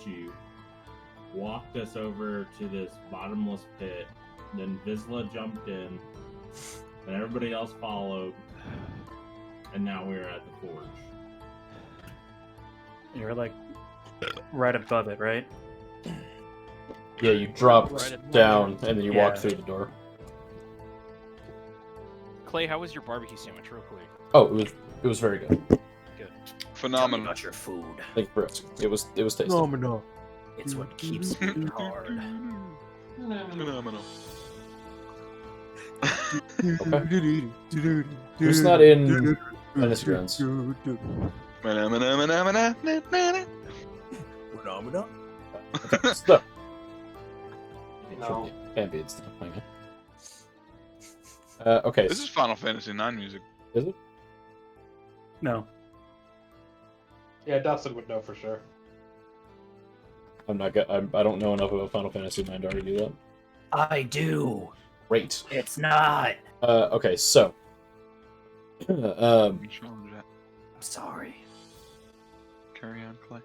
statue, walked us over to this bottomless pit. Then Vizsla jumped in, and everybody else followed. And now we're at the forge. You're like right above it, right? Yeah, you dropped Right down and then you walked Yeah. through the door. Clay, how was your barbecue sandwich, real quick? Oh, it was very good. Phenomenal. About your food. Thank you for asking. It was tasty. Phenomenal. It's what keeps me hard. Phenomenal. Okay. Who's not in Fantasy Grounds? Phenomenal. Phenomenal. Stop. No. Ambience stuff. Okay. Okay. This is Final Fantasy IX music. Is it? No. Yeah, Dustin would know for sure. I'm not. I don't know enough about Final Fantasy IX to argue that. I do. Great. It's not. Okay. So. You challenge that. I'm sorry. Carry on, Clay.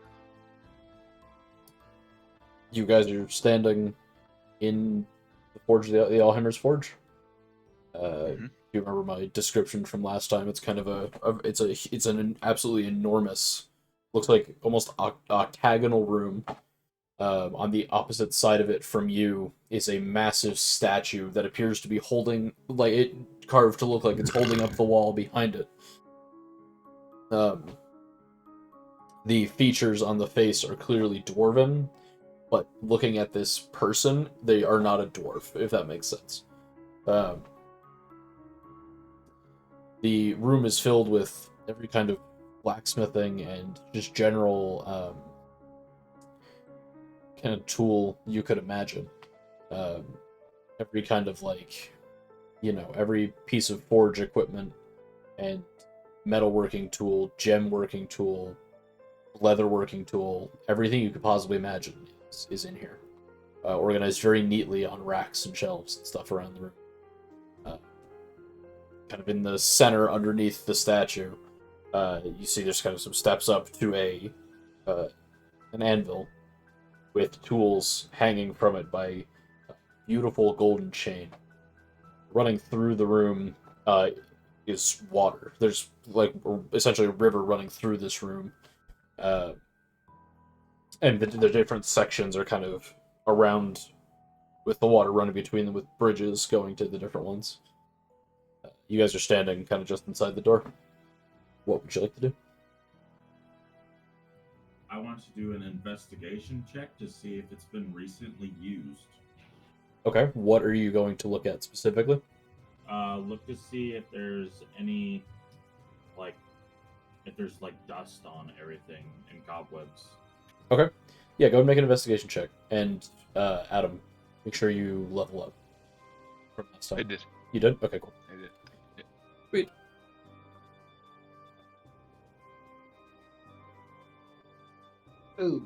You guys are standing in the forge, the Alzheimer's Forge. You remember my description from last time? It's kind of it's an absolutely enormous, looks like almost octagonal room. On the opposite side of it from you is a massive statue that appears to be holding, like it carved to look like it's holding up the wall behind it. The features on the face are clearly dwarven, but looking at this person, they are not a dwarf, if that makes sense. The room is filled with every kind of blacksmithing and just general kind of tool you could imagine. Every kind of every piece of forge equipment and metalworking tool, gem working tool, leather working tool, everything you could possibly imagine is in here. Organized very neatly on racks and shelves and stuff around the room. Kind of in the center underneath the statue, you see there's kind of some steps up to an anvil with tools hanging from it by a beautiful golden chain. Running through the room is water. There's essentially a river running through this room. And the different sections are kind of around with the water running between them with bridges going to the different ones. You guys are standing kind of just inside the door. What would you like to do? I want to do an investigation check to see if it's been recently used. Okay, what are you going to look at specifically? Look to see if there's any, if there's dust on everything and cobwebs. Okay. Yeah, go and make an investigation check. And Adam, make sure you level up from last time. I did. You did? Okay, cool. I did. Sweet. Ooh.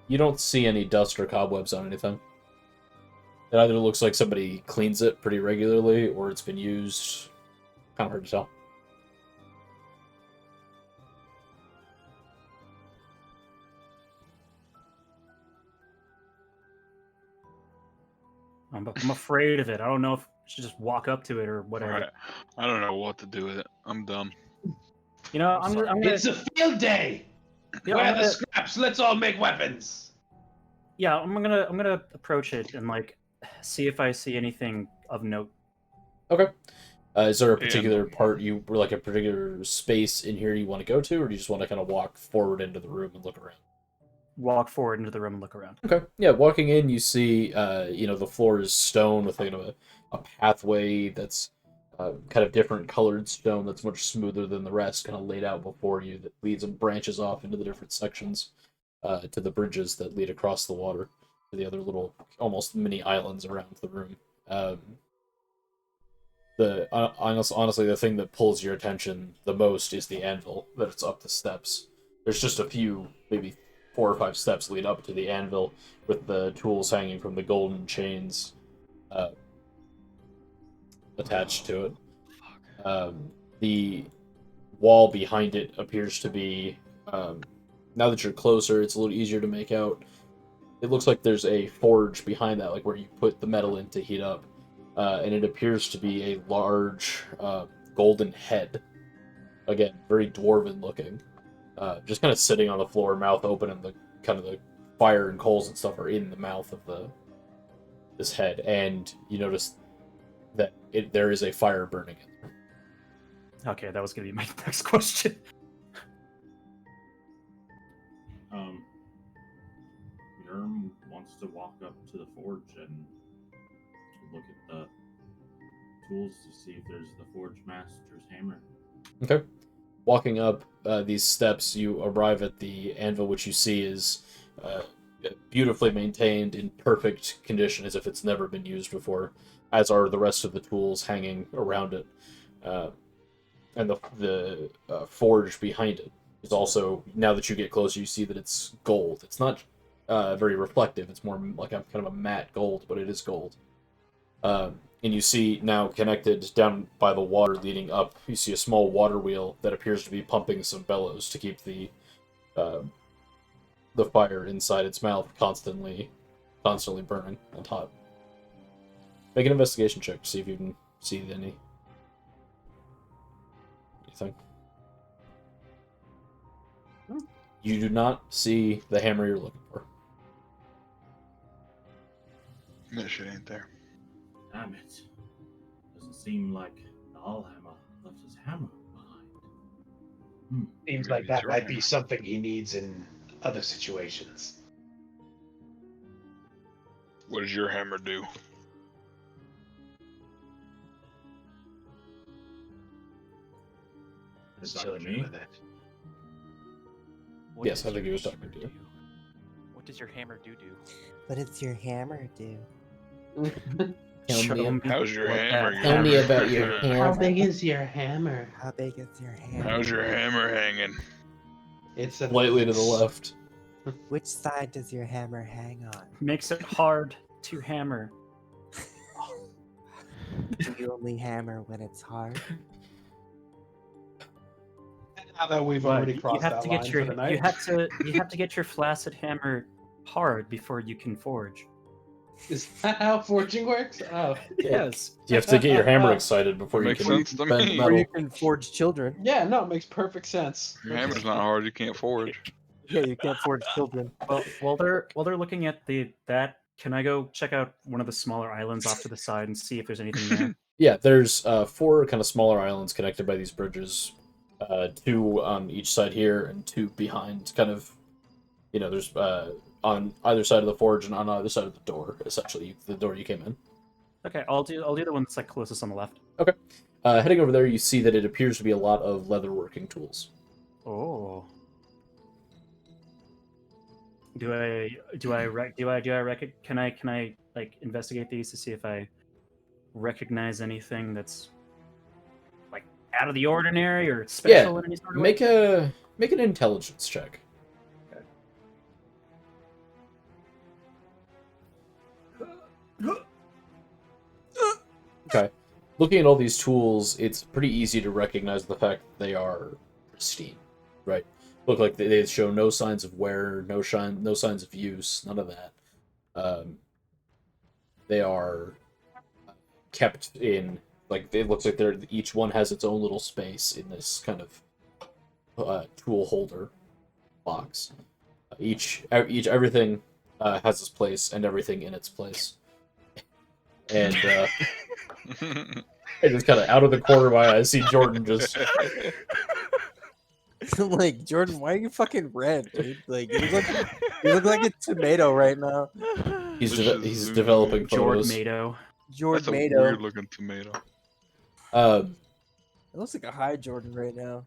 You don't see any dust or cobwebs on anything. It either looks like somebody cleans it pretty regularly, or it's been used. Kind of hard to tell. I'm afraid of it. I don't know if I should just walk up to it or whatever. Alright. I don't know what to do with it. I'm dumb. You know, I'm gonna. It's a field day! Yeah, Where I'm are the gonna- scraps? Let's all make weapons! Yeah, I'm gonna approach it and see if I see anything of note. Okay. Is there a Yeah. particular part a particular space in here you want to go to, or do you just want to kind of walk forward into the room and look around? Walk forward into the room and look around. Okay. Yeah, walking in, you see, the floor is stone with a pathway that's kind of different colored stone that's much smoother than the rest, kind of laid out before you, that leads and branches off into the different sections to the bridges that lead across the water to the other little, almost mini islands around the room. Honestly, the thing that pulls your attention the most is the anvil that's up the steps. There's just a few, maybe 4 or 5 steps lead up to the anvil with the tools hanging from the golden chains attached to it. The wall behind it appears to be now that you're closer, it's a little easier to make out. It looks like there's a forge behind that, like where you put the metal in to heat up, and it appears to be a large golden head. Again, very dwarven looking, just kind of sitting on the floor, mouth open, and the kind of the fire and coals and stuff are in the mouth of this head, and you notice that there is a fire burning in there. Okay, that was gonna be my next question. Nurm wants to walk up to the forge and look at the tools to see if there's the forge master's hammer. Okay. Walking up these steps, you arrive at the anvil, which you see is beautifully maintained, in perfect condition, as if it's never been used before, as are the rest of the tools hanging around it. And the forge behind it is also, now that you get closer, you see that it's gold. It's not very reflective. It's more like a kind of a matte gold, but it is gold. And you see now connected down by the water leading up, you see a small water wheel that appears to be pumping some bellows to keep the fire inside its mouth constantly burning and hot. Make an investigation check to see if you can see anything. You do not see the hammer you're looking for. That shit ain't there. Damn it. Doesn't seem like the Allhammer left his hammer behind. Seems Maybe like that it's might right. be something he needs in other situations. What does your hammer do? Is His that children me? with it. What Yes, does I think your he was talking hammer to you. do? What does your hammer do? What does your hammer do? Show me How's your what hammer? that Tell me hammer- about your How hammer. big is your hammer? How big is your hammer? How's your hammer hanging? It's a Slightly to the left. Which side does your hammer hang on? Makes it hard to hammer. Do you only hammer when it's hard? Now that we've But already you crossed have that to line get your for the night. you have to get your flaccid hammer hard before you can forge. Is that how forging works? Oh, Yes. You have to get your hammer excited before you Makes can sense to bend me. Or you metal. can forge children. yeah, no, it makes perfect sense. Your hammer's not hard. You can't forge. Yeah, you can't forge children. Well, while they're looking at that, can I go check out one of the smaller islands off to the side and see if there's anything there? Yeah, there's 4 kind of smaller islands connected by these bridges. 2 on each side here and 2 behind. Kind of, there's on either side of the forge and on either side of the door. Essentially, the door you came in. Okay, I'll do the one that's like closest on the left. Heading over there, you see that it appears to be a lot of leatherworking tools. Oh. Can I like investigate these to see if I recognize anything that's like out of the ordinary or special in any sort of way? Make an intelligence check. Okay. Looking at all these tools, it's pretty easy to recognize the fact that they are pristine, right? Look like they show no signs of wear, no signs of use, none of that. They are kept in, like, it looks like each one has its own little space in this kind of tool holder box. Everything has its place and everything in its place. And I just kind of out of the corner of my eye, I see Jordan just. Like, Jordan, why are you fucking red, dude? Like, you look like a tomato right now. He's Let's just he's zoom developing in. photos. Jordmato. That's a Jordan weird looking tomato. It looks like a high Jordan right now.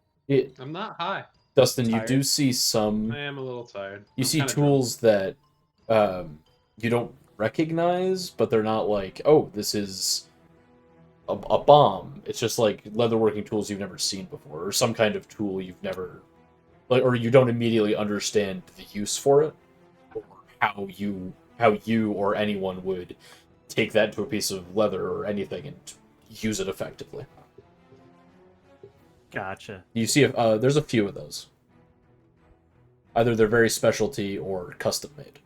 I'm not high. Dustin, you Tired. do see some. I am a little tired. You I'm see kinda tools that you don't recognize, but they're not like, oh, this is a bomb. It's just like leatherworking tools you've never seen before, or some kind of tool you've never, like, or you don't immediately understand the use for it, or how you or anyone would take that to a piece of leather or anything and use it effectively. Gotcha. You see, there's a few of those. Either they're very specialty or custom made.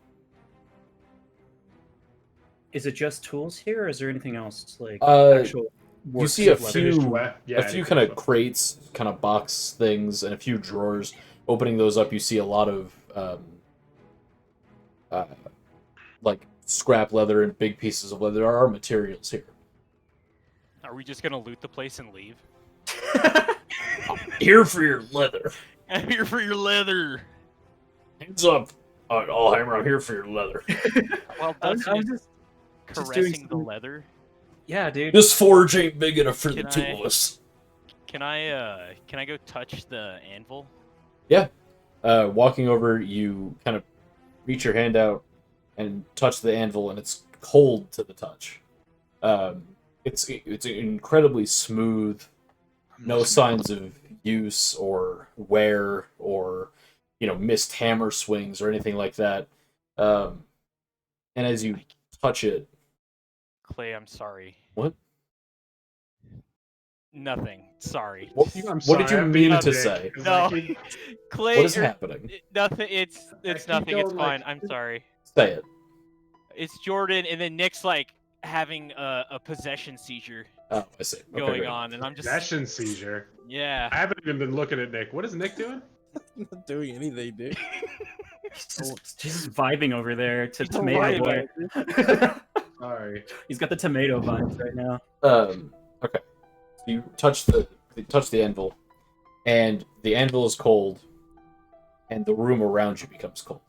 Is it just tools here, or is there anything else like Uh, actual? You works see a of leather? few, Yeah, a few kind of crates, kind of box things, and a few drawers. Opening those up, you see a lot of like scrap leather and big pieces of leather. There are materials here. Are we just gonna loot the place and leave? Here for your leather. I'm here for your leather. Hands up. Allhammer, I'm here for your leather. Well, I'm Dustin is just caressing doing the some- leather. Yeah, dude. This forge ain't big enough for the Can two I- of us. Can I go touch the anvil? Walking over, you kind of reach your hand out and touch the anvil, and it's cold to the touch. It's incredibly smooth. No signs of use or wear or missed hammer swings or anything like that. And as you touch it, Clay, I'm sorry. What? Nothing. Sorry. what did you I'm mean being a to dick, say? 'cause No, I keep- Clay. What is er, happening? Nothing. It's keep nothing. It's going, like- fine. I'm sorry. Say it. It's Jordan, and then Nick's like having a possession seizure Oh, I see. Okay, going great. on, and I'm just Possession seizure. yeah. I haven't even been looking at Nick. What is Nick doing? Not doing anything, dude. He's just vibing over there to He's tomato boy. Sorry. He's got the tomato vibes right now. Okay. So you touch the anvil, and the anvil is cold, and the room around you becomes cold.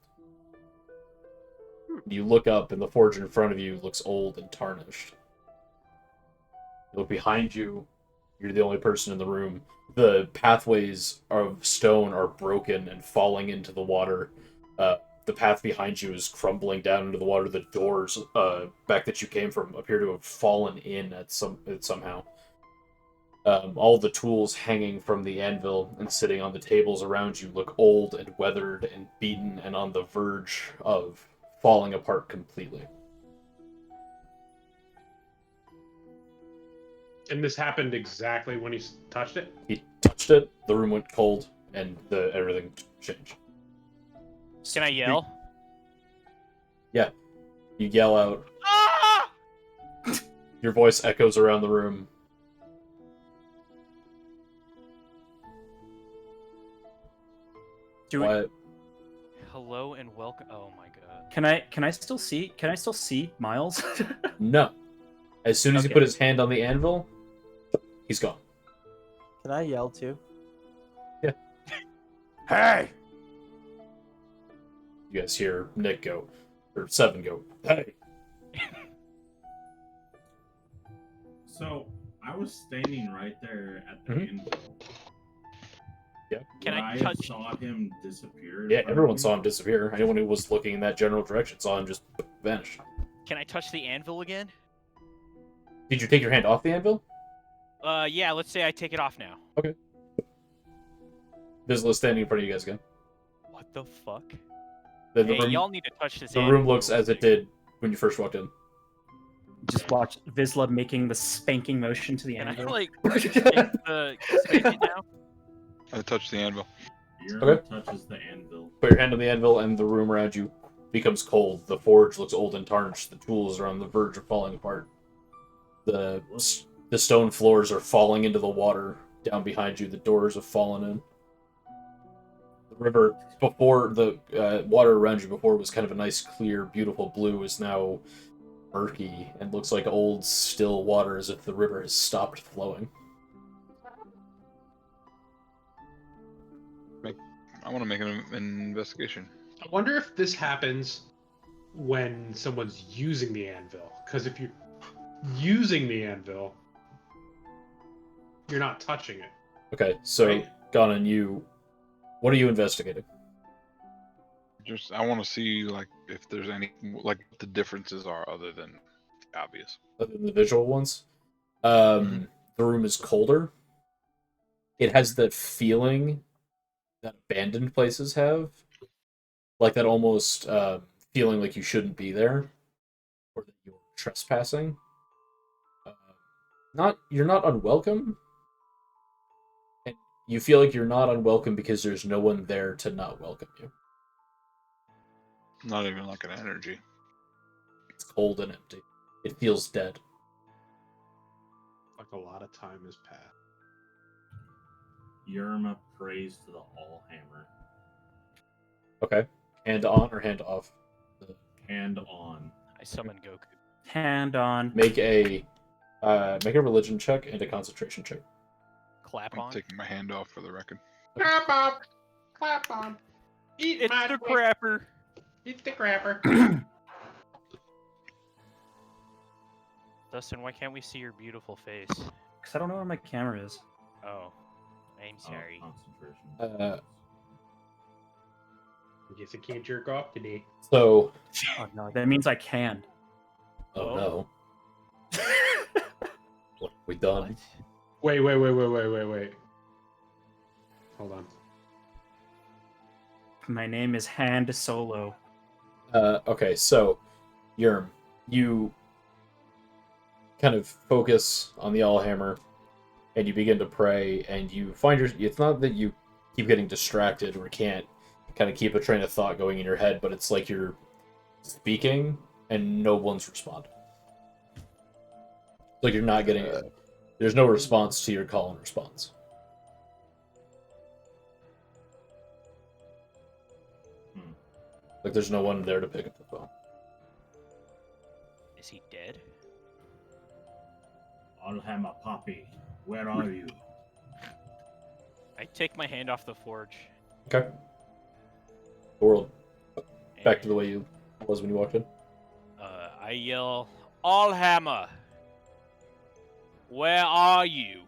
You look up, and the forge in front of you looks old and tarnished. You look behind you, you're the only person in the room. The pathways of stone are broken and falling into the water. The path behind you is crumbling down into the water. The doors back that you came from appear to have fallen in somehow. All the tools hanging from the anvil and sitting on the tables around you look old and weathered and beaten and on the verge of falling apart completely. And this happened exactly when he touched it? He touched it, the room went cold, and everything changed. Can I yell? You yell out, Ah! your voice echoes around the room. Do we, Quiet. Hello and welcome. Oh my god. can I still see Miles? No. As soon as he Okay. put his hand on the anvil, he's gone. Can I yell too? Hey! You guys hear Nick go, or Seven go, hey. So I was standing right there at the Mhm. anvil. Yeah. Can Would I have touch? saw him disappear. in Yeah, front of everyone me? saw him disappear. Anyone who was looking in that general direction saw him just vanish. Can I touch the anvil again? Did you take your hand off the anvil? Yeah. Let's say I take it off now. Vizsla is standing in front of you guys again. What the fuck? The Hey, room, y'all need to touch this. the anvil room looks real as it quick. did when you first walked in. Just watch Vizsla making the spanking motion to the Can I anvil. like spank it now? I touched the anvil. Your touches the anvil. Put your hand on the anvil, and the room around you becomes cold. The forge looks old and tarnished. The tools are on the verge of falling apart. The stone floors are falling into the water down behind you. The doors have fallen in. The river before the water around you before was kind of a nice, clear, beautiful blue is now murky and looks like old, still water, as if the river has stopped flowing. I want to make an investigation. I wonder if this happens when someone's using the anvil. Because if you're using the anvil, you're not touching it. Okay, so Right. Ganon, what are you investigating? Just I want to see like if there's any like what the differences are other than the obvious. Other than the visual ones. The room is colder. It has that feeling that abandoned places have. Like that almost feeling like you shouldn't be there. Or that you're trespassing. You're not unwelcome. And you feel like you're not unwelcome because there's no one there to not welcome you. Not even like an energy. It's cold and empty. It feels dead. Like a lot of time has passed. Yerma prays to the All Hammer. Okay. Hand on or hand off? Hand on. I summon Goku. Hand on. Make a religion check and a concentration check. Clap I'm on. taking my hand off for the record. Clap on. Clap on. Eat It's my the dick. crapper. Eat the crapper. Dustin, why can't we see your beautiful face? Because I don't know where my camera is. Oh, I'm sorry. Concentration. I guess I can't jerk off today. So, Oh no, that means I can. oh Oh. no. What have we done? What? Wait. Hold on. My name is Hand Solo. Okay, so, Yerm, you kind of focus on the Allhammer, and you begin to pray, and you find it's not that you keep getting distracted or can't kind of keep a train of thought going in your head, but it's like you're speaking and no one's responding. Like you're not getting there's no response to your call and response. Like there's no one there to pick up the phone. Is he dead? Allhammer Poppy, where are you? I take my hand off the forge. Okay. The world back to the and, way you was when you walked in. I yell, Allhammer, where are you?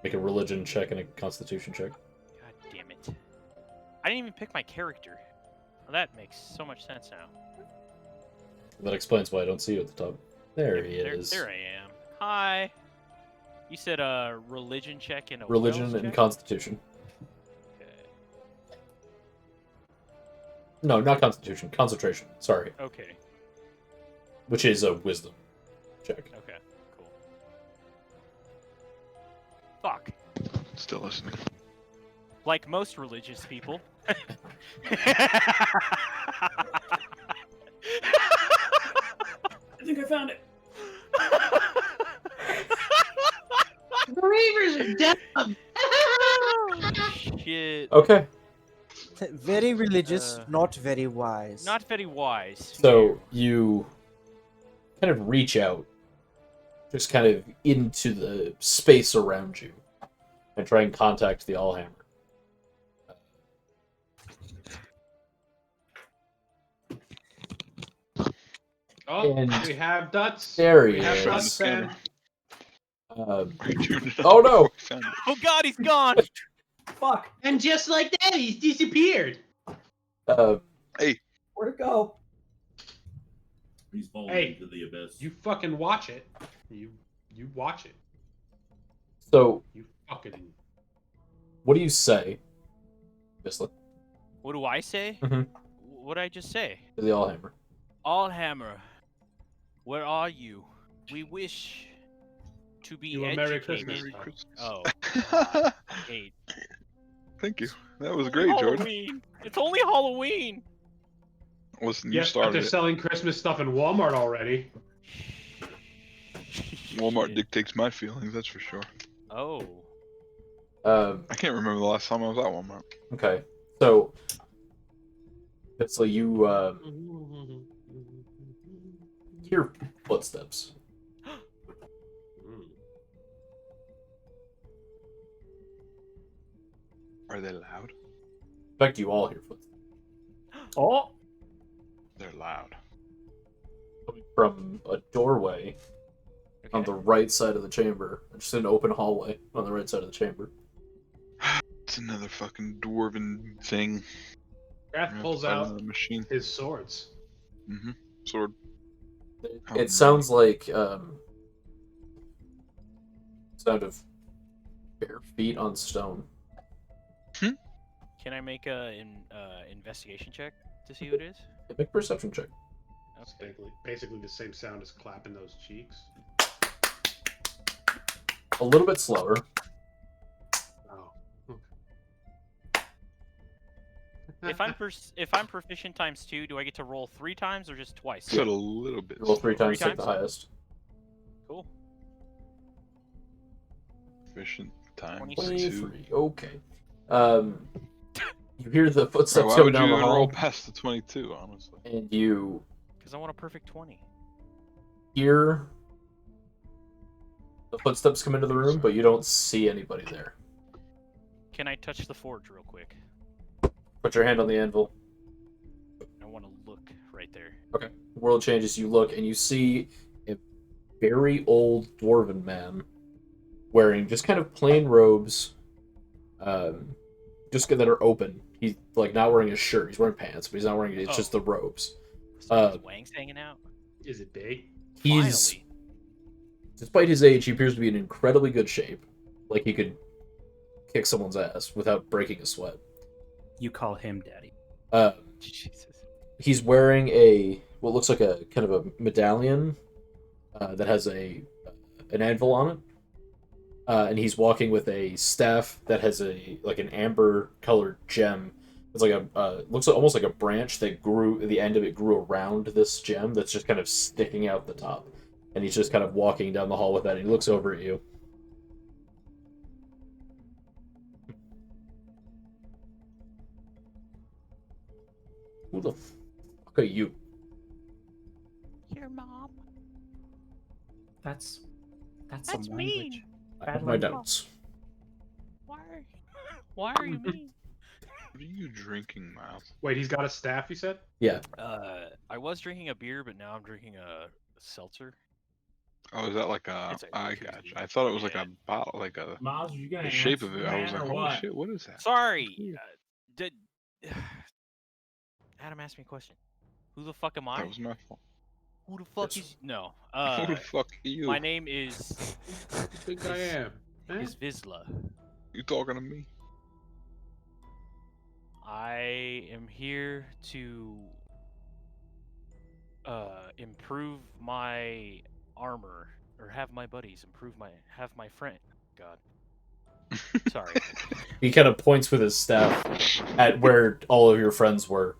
Make a religion check and a constitution check. God damn it. I didn't even pick my character. Well, that makes so much sense now. That explains why I don't see you at the top. There he There, is. there I am. Hi. You said a religion check and a Religion Wells and check? constitution. Okay. No, not constitution. Concentration. Sorry. Okay. Which is a wisdom check. Okay. Cool. Fuck. Still listening. Like most religious people. I think I found it. The Reavers are dumb. Shit. Okay. Very religious, Uh, not very wise. Not very wise. So you kind of reach out, just kind of into the space around you, and try and contact the Allhammer. Oh, And we have Duts. there he We have is. Duts, Ben. Uh, Are you tuned it Oh, up? no! We found it. Oh god, he's gone! Fuck. And just like that, he's disappeared. Where'd it go? He's falling Hey, into the abyss. You fucking watch it. You watch it. so, You fucking. what do you say, Visla, What do I say? Mhm. What did I just say? to the Allhammer? Allhammer, where are you? We wish to be You a Merry educated. Christmas. Merry Christmas. Oh, hate. Thank you. That was Only great, Jordan. Halloween. It's only Halloween. Listen, you Yes, but started they're it. selling Christmas stuff in Walmart already. Walmart Shit. dictates my feelings, that's for sure. Oh. I can't remember the last time I was at Walmart. Okay. So, Visla, you hear footsteps. Are they loud? In fact, you all hear footsteps Oh. They're loud. coming from a doorway on Okay. the right side of the chamber. Just an open hallway on the right side of the chamber. It's another fucking dwarven thing. Wrath pulls out the machine. his swords. Mm-hmm. Sword. Oh, It sounds like sound of bare feet on stone. Can I make a investigation check to see who it is? Make a perception check. It's basically the same sound as clapping those cheeks. A little bit slower. Oh. if I'm proficient times 2, do I get to roll 3 times or just twice? Said a little bit. Roll 3 times, Three take the times? highest. Cool. Efficient times 26. 2. 23. Okay. You hear the Bro, footsteps why coming would you down the even hall, roll past the 22? Honestly. and you Because I want a perfect 20. hear the footsteps come into the room, but you don't see anybody there. Can I touch the forge real quick? Put your hand on the anvil. I want to look right there. Okay. The world changes. You look and you see a very old dwarven man wearing just kind of plain robes, just that are open. He's like not wearing a shirt. He's wearing pants, but he's not wearing it. It's just the robes. So his wang's hanging out. Is it big? He's, Finally. despite his age, he appears to be in incredibly good shape. Like he could kick someone's ass without breaking a sweat. You call him daddy. Jesus. He's wearing what looks like a kind of a medallion that has an anvil on it, and he's walking with a staff that has an amber colored gem. It's like looks almost like a branch that grew. The end of it grew around this gem that's just kind of sticking out the top, and he's just kind of walking down the hall with that. And he looks over at you. Who the fuck are you? Your mom. That's That's some language. mean. I Bad have my language. doubts. Why are you mean? What are you drinking, Miles? Wait, he's got a staff, you said? Yeah. I was drinking a beer, but now I'm drinking a seltzer. Oh, is that like a? It's a I koozie. gotcha. I thought it was like Yeah. a bottle, like a. Miles, you gonna The shape answer of it. I was man, like, or oh what? shit, what is that? Sorry. Cool. Did Adam asked me a question. Who the fuck am I? That was my fault. Who the fuck Yes. is no? Who the fuck are you? My name is I think I am. Eh? is Vizsla. You talking to me? I am here to improve my armor, or have my buddies have my friend. God. Sorry. He kind of points with his staff at where all of your friends were.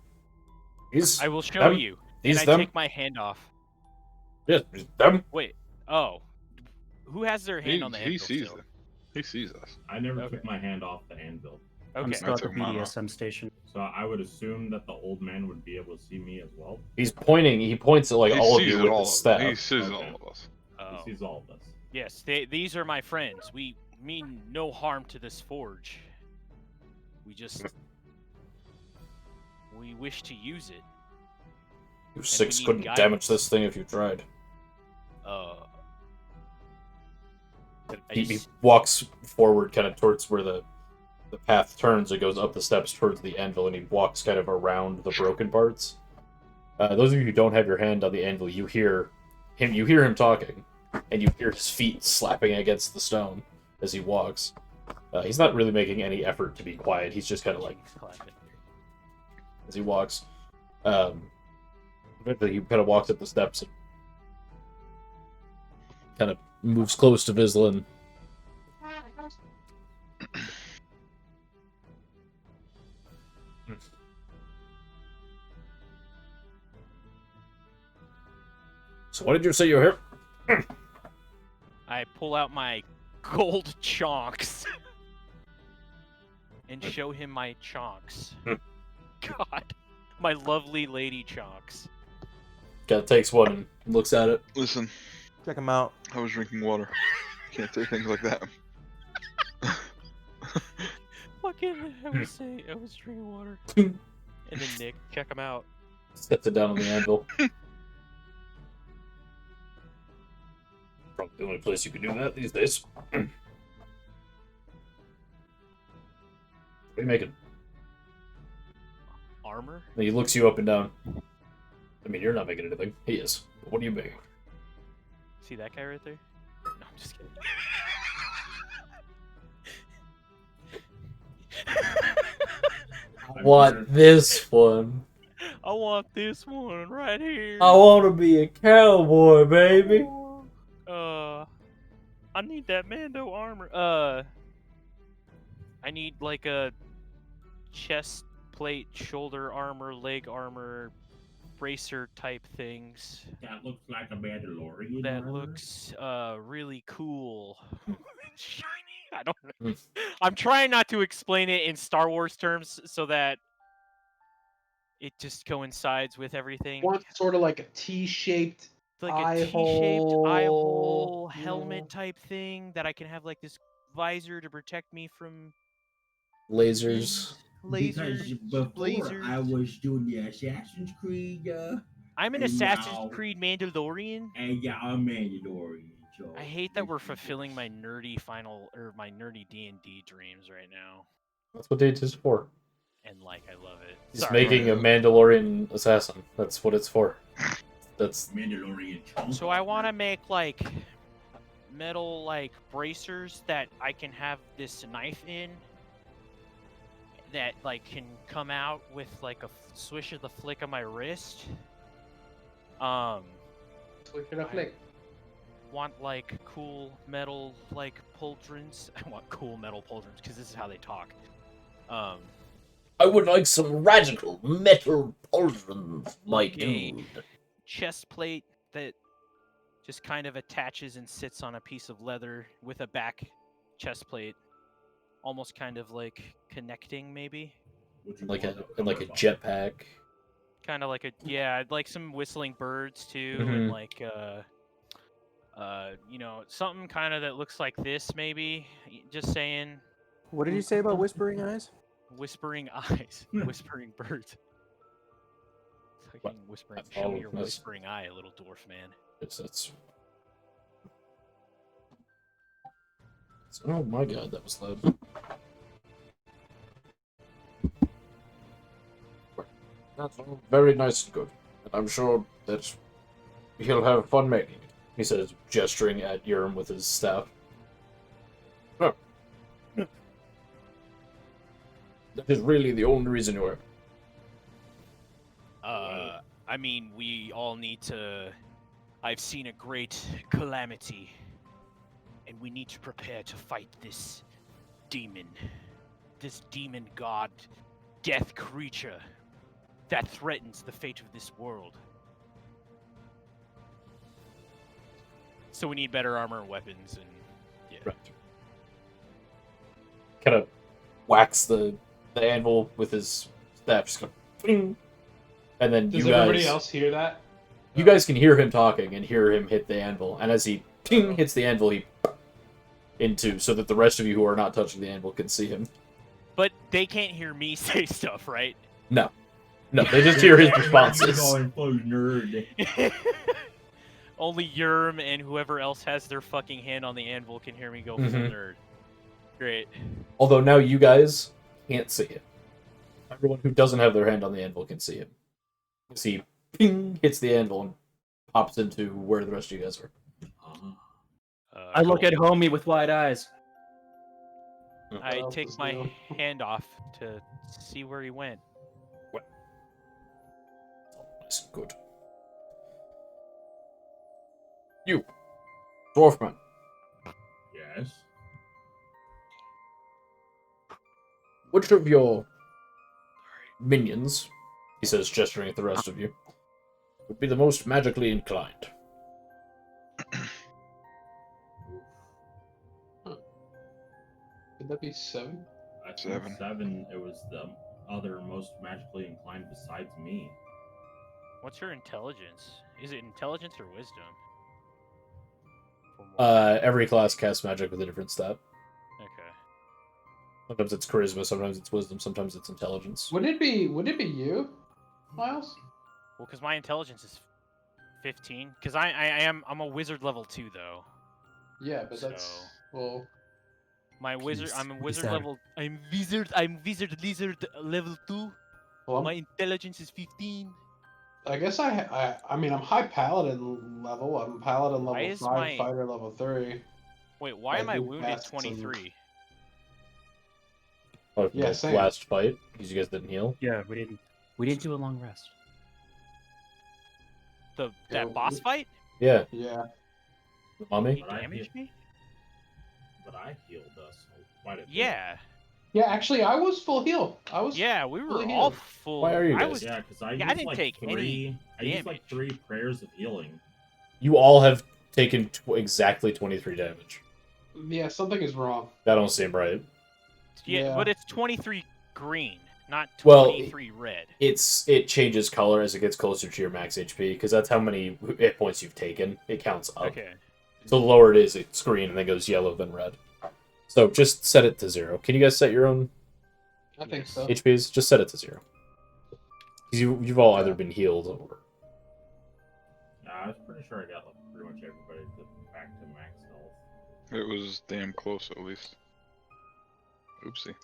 I will show them? you. These and I them? take my hand off. Yes, them. Wait. Oh. Who has their hand He, on the he anvil sees still? it. He sees us. I never Okay. took my hand off the anvil, I'm Okay. still at the took mine off. BDSM station. so I would assume that the old man would be able to see me as well. He's pointing. He points at like he all of sees you it with all. his staff. He sees Okay. all of us. Oh. He sees all of us. Yes, these are my friends. We mean no harm to this forge. We wish to use it. You six need couldn't guidance. damage this thing if you tried. I He just- walks forward, kind of towards where the path turns. It goes up the steps towards the anvil, and he walks kind of around the broken parts. Those of you who don't have your hand on the anvil, you hear him. You hear him talking, and you hear his feet slapping against the stone as he walks. He's not really making any effort to be quiet. He's just kind of like as he walks. Eventually, he kind of walks up the steps and kind of moves close to Vizsla. So, what did you say you were here? I pull out my gold chonks and show him my chonks. God, my lovely lady chonks. Kind of takes one and looks at it. Listen, Check him out. I was drinking water. Can't say things like that. Fucking, I was drinking water. And then Nick, check him out. Sets it down on the anvil. Probably the only place you can do that these days. What are you making? Armor? And he looks you up and down. I mean, you're not making anything. He is. But what are you making? See that guy right there? No, I'm just kidding. I want this one. I want this one right here. I want to be a cowboy, baby. I need that Mando armor. I need like a chest plate, shoulder armor, leg armor, bracer type things. That looks like a Mandalorian. That armor. looks really cool. Shiny. I don't know. Hmm. I'm trying not to explain it in Star Wars terms so that it just coincides with everything. Want sort of like a T-shaped Like eye a T-shaped eye hole, hole helmet yeah. type thing that I can have like this visor to protect me from Lasers. lasers, Because before lasers. I was doing the Assassin's Creed, I'm an and Assassin's now- Creed Mandalorian. and yeah, I'm Mandalorian. So I hate that we're this is- fulfilling my nerdy my nerdy D&D dreams right now, That's what Date is for. and like I love it. He's Sorry. making a Mandalorian assassin. That's what it's for. That's Mandalorian. chunk So I want to armor. make like metal like bracers that I can have this knife in that like can come out with like a swish of the flick of my wrist. Switch it up, flick. Want like cool metal like pauldrons. I want cool metal pauldrons because this is how they talk. I would like some radical metal pauldrons, my Okay. dude. Chest plate that just kind of attaches and sits on a piece of leather with a back chest plate, almost kind of like connecting maybe. Would you Like want a the and like a color jetpack. Kind of like a I'd like some whistling birds too, Mhm. and like you know, something kind of that looks like this maybe. Just saying, What did you say about whispering eyes? whispering eyes, whispering birds. Fucking whispering. Show me your that's- whispering eye, little dwarf man. That's... Oh my god, that was loud. That's all very nice and good. And I'm sure that he'll have fun making it, he says, gesturing at Urim with his staff. Oh. That is really the only reason you're here. I mean, we all need to. I've seen a great calamity, and we need to prepare to fight this demon god, death creature that threatens the fate of this world. So we need better armor and weapons, and yeah. Right. Kind of whacks the anvil with his staff, just going, "Ping." And then Does you everybody guys, else hear that? you guys can hear him talking and hear him hit the anvil. And as he ping hits the anvil, he into so that the rest of you who are not touching the anvil can see him. But they can't hear me say stuff, right? No, they just hear his responses. Going full nerd. Only Yerm and whoever else has their fucking hand on the anvil can hear me go full Mhm. nerd. Great. Although now you guys can't see him. Everyone who doesn't have their hand on the anvil can see him. As he ping hits the anvil and pops into where the rest of you guys are. I look Cool. at Homie with wide eyes. I else take is my new? hand off to see where he went. That's good. You, Dwarfman, Yes. which of your minions, he says, gesturing at the rest of you, would be the most magically inclined? Could that be 7? I think 7. 7. It was the other most magically inclined besides me. What's your intelligence? Is it intelligence or wisdom? For more- Every class casts magic with a different stat. Okay. Sometimes it's charisma, sometimes it's wisdom, sometimes it's intelligence. Would it be you, Miles? Well, because my intelligence is 15. Because I'm a wizard level 2 though. Yeah, but So- that's well. My wizard. Please, I'm a please wizard don't. level. I'm wizard lizard level 2. Well, My intelligence is 15. I guess I mean I'm high paladin level. I'm paladin Why level is 5, my- fighter level 3. Wait, why I am I do wounded cast some- 23? Oh, from Yeah, the same. last fight, because you guys didn't heal. Yeah, we didn't do a long rest. Yeah, That boss fight? Yeah, Yeah. the mummy. He But I damaged me? But I healed us quite a bit. Yeah. Yeah, actually, I was full heal. I was. Yeah, we were fully all healed. full. Why are you I guys? was. Yeah, because I Yeah, I used didn't like take any three. I used like damage. 3 prayers of healing. You all have taken exactly 23 damage. Yeah, something is wrong. That don't seem right. Yeah, Yeah. but it's 23 green, not Well, 23 red. It changes color as it gets closer to your max HP because that's how many hit points you've taken. It counts up. Okay. So the lower it is, it's green and then goes yellow then red. So just set it to 0. Can you guys set your own I think Yes. so. HPs? Just set it to 0. Because you've all either been healed or I was pretty sure I got like, pretty much everybody back to max health. It was damn close, at least. Oopsie.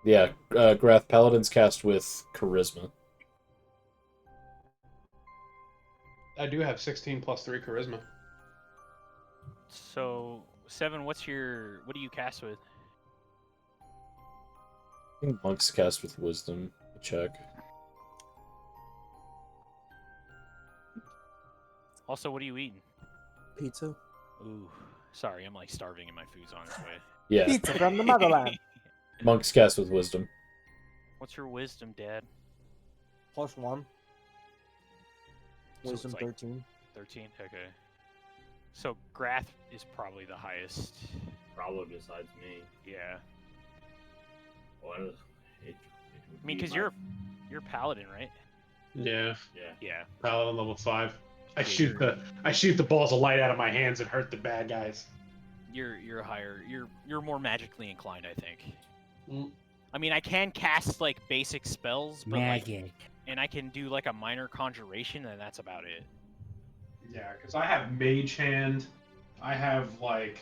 yeah. Grath Paladin's cast with Charisma. I do have 16 plus 3 charisma. So, Seven, what do you cast with? I think Monk's cast with Wisdom. Check. Also, what are you eating? Pizza. Ooh, sorry, I'm like starving and my food's on its way. Yeah. Pizza from the motherland. Monk's cast with Wisdom. What's your wisdom, Dad? +1. So it's Wisdom like 13. 13? Okay. So, Grath is probably the highest. Probably besides me. Yeah. Well, it I mean, because you're Paladin, right? Yeah, Yeah. Yeah. Paladin level 5. I Yeah, shoot the balls of light out of my hands and hurt the bad guys. You're higher. You're more magically inclined, I think. Mm. I mean, I can cast like basic spells, but like, Magic. and I can do like a minor conjuration, and that's about it. Yeah, because I have Mage Hand. I have like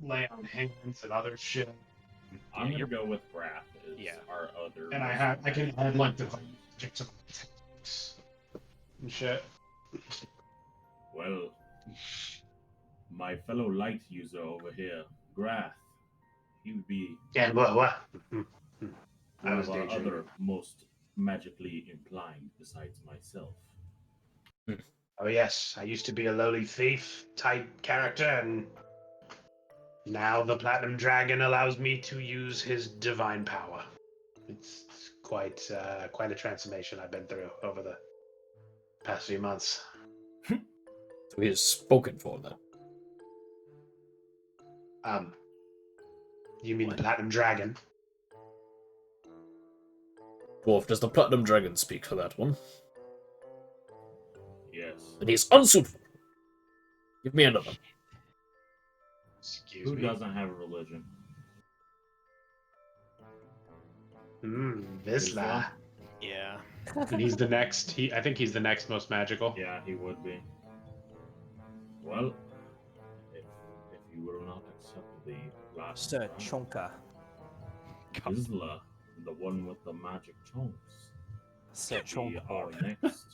Lay on Hands and other shit, I'm Yeah, gonna you're- go with Grath as Yeah. our other. and I can add like the magic to and shit. Well, my fellow light user over here, Grath, he would be Yeah, what? I one was of our daydreaming. other most magically inclined besides myself. Oh yes, I used to be a lowly thief type character, and now the Platinum Dragon allows me to use his divine power. It's quite a transformation I've been through over the past few months. So he is spoken for then. You mean What? the Platinum Dragon? Dwarf, does the Platinum Dragon speak for that one? Yes. Then he's unsuitable. Give me another. Excuse Who me. doesn't have a religion? Vizsla. Yeah. And he's the next. I think he's the next most magical. Yeah, he would be. Well, if you will not accept the last Sir round, Chonka. Vizsla, the one with the magic chunks, Sir will be our next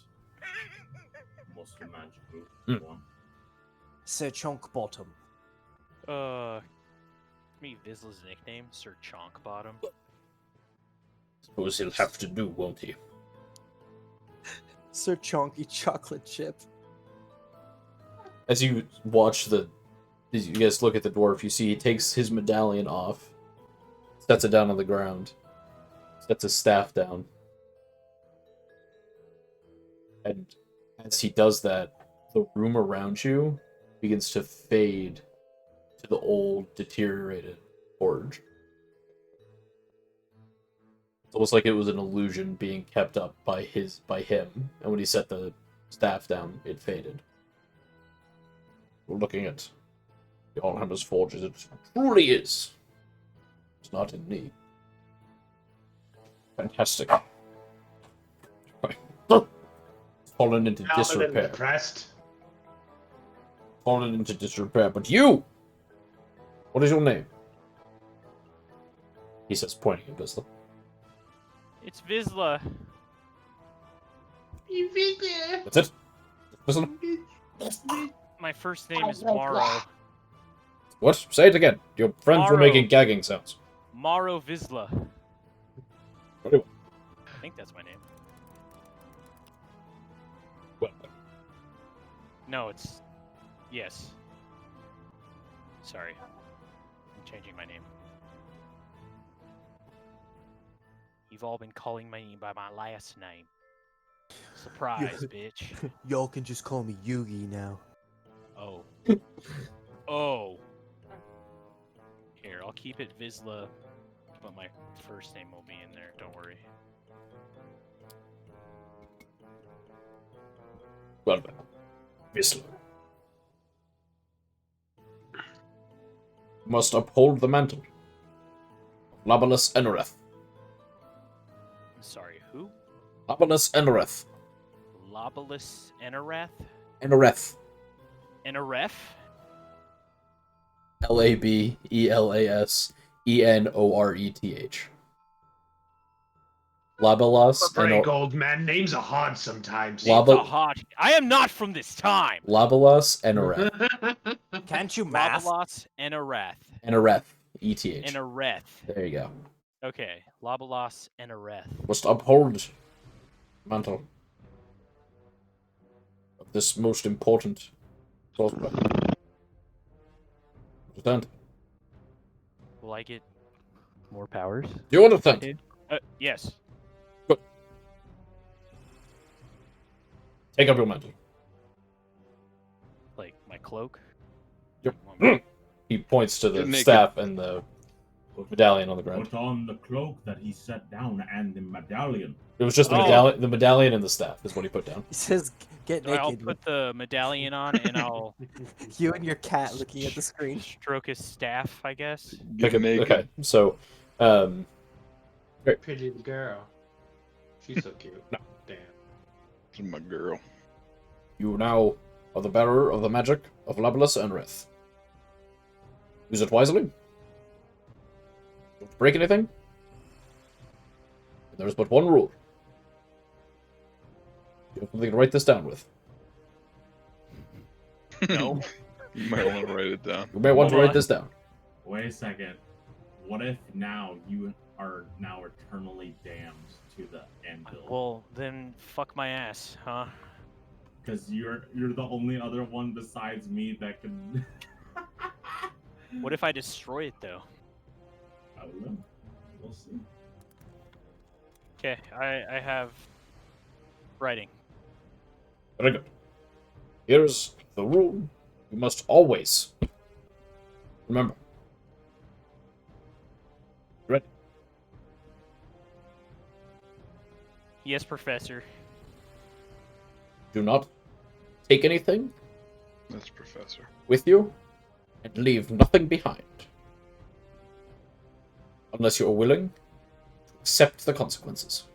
most magical one. Sir Chonk Bottom. Me Vizla's nickname, Sir Chonk Bottom. Suppose he'll have to do, won't he? Sir Chonky Chocolate Chip. As you watch as you guys look at the dwarf, you see he takes his medallion off, sets it down on the ground, sets his staff down. And as he does that, the room around you begins to fade to the old, deteriorated forge. It's almost like it was an illusion being kept up by him, and when he set the staff down, it faded. We're looking at the Allhammer's Forge as it truly is. It's not in me. Fantastic. Fallen into disrepair. Depressed. Fallen into disrepair. But you! What is your name? He says, pointing at Vizsla. It's Vizsla. That's it? Vizsla? My first name is Morrow. What? Say it again. Your friends were Morrow. making gagging sounds. Morrow Vizsla. Very well. I think that's my name. Well, No, it's... Yes. Sorry. changing my name. You've all been calling me by my last name. Surprise, bitch. Y'all can just call me Yugi now. Oh. Oh. Here, I'll keep it Vizsla, but my first name will be in there, don't worry. Well then. Vizsla. Must uphold the mantle. Labalus Enreth. Sorry, who? Labalus Enreth. Lobalus Enerath? Enreth. Eneref? LabelasEnoreth. Labalas Break, old man. Names are hard sometimes. Lab- Names are hard. I am not from this time! Labalas Enreth. Can't you math? Lobalos Enerath. Enreth. ETH. Enereth. There you go. Okay, Lobalos Enereth. Must uphold mantle of this most important sorcerer. Understand? Will I get more powers? Do you understand? Yes. Take up your mantle. Like, my cloak? Yep. Want me- He points to the Get naked. staff and the medallion on the ground. Put on the cloak that he set down and the medallion. It was just the Oh. medallion and the staff is what he put down. He says, "Get I'll naked." put the medallion on and I'll You and your cat looking at the screen. stroke his staff, I guess. Get naked. Okay, so Pretty girl. She's so cute. No. Damn. This is my girl. you now are the bearer of the magic of Labalus Enreth. Use it wisely. Don't break anything. There is but one rule. You have something to write this down with. No. You might want to write it down. You may want to Hold write on. this down. Wait a second. What if now you are now eternally damned to the anvil? Well, then fuck my ass, huh? Because you're the only other one besides me that can. What if I destroy it, though? I don't know. We'll see. Okay, I have writing. Very good. Here's the rule. You must always remember. Ready? Yes, Professor. Do not take anything That's Professor. with you and leave nothing behind. Unless you are willing to accept the consequences.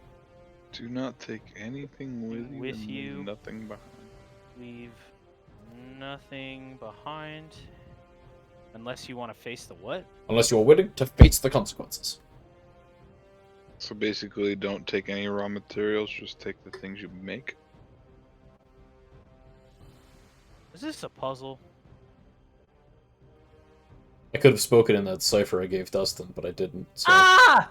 Do not take anything with you. With and you. leave nothing behind. Leave nothing behind. Unless you want to face the what? Unless you are willing to face the consequences. So basically, don't take any raw materials. Just take the things you make. Is this a puzzle? I could have spoken in that cipher I gave Dustin, but I didn't. So. Ah!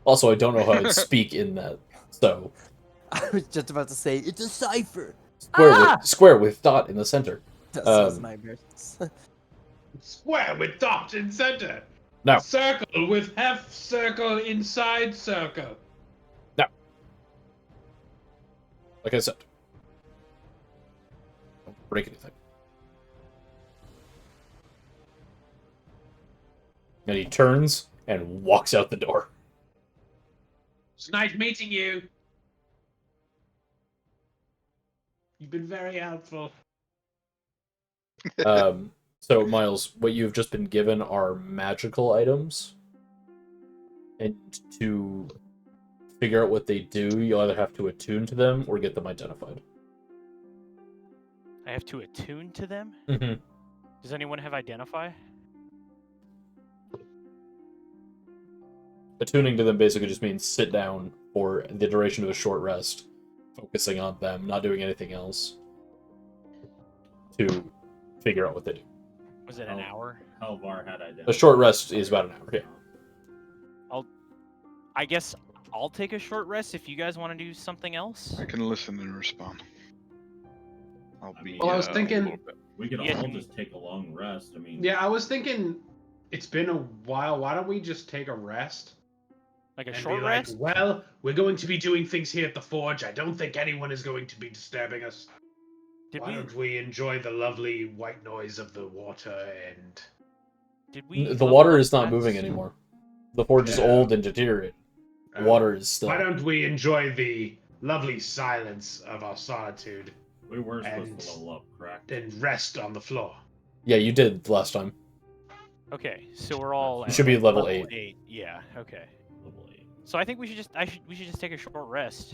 Also, I don't know how I'd speak in that. So, I was just about to say it's a cipher. square with dot in the center. That sounds Um, nightmares. Square with dot in center. Now. Circle with half circle inside circle. Like I said, don't break anything. And he turns and walks out the door. It's nice meeting you. You've been very helpful. So Miles, what you've just been given are magical items, and to figure out what they do, you'll either have to attune to them or get them identified. I have to attune to them? Mm-hmm. Does anyone have identify? Attuning to them basically just means sit down for the duration of a short rest, focusing on them, not doing anything else, to figure out what they do. Was it an Oh. hour? Helvar had identified. A short rest is about an hour, yeah. I guess I'll take a short rest if you guys want to do something else. I can listen and respond. I'll be. Well, I was a thinking- little bit- We could Yeah, all can just take a long rest. I mean, Yeah, I was thinking it's been a while. Why don't we just take a rest? Like a And short be like, rest? well, we're going to be doing things here at the forge. I don't think anyone is going to be disturbing us. Why don't we enjoy the lovely white noise of the water and... Did we The level water up is not Matt's- moving anymore. The forge is Yeah. old and deteriorated. The water is still. Why don't we enjoy the lovely silence of our solitude We were supposed And- to level up, correct? and rest on the floor? Yeah, you did last time. Okay, so we're all. You at, should be like, level 8. Yeah. Okay. Level 8. So I think we should just. We should just take a short rest.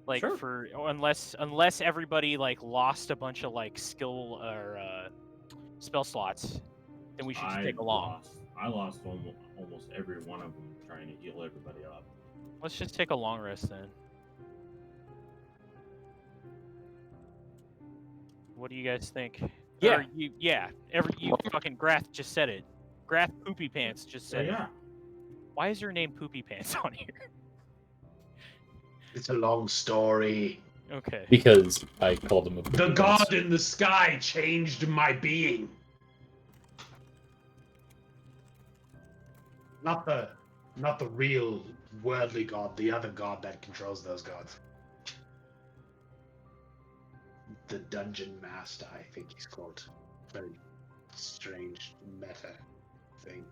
Like Sure. unless everybody like lost a bunch of like skill or spell slots, then we should just take a long. I lost almost every one of them trying to heal everybody up. Let's just take a long rest then. What do you guys think? Yeah. Or you fucking Grath just said it. Grath Poopy Pants just So said it. yeah, Why is your name Poopy Pants on here? It's a long story. Okay. Because I called him a. The god in the sky changed my being. Not the real worldly god, the other god that controls those gods. The dungeon master, I think he's called. Very strange meta thing.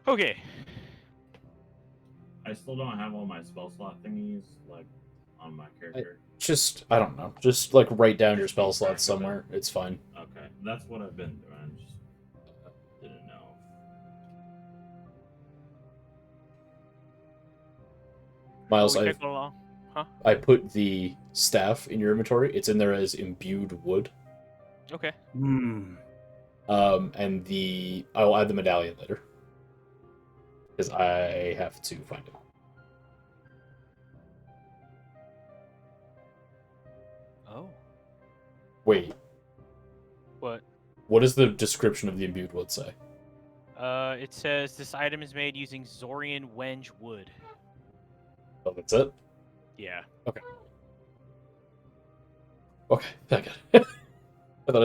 Okay. I still don't have all my spell slot thingies like on my character. Just, I don't know. Just like write down your spell slots somewhere. It's fine. Okay, that's what I've been doing. Just didn't know. Miles, Shall we I take a long? I put the staff in your inventory. It's in there as imbued wood. Okay. Hmm. And I'll add the medallion later. Because I have to find it. Oh. Wait, What? what does the description of the imbued wood say? It says this item is made using Zorian Wenge wood. Oh, that's it? Yeah. Okay, I got it. I thought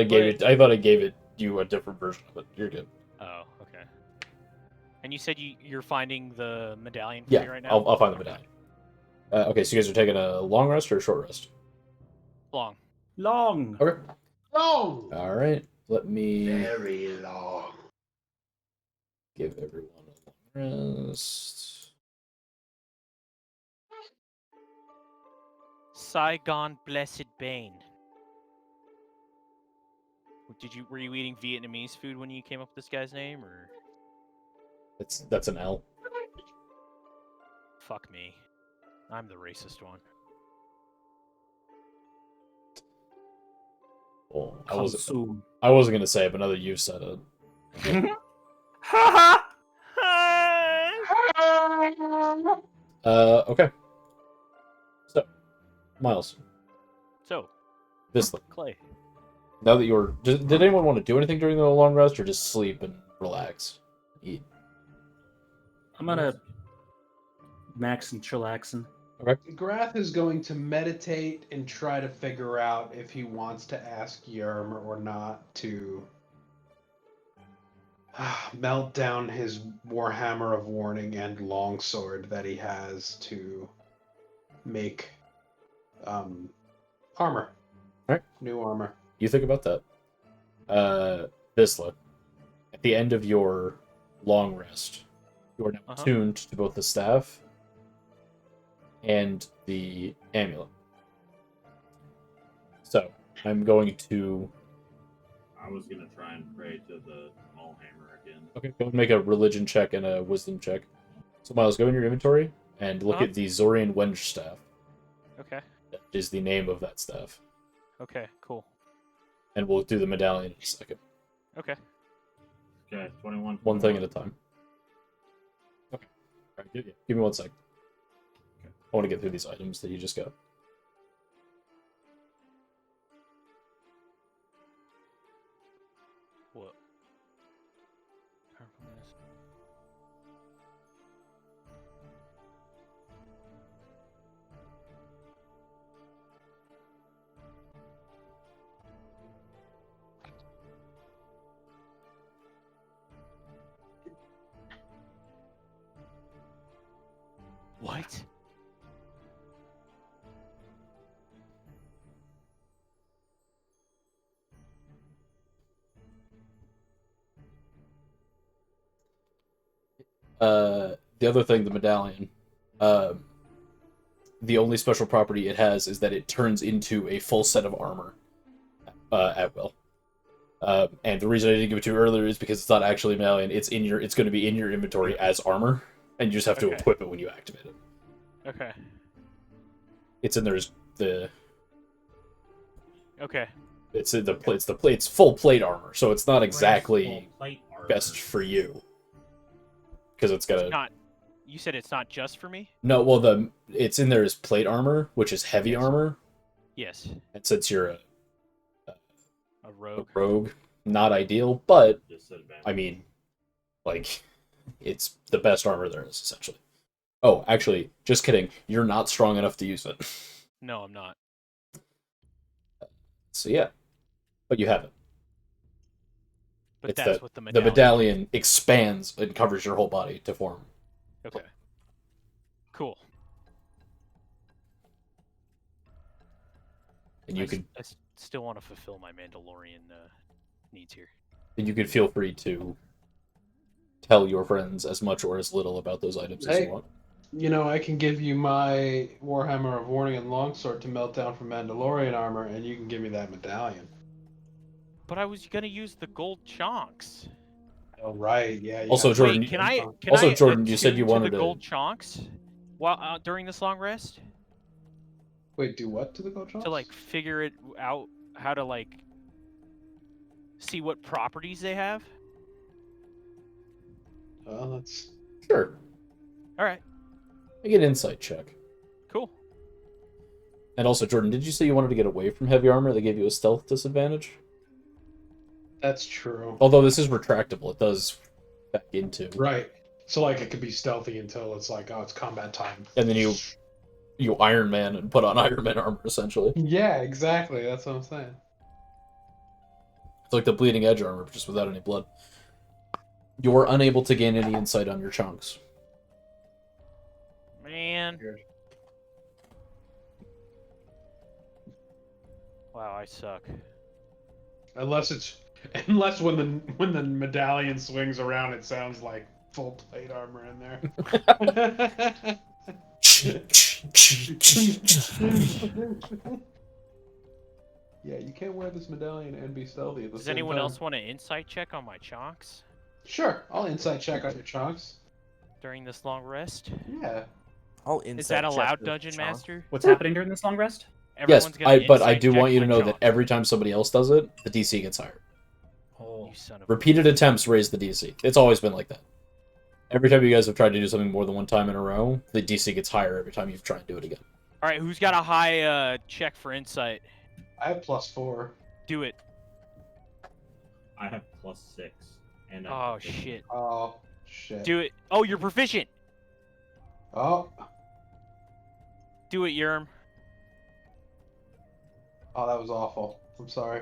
I gave it you a different version of it. You're good. Oh, okay. And you said you're finding the medallion for Yeah, me right now? I'll find the medallion. Okay, so you guys are taking a long rest or a short rest? Long. Long. Okay. Long! All right. Let me Very long. give everyone a long rest. Saigon Blessed Bane. Were you eating Vietnamese food when you came up with this guy's name, or That's an L. fuck me? I'm the racist one. Well, Consume. I wasn't gonna say it, but now that you've said it. Ha Okay. So, Miles, So, this Clay. now that you're, did anyone want to do anything during the long rest, or just sleep and relax, eat? I'm gonna max and chillaxing. Grath is going to meditate and try to figure out if he wants to ask Yerm or not to melt down his Warhammer of Warning and longsword that he has to make armor. Alright. New armor. You think about that. Visla, at the end of your long rest, you are now Uh-huh. attuned to both the staff and the amulet. So, I'm going to... I was gonna try and pray to the Allhammer again. Okay, go and make a religion check and a wisdom check. So, Miles, go in your inventory and look Uh-huh. at the Zorian Wenge staff. Okay. That is the name of that staff. Okay. Cool. And we'll do the medallion in a second. Okay. Okay, 21. One thing at a time. Okay. All right, give me 1 sec. Okay. I want to get through these items that you just got. What? What? The other thing, the medallion, the only special property it has is that it turns into a full set of armor at will. And the reason I didn't give it to you earlier is because it's not actually a medallion. It's going to be in your inventory as armor, and you just have to Okay. equip it when you activate it. Okay. It's in there as the Okay. it's full plate armor, so it's not exactly Full plate armor. best for you because it's got a Not. You said it's not just for me. no. Well, it's in there as plate armor, which is heavy armor, Yes. and since you're A a rogue. rogue, not ideal, but Disadvantage. I mean, like, it's the best armor there is, essentially. Oh, actually, just kidding. You're not strong enough to use it. No, I'm not. So, yeah. But you have it. But It's that's the- what the The medallion. medallion expands and covers your whole body to form. Okay. Cool. And you could still want to fulfill my Mandalorian needs here. feel free to tell your friends as much or as little about those items as Hey. you want. You know, I can give you my Warhammer of Warning and Longsword to melt down from Mandalorian armor, and you can give me that medallion. But I was gonna use the gold chonks. Oh, right. Yeah. Also, Jordan, Wait, can I? Can also, I Jordan, you said you attune wanted the to- gold chonks while during this long rest Wait, do what to the gold chunks? to like figure it out how to like see what properties they have. Well, that's. Sure. All right. Make an insight check. Cool. And also, Jordan, did you say you wanted to get away from heavy armor that gave you a stealth disadvantage? That's true. Although this is retractable, it does back into. Right. So, like, it could be stealthy until it's like, oh, it's combat time. And then you Iron Man and put on Iron Man armor, essentially. Yeah, exactly. That's what I'm saying. It's like the bleeding edge armor, just without any blood. You are unable to gain any insight on your chunks. Man. Wow, I suck. Unless when the medallion swings around, it sounds like full plate armor in there. Yeah, you can't wear this medallion and be stealthy at the Does same anyone time. else want an insight check on my chonks Sure, I'll insight check on your chunks. during this long rest? Yeah. I'll Is that insight check allowed, this Dungeon chunk. Master? What's happening during this long rest? Yes, Everyone's gonna but I insight do check want you to my know that chonk. every time somebody else does it, the DC gets higher. Oh, You son of a... Repeated attempts raise the DC. It's always been like that. Every time you guys have tried to do something more than one time in a row, the DC gets higher every time you try and do it again. All right, who's got a high check for insight? I have +4. Do it. I have +6. And Oh shit. Oh, shit. Do it. Oh, you're proficient. Oh. Do it, Yerm. Oh, that was awful. I'm sorry.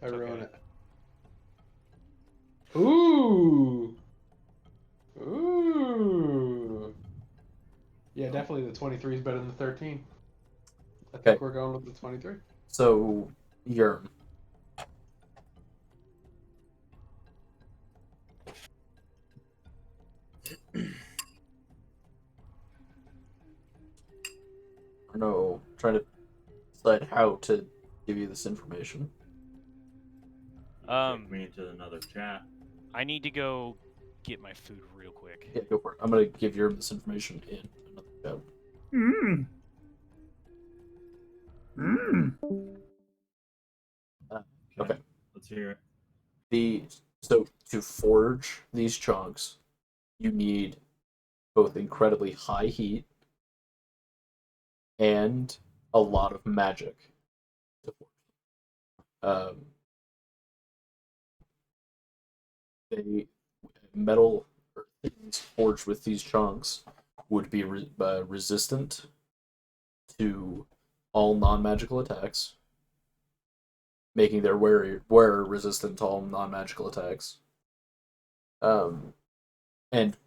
I It's ruined okay. it. Ooh. Ooh. Yeah, definitely the 23 is better than the 13. I think Okay. we're going with the 23. So, Yerm. I don't know, trying to decide how to give you this information. Take me into another chat. I need to go get my food real quick. Yeah, go for it. I'm gonna give Yerm this information in another chat. Mmm. Mmm. Okay. Let's hear it. So to forge these chunks, you need both incredibly high heat and a lot of magic to forge. Metal or things forged with these chunks would be resistant to all non-magical attacks, making their wearer resistant to all non-magical attacks. And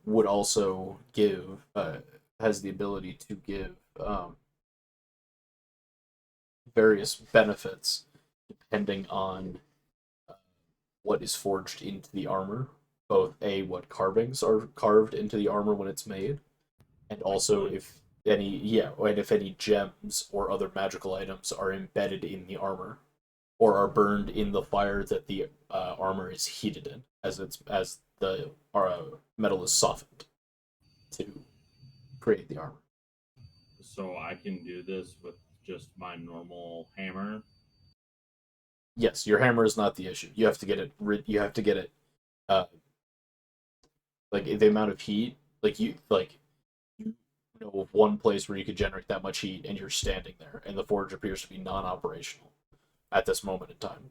would also give has the ability to give various benefits depending on what is forged into the armor. Both what carvings are carved into the armor when it's made, and also if any gems or other magical items are embedded in the armor, or are burned in the fire that the armor is heated in, as the metal is softened to create the armor. So I can do this with just my normal hammer. Yes, your hammer is not the issue. You have to get it. You have to get it. Like the amount of heat, you know of one place where you could generate that much heat, and you're standing there, and the forge appears to be non-operational at this moment in time.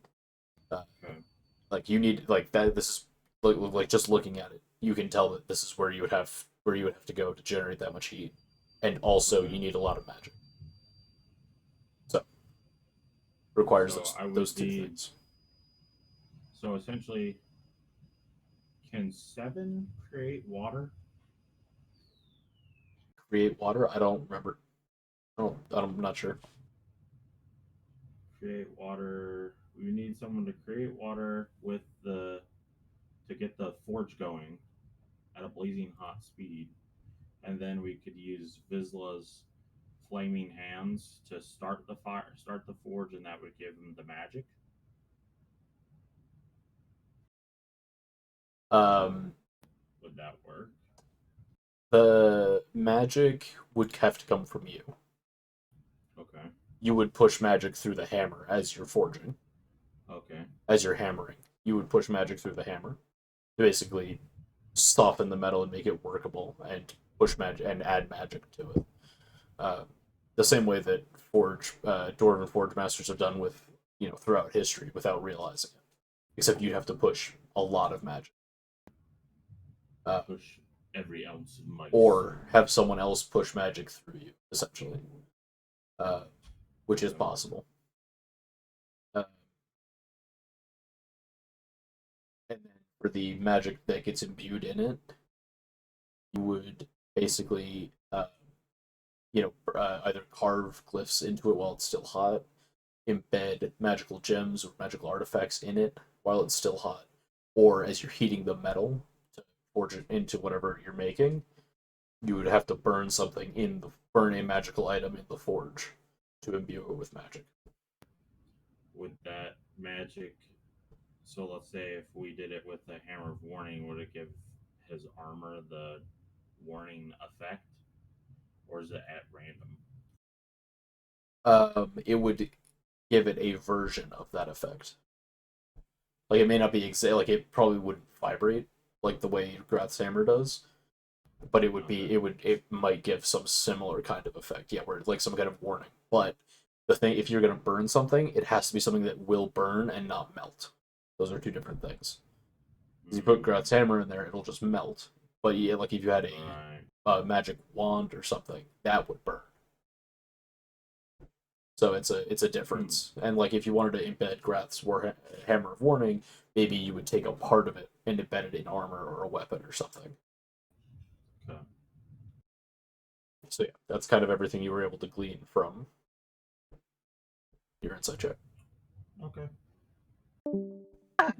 Like you need that. This is like just looking at it, you can tell that this is where you would have to go to generate that much heat, and also you need a lot of magic. So requires those two things. So essentially, can 7 create water? Create water? I don't remember. I'm not sure. Create water. We need someone to create water to get the forge going at a blazing hot speed, and then we could use Vizsla's flaming hands to start the forge, and that would give him the magic. Would that work? The magic would have to come from you. Okay. You would push magic through the hammer as you're forging. Okay. As you're hammering, you would push magic through the hammer to basically soften the metal and make it workable, and push magic and add magic to it. The same way that Dwarven Forge Masters have done with throughout history without realizing it. Except you'd have to push a lot of magic. Push every ounce of might. Or have someone else push magic through you, essentially. Which is possible. And then for the magic that gets imbued in it, you would basically either carve glyphs into it while it's still hot, embed magical gems or magical artifacts in it while it's still hot, or as you're heating the metal to forge it into whatever you're making, you would have to burn a magical item in the forge to imbue it with magic. Would that magic, so let's say if we did it with the Hammer of Warning, would it give his armor the warning effect? Or is it at random? It would give it a version of that effect. Like, it may not be it probably wouldn't vibrate like the way Grath's hammer does, but it might give some similar kind of effect. Yeah, where like some kind of warning. But the thing, if you're gonna burn something, it has to be something that will burn and not melt. Those are two different things. If you put Grath's hammer in there, it'll just melt. But yeah, like if you had a magic wand or something, that would burn. So it's a difference. And like if you wanted to embed Grath's Hammer of Warning, maybe you would take a part of it and embed it in armor or a weapon or something. Okay. So yeah, that's kind of everything you were able to glean from your insight check. Okay. I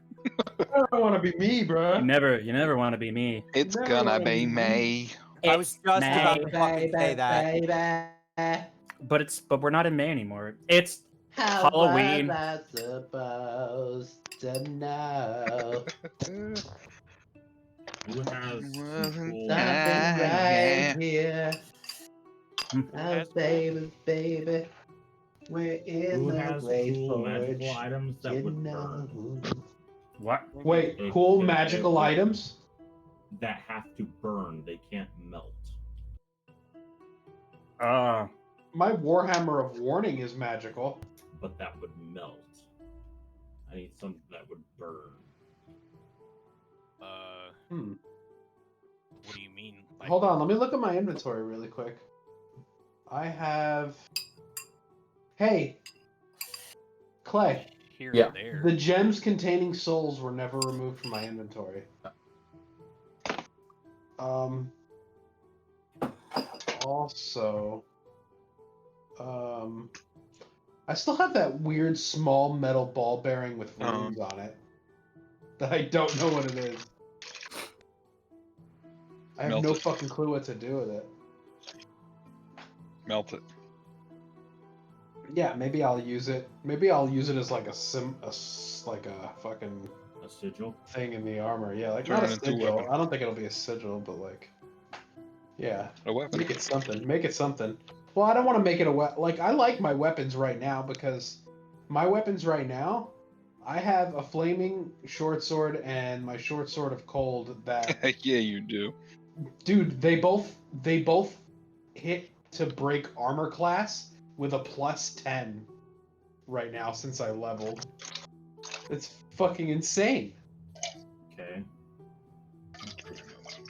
don't want to be me, bro. You never want to be me. It's gonna be me. I was just about to fucking say that. But we're not in May anymore. It's How Halloween. was I supposed to know? Who has some Wasn't cool, Something right here. Hmm. Oh, baby, we're in who the has great cool magical forge. items that You would know. burn? What? Wait, They- cool they- magical they- items? That have to burn. They can't melt. My Warhammer of Warning is magical. But that would melt. I need something that would burn. What do you mean? Like, Hold on, let me look at my inventory really quick. I have. Hey, Clay. here Yeah. and there. The gems containing souls were never removed from my inventory. Also, I still have that weird small metal ball bearing with runes on it that I don't know what it is. I have Melt no it. fucking clue what to do with it. Melt it. Yeah, maybe I'll use it. Maybe I'll use it as like a fucking A sigil. thing in the armor. Yeah, like Turn not a it into a sigil. weapon. I don't think it'll be a sigil, but like, yeah, A weapon. make it something. Make it something. Well, I don't want to make it a weapon. Like, I like my weapons right now because my weapons right now, I have a flaming short sword and my short sword of cold that, Yeah, you do. dude, they both hit to break armor class with a +10 right now since I leveled. It's fucking insane. Okay.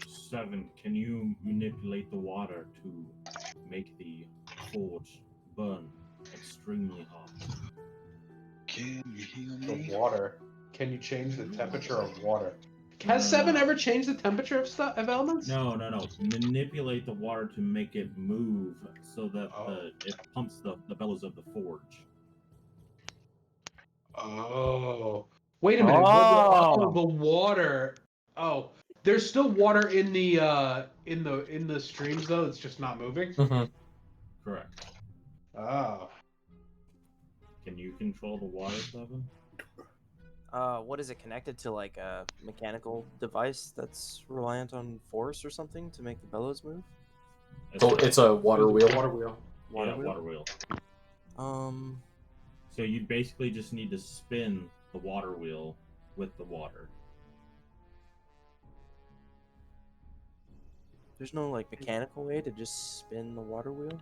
7. Can you manipulate the water to make the forge burn extremely hot? Can you heal The me? water. Can you change the temperature of water? Has 7 ever changed the temperature of elements? No. Manipulate the water to make it move so that it pumps the bellows of the forge. Oh. Wait a minute. Oh. The water. Oh. There's still water in the streams though, it's just not moving? Mm-hmm. Correct. Oh. Can you control the water, 7? What is it connected to? Like a mechanical device that's reliant on force or something to make the bellows move? So it's a water wheel. Water wheel. Water wheel. So you basically just need to spin the water wheel with the water. There's no like mechanical way to just spin the water wheel?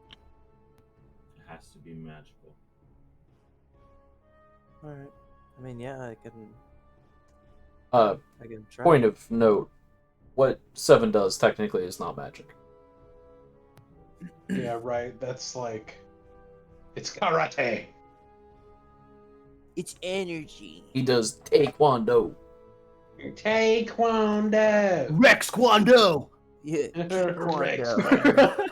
It has to be magical. Alright. I mean, yeah, I can try. Point of note: what 7 does technically is not magic. Yeah, right. That's like, it's karate. It's energy. He does taekwondo. Taekwondo. Rex Kwando. Yeah. Rex. Taekwondo.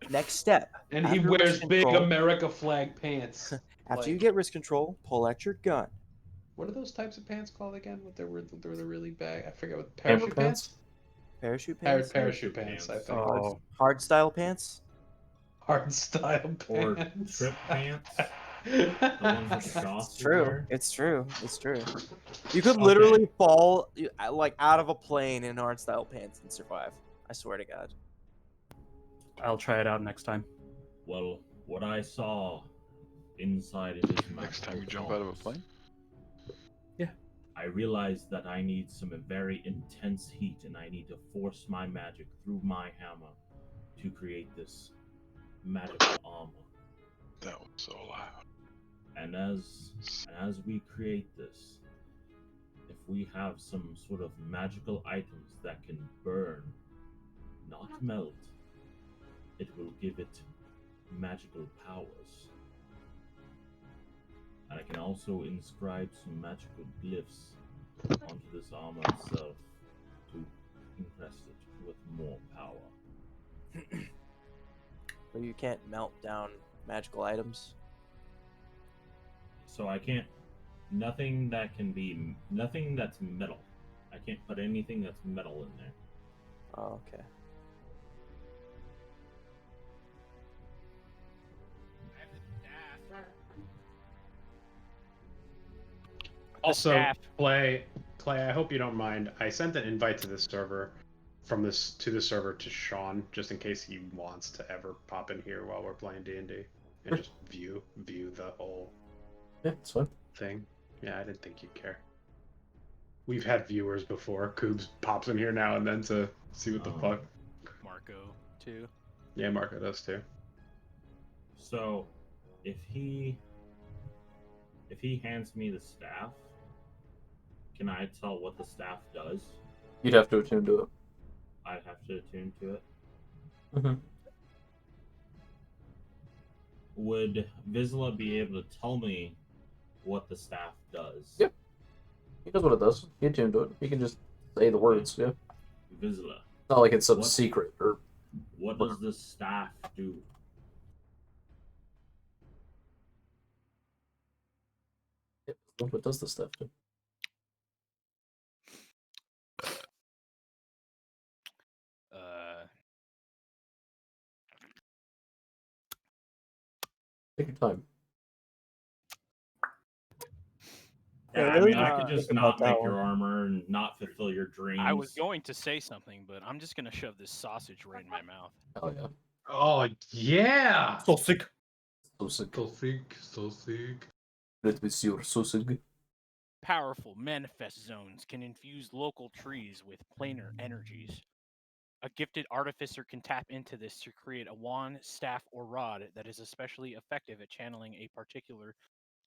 Next step. And he After wears wrist big control- America flag pants. After you like- get wrist control, pull out your gun. What are those types of pants called again? What they were really bag? I forget what Hammer parachute pants? pants. Parachute pants? Parachute pants. I think. Oh. Hard style pants? Hard style Or pants. trip pants. The ones with the sauce It's in true. there. It's true. It's true. You could literally fall like out of a plane in hard style pants and survive. I swear to God. I'll try it out next time. Well, what I saw inside of this Next time you magical jump out of a forge, plane. I realized that I need some very intense heat, and I need to force my magic through my hammer to create this magical armor. That was so loud. And as we create this, if we have some sort of magical items that can burn, not melt, it will give it magical powers. And I can also inscribe some magical glyphs onto this armor itself to impress it with more power. But you can't melt down magical items. So I can't, nothing that's metal. I can't put anything that's metal in there. Oh, okay. Also, staff. Clay, I hope you don't mind. I sent an invite to this server to the server to Sean, just in case he wants to ever pop in here while we're playing D&D and just view the whole Yeah, it's fine. thing. Yeah, I didn't think you'd care. We've had viewers before. Coobs pops in here now and then to see what the Oh. fuck. Marco, too. Yeah, Marco does too. So, if he hands me the staff, can I tell what the staff does? You'd have to attune to it. I'd have to attune to it. Mm-hmm. Would Vizsla be able to tell me what the staff does? Yep. He knows what it does. He attuned to it. He can just say the words. Yeah. Vizsla. It's not like it's some What? secret or What does this staff do? What does this stuff do? Take your time. Yeah, I mean, I Uh, could just think not about that make your one. armor and not fulfill your dreams. I was going to say something, but I'm just gonna shove this sausage right in my mouth. Oh yeah. Oh yeah. so sick. So sick. So sick, so sick. Let me see your so sick. Powerful manifest zones can infuse local trees with planar energies. A gifted artificer can tap into this to create a wand, staff, or rod that is especially effective at channeling a particular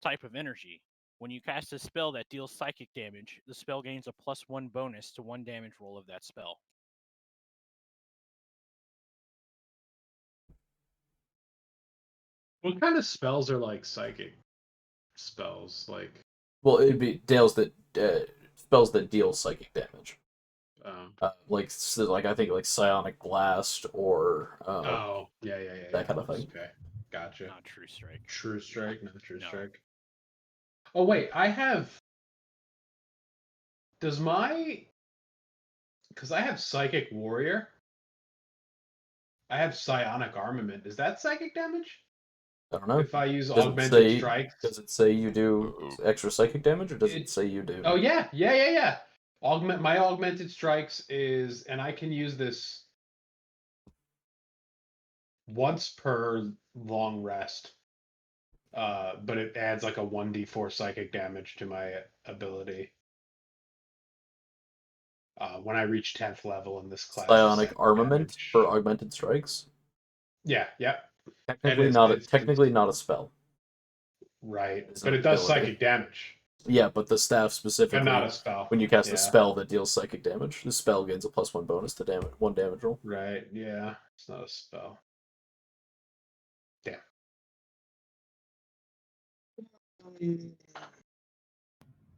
type of energy. When you cast a spell that deals psychic damage, the spell gains a +1 bonus to 1 damage roll of that spell. What kind of spells are like psychic spells? Like, Well, it'd be spells that deal psychic damage. Like I think like Psionic Blast or oh, yeah, that kind of thing. Okay, gotcha. Not True Strike. True Strike, not True No. Strike. Oh wait, I have. Does my? Because I have Psychic Warrior. I have Psionic Armament. Is that psychic damage? I don't know. If I use Does it Augmented say- Strikes? Does it say you do extra psychic damage, or does it It's- say you do? Oh yeah. My Augmented Strikes is, and I can use this once per long rest. But it adds like a 1d4 psychic damage to my ability. When I reach 10th level in this class. Psionic it's Armament damage. for augmented strikes. Yeah, yep. Technically is, not. it's- Technically not a spell. Right. It's But an it does ability. psychic damage. Yeah, but the staff But specifically. not a spell. When you cast Yeah. a spell that deals psychic damage, the spell gains a +1 bonus to damage 1 damage roll. Right, yeah. It's not a spell. Damn.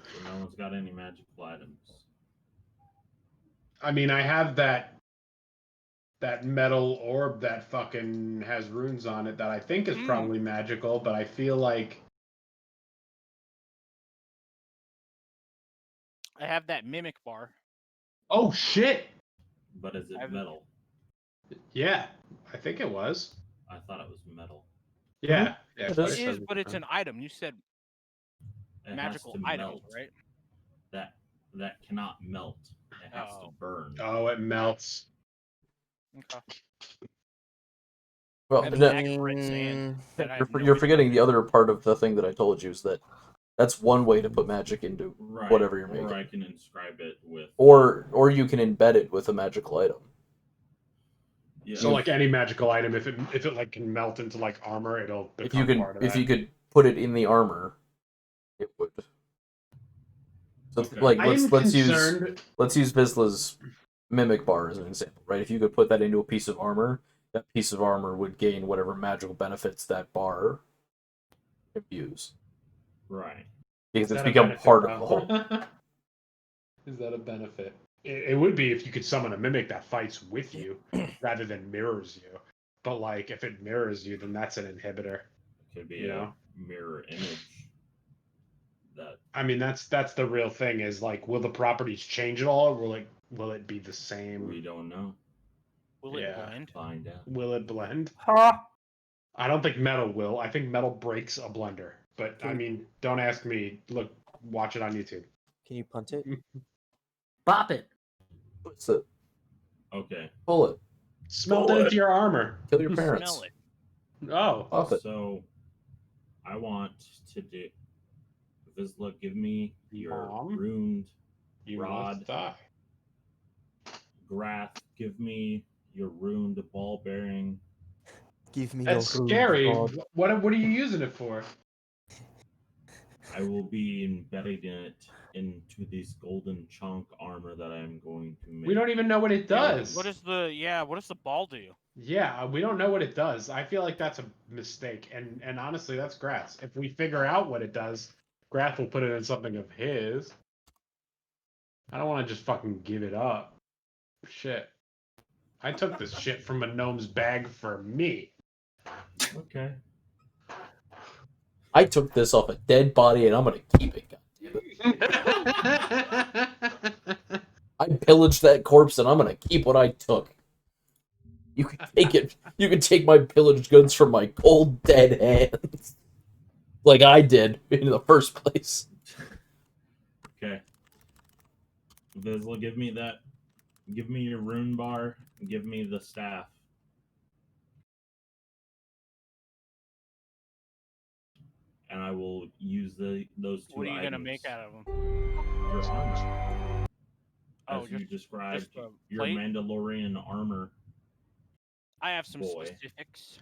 So no one's got any magical items. I mean, I have that metal orb that fucking has runes on it that I think is probably magical, but I feel like I have that mimic bar. oh shit. But is it I've- metal? Yeah, I think it was. I thought it was metal. Yeah. Yeah, It Fletch is. It is, said- but it's an item. You said It magical has to item, melt. right? That cannot melt. It has to Oh. burn. Oh, it melts. Okay. Well, I have no, an accurate sand that I have no you're idea forgetting the what other part of the thing that I told you is that that's one way to put magic into Right. whatever you're Or making. I can inscribe it with. Or you can embed it with a magical item. Yeah. So like any magical item, if it like can melt into like armor, it'll become If you could part of if that. you could put it in the armor, it would. So Okay. like I am let's use concerned. Vizsla's mimic bar as an example, right? If you could put that into a piece of armor, that piece of armor would gain whatever magical benefits that bar imbues. Right. Because Is it's that a become benefit, part of the though? whole. Is that a benefit? It would be if you could summon a mimic that fights with you rather than mirrors you. But like if it mirrors you, then that's an inhibitor. It could be You a know? mirror image. That I mean that's the real thing is like will the properties change at all or will it be the we same? don't know. Will it Yeah. blend? Find out. Will it blend? Ha! I don't think metal will. I think metal breaks a blender. But I mean, don't ask me. Look, watch it on YouTube. Can you punt it? Bop it. What's it? Okay. Pull it. Smelt it into your armor. Kill your parents. Smell it. Oh. Off it. So I want to do Vizsla, give me your Mom? ruined You Rod. must die. Grath, give me your ruined ball bearing. Give me That's your scary. rod. What are you using it for? I will be embedding it into this golden chunk armor that I'm going to make. We don't even know what it does. What does the ball do? Yeah, we don't know what it does. I feel like that's a mistake, and honestly, that's Grath's. If we figure out what it does, Grath will put it in something of his. I don't want to just fucking give it up. Shit. I took this shit from a gnome's bag for me. Okay. I took this off a dead body and I'm gonna keep it. I pillaged that corpse and I'm gonna keep what I took. You can take it. You can take my pillaged goods from my cold dead hands, like I did in the first place. Okay. Vizsla, give me that. Give me your rune bar. And give me the staff. And I will use those two What are you items. gonna make out of them? Your armor. Oh, As you described, just a your plate? Mandalorian armor. I have some Boy. specifics.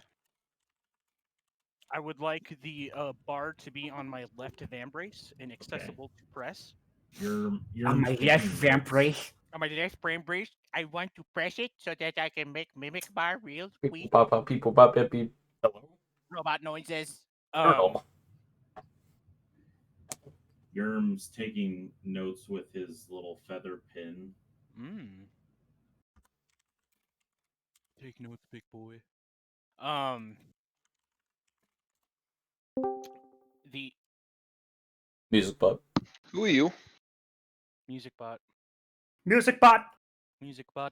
I would like the bar to be on my left vambrace and accessible to press. Your On my taking left notes. vambrace. On my left vambrace, I want to press it so that I can make mimic bar real People quick. pop up. People pop up. Hello. Robot noises. Colonel. Yerm's taking notes with his little feather pin. Take notes, big boy. The Music bot. Who are you? music bot. Music bot. Music bot.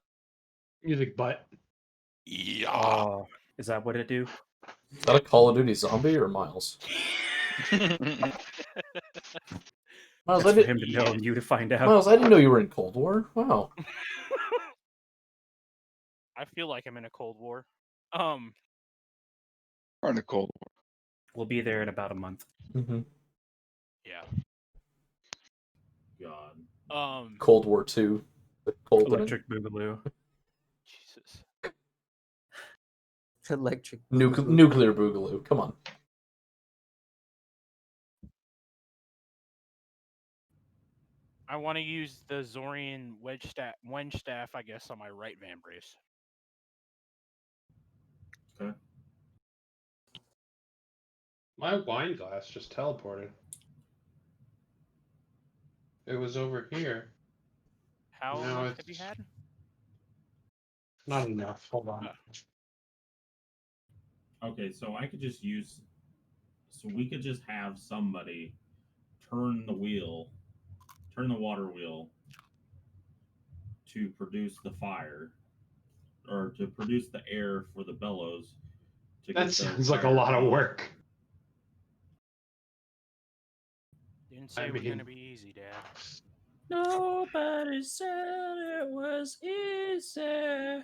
Music butt. Yeah. Oh, is that what it do? Is that a Call of Duty zombie or Miles? Miles, That's I for him to know didn't. and you to find out. Miles, I didn't know you were in Cold War. Wow. I feel like I'm in a Cold War. Or in the Cold War. We'll be there in about a month. Mm-hmm. Yeah. God. Cold War II. The cold Electric Boogaloo. Jesus. Electric. Nuclear Boogaloo. Come on. I want to use the Zorian wedge staff, I guess, on my right vambrace. Okay. My wine glass just teleported. It was over here. How No, much have you it's- had? Not enough. Hold on. Okay, so I could just use. So we could just have somebody turn the wheel, turn the water wheel to produce the fire, or to produce the air for the bellows. To That get the sounds like a fire lot of going. work. Didn't say I it was gonna mean- be easy, Dad. Nobody said it was easy.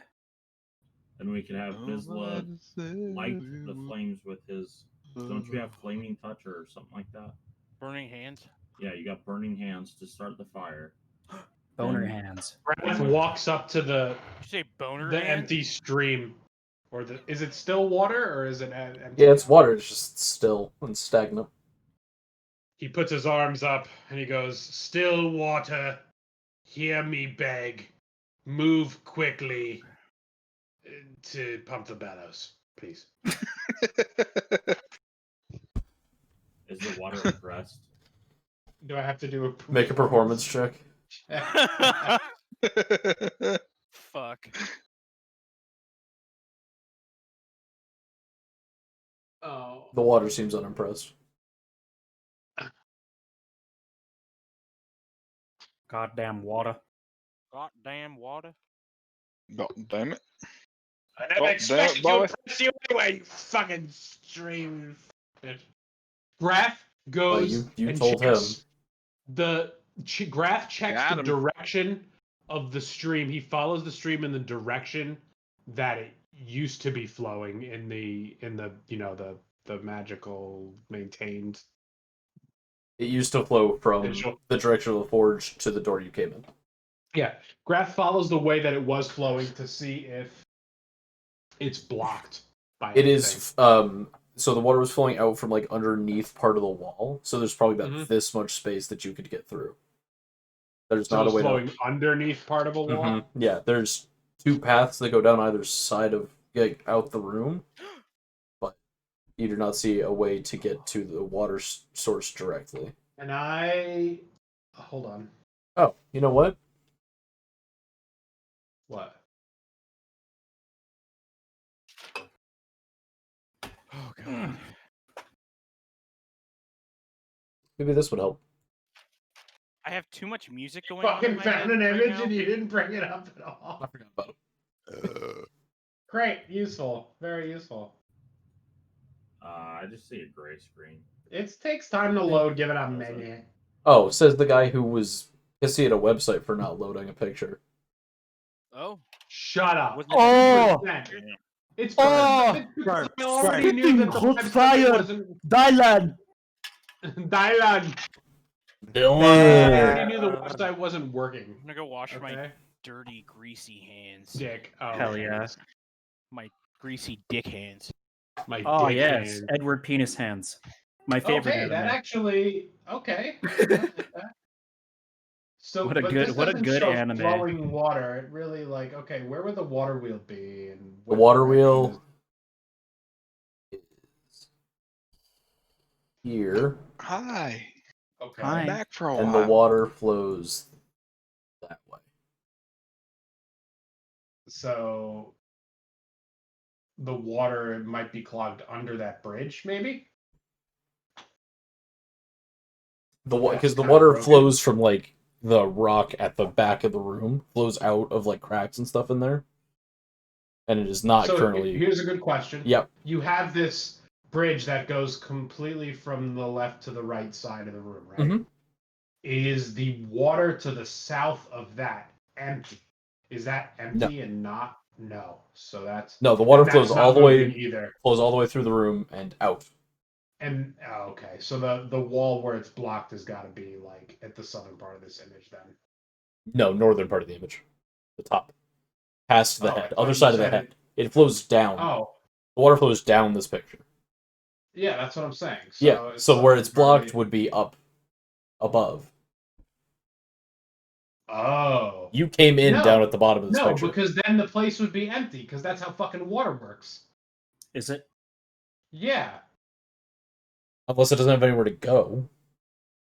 And we could have Vizsla light the flames with his. Don't you have flaming touch or something like that? Burning hands. Yeah, you got burning hands to start the fire. Boner Then- hands. Raph walks up to the Did you say boner the hands? empty stream, or the is it still water or is it empty? Yeah, it's water. It's just still and stagnant. He puts his arms up and he goes, "Still water, hear me beg, move quickly to pump the bellows, please." Is the water impressed? Do I have to do a Make a performance check. Fuck. Oh, The water seems unimpressed. Goddamn water. Goddamn water. God damn it. I never Oh, damn, expected to Bobby. impress you anyway, you fucking stream. Graph goes you and told checks Graph checks Got the him. direction of the stream. He follows the stream in the direction that it used to be flowing in the the magical maintained. It used to flow from Visual. the direction of the forge to the door you came in. Yeah, Graph follows the way that it was flowing to see if it's blocked by It anything. is so the water was flowing out from like underneath part of the wall, so there's probably about Mhm. this much space that you could get through. There's So not a it's way flowing to. underneath part of a wall. Mhm. Yeah, there's two paths that go down either side of like out the room, but you do not see a way to get to the water source directly. And I hold on. Oh, you know what? What? Maybe this would help. I have too much music going on. Fucking in my found head an right image now. and you didn't bring it up at all. I forgot about it. Great, useful, very useful. I just see a gray screen. It takes time to load. Give it a minute. Oh, says the guy who was pissy at a website for not loading a picture. Oh, Shut up. wasn't it- Oh! 100%. It's Oh! because Burn, I already burn. knew that the Hot website fire! wasn't Dylan! Dylan. I Dylan! already knew the website wasn't working. I'm gonna go wash my Okay. dirty, greasy hands. Dick. Oh, Hell yeah. My greasy dick hands. My Oh dick yes, hand. Edward Penis Hands. My favorite Okay, that anime. actually okay. I like that. So, What a but good- this what a doesn't good show anime. flowing water. It really like okay, where would the water wheel be? And The what water direction wheel is- is here, Hi. Okay. Hi. I'm back for a and while. the water flows that way. So the water might be clogged under that bridge, maybe. Because That's the kinda water broken. flows from like the rock at the back of the room, flows out of like cracks and stuff in there, and it is not So currently. here's a good question. Yep. You have this bridge that goes completely from the left to the right side of the room, right? Mhm. Is the water to the south of that empty? Is that empty and not? No. So that's No, the water and flows that's all not the way moving either. flows all the way through the room and out. And okay, so the wall where it's blocked has got to be like at the southern part of this image then. No, northern part of the image, the top, past the Oh, I head, thought other you side of the said head. It flows down. Oh, The water flows down this picture. yeah, that's what I'm saying. So Yeah, so where it's blocked probably- would be up above. Oh. You came in No. down at the bottom of this No, picture. because then the place would be empty because that's how fucking water works. Is it? Yeah, Unless it doesn't have anywhere to go.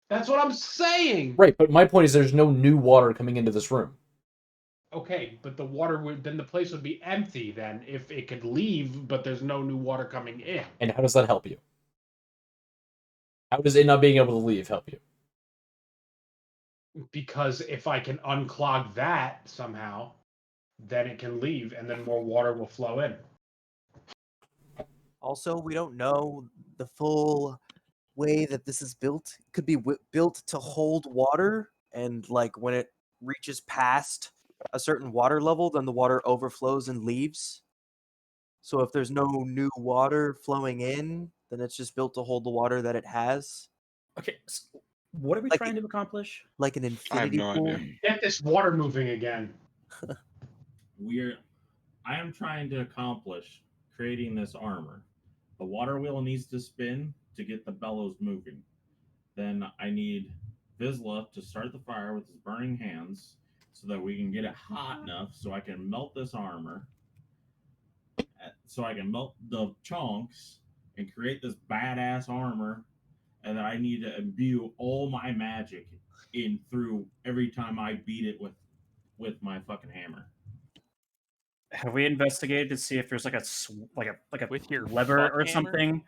that's what I'm saying. Right, but my point is there's no new water coming into this room. Okay, but the water would then the place would be empty then if it could leave, but there's no new water coming in. And how does that help you? How does it not being able to leave help you? Because if I can unclog that somehow, then it can leave and then more water will flow in. Also, we don't know the full way that this is built. It could be built to hold water, and like when it reaches past a certain water level, then the water overflows and leaves. So if there's no new water flowing in, then it's just built to hold the water that it has, Okay, so what are we Like trying to accomplish? like an I have infinity no pool. idea. Get this water moving again. I am trying to accomplish creating this armor. The water wheel needs to spin to get the bellows moving. Then I need Vizsla to start the fire with his burning hands so that we can get it hot enough so I can melt this armor. So I can melt the chunks and create this badass armor. And then I need to imbue all my magic in through every time I beat it with my fucking hammer. Have we investigated to see if there's like a With your lever fuck or hammer? something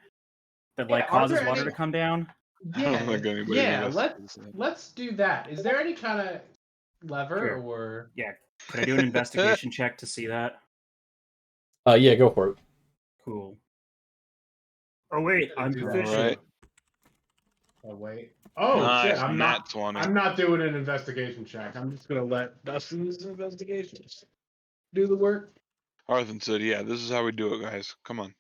that Yeah, like are causes there water any- to come down? I don't think anybody yeah. investigates that. Let's do that. Is there any kind of lever Sure. or? Yeah. Could I do an investigation check to see that? Yeah, go for it. Cool. Oh wait, I'm Do that. proficient. Alright. Oh wait. Oh Nice, shit! I'm nat not. 20. I'm not doing an investigation check. I'm just gonna let Dustin's investigations do the work. Arthur said, "Yeah, this is how we do it, guys. Come on."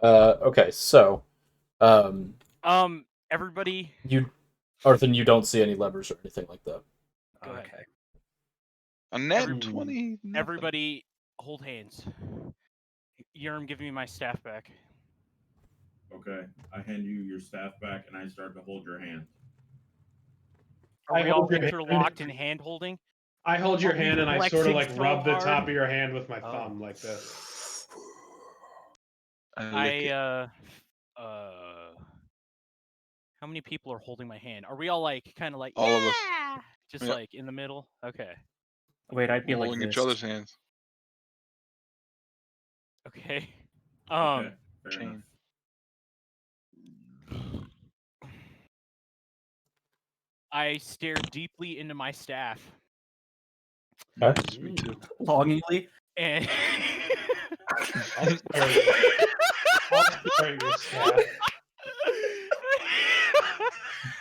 Okay, so, Everybody, Arthur, you don't see any levers or anything like that. Go ahead. Okay. A net Every- 20. nothing. everybody, hold hands. Yerm, give me my staff back. Okay, I hand you your staff back and I start to hold your hand. Are I we all hold your hand. interlocked in hand holding? I hold your Are we hand and I sort of like flexing so rub the hard? top of your hand with my Oh. thumb like this. I lick it. How many people are holding my hand? Are we all like kind of like All of us. "Yeah!" Just Yep. like in the middle? Okay. Wait, I'd be We're like holding this. each other's hands. Okay. Okay, fair chain. enough. I stare deeply into my staff, Okay. Me too. Longingly. and I'll spare you. I'll spare your staff.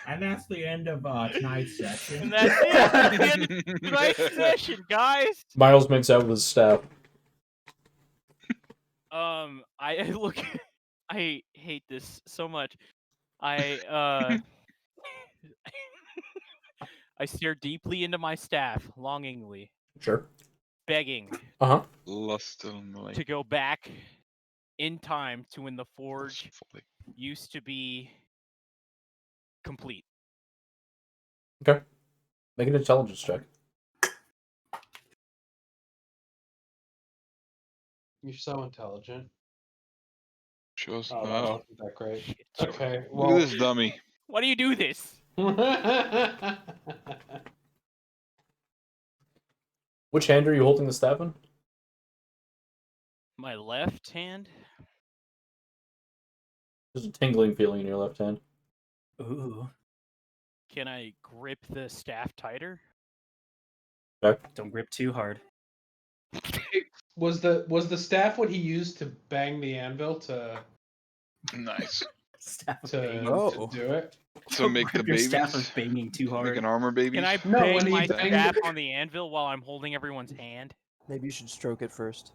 And that's the end of tonight's session. And that's it. That's the end of tonight's session, guys. Miles makes out with his staff. I look. I hate this so much. I I stare deeply into my staff, longingly, Sure. begging Uh huh. Lustily. to go back in time to when the forge Lustfully. used to be complete. Okay. Make an intelligence check. You're so intelligent. Shows. Oh, that Oh, wasn't that great. Shit. Okay, look well. at this dummy. Why do you do this? Which hand are you holding the staff in? My left hand? There's a tingling feeling in your left hand. Ooh. Can I grip the staff tighter? Don't grip too hard. Was the staff what he used to bang the anvil to Nice. Staff of to, banging. Oh. to do it? So make the Grip your babies. staff of banging too hard. Make an armor babies. Can I No, bang when he my banged staff it- on the anvil while I'm holding everyone's hand? Maybe you should stroke it first.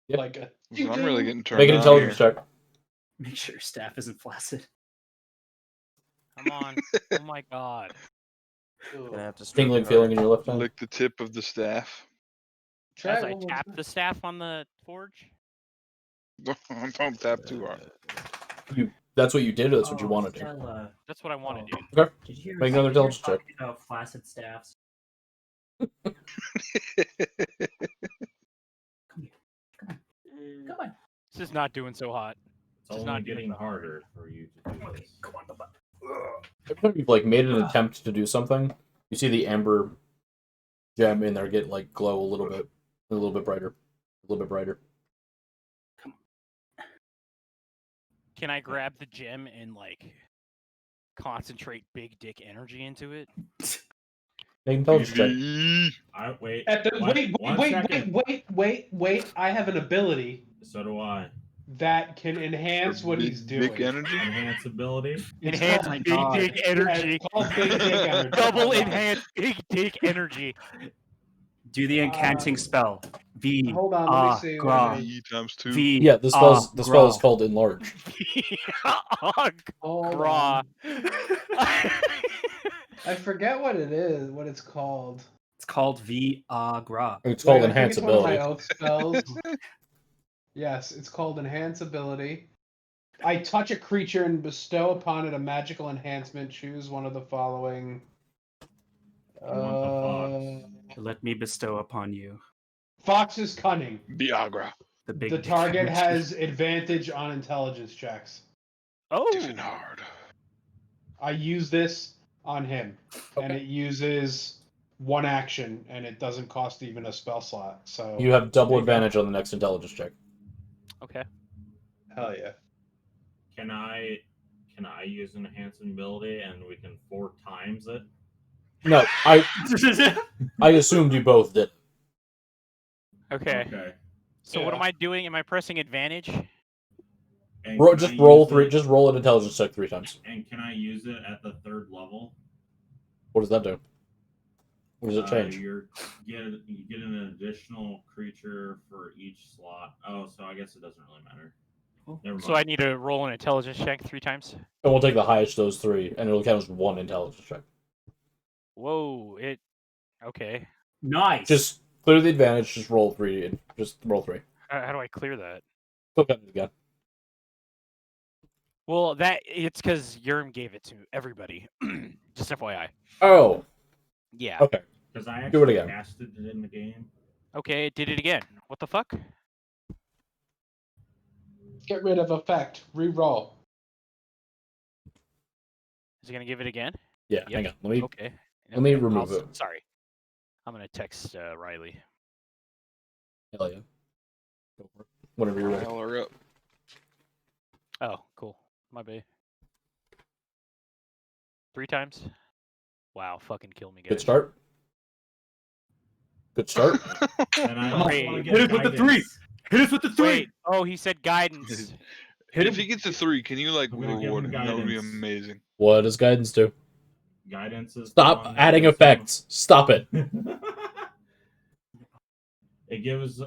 Yep. Like a I'm really getting turned Make an on intelligence here. check. Make sure your staff isn't flaccid. Come on. Oh my god. Gonna have to stroke Tingling it feeling harder. in your left hand. Lick the tip of the staff. Try As it I one more tap time. the staff on the forge? Don't tap too hard. That's what you did, or that's what you want to do? Stella, That's what I want to do. Okay. did you hear Make another intelligence check. talking about flaccid staffs? Come on. This is not doing so hot. It's It's only not doing getting that. harder for you to do this. Come on, bud. Every time you've like made an attempt to do something, you see the amber gem in there get like glow a little bit brighter, a little bit brighter. Can I grab the gem and like concentrate big dick energy into it? Make an intelligence check. Wait. At the, one- wait, one wait, second. wait! I have an ability So do I. that can enhance what he's doing. Big energy. Enhance ability. It's Enhance called- big God. dick Yeah, energy. it's called big dick energy. Double enhanced big dick energy. Do the incanting spell. V. Hold on, let me see. Gra. E times 2. V. Yeah, the spell is Gra. called enlarge. Hold Gra. on. I forget what it is, what it's called. It's called V. Gra. It's called Wait, I think enhance it's one of my ability. oath spells. Yes, it's called enhance ability. I touch a creature and bestow upon it a magical enhancement. Choose one of the following. want Let me bestow upon you Fox's cunning. Viagra. the big. The dick target energy. has advantage on intelligence checks. Oh, Different hard. I use this on him, and it uses one action, and it doesn't cost even a spell slot. So You have double There you go. advantage on the next intelligence check. okay. hell yeah. Can I use an enhancing ability and we can 4 times it? No, I assumed you both did. Okay. Okay. So what Yeah. am I doing? Am I pressing advantage? And Roll, can just I roll use three. it- Just roll an intelligence check 3 times. And can I use it at the 3rd level? What does that do? What does it change? You get an additional creature for each slot. Oh, so I guess it doesn't really matter. Never mind. So I need to roll an intelligence check 3 times. And we'll take the highest of those 3, and it'll count as 1 intelligence check. Whoa! Okay. Nice. Just clear the advantage. Just roll 3. And just roll 3. How do I clear that? Click on it again. Well, it's because Yerm gave it to everybody. Just FYI. Oh, Yeah. okay. Because I Do it actually again. casted it in the game. Okay, it did it again. What the fuck? Get rid of effect. Reroll. Is it gonna give it again? Yeah, Yep. hang on. Let me. Okay. Let me Okay, remove it. Sorry. I'm gonna text Riley. Hell yeah. Go for it. Whenever you're ready. Dial her up. Oh, cool. My bad. 3 times. Wow, fucking kill me, guys. Good start. Good start. And I also Wait, want to hit get us with the guidance. Hit us with the Wait. Oh, he said guidance. If he gets a 3, can you like I'm gonna give reward him him? That would be guidance. amazing. What does guidance do? Guidance is the Stop one that adding gives effects. Stop it. It gives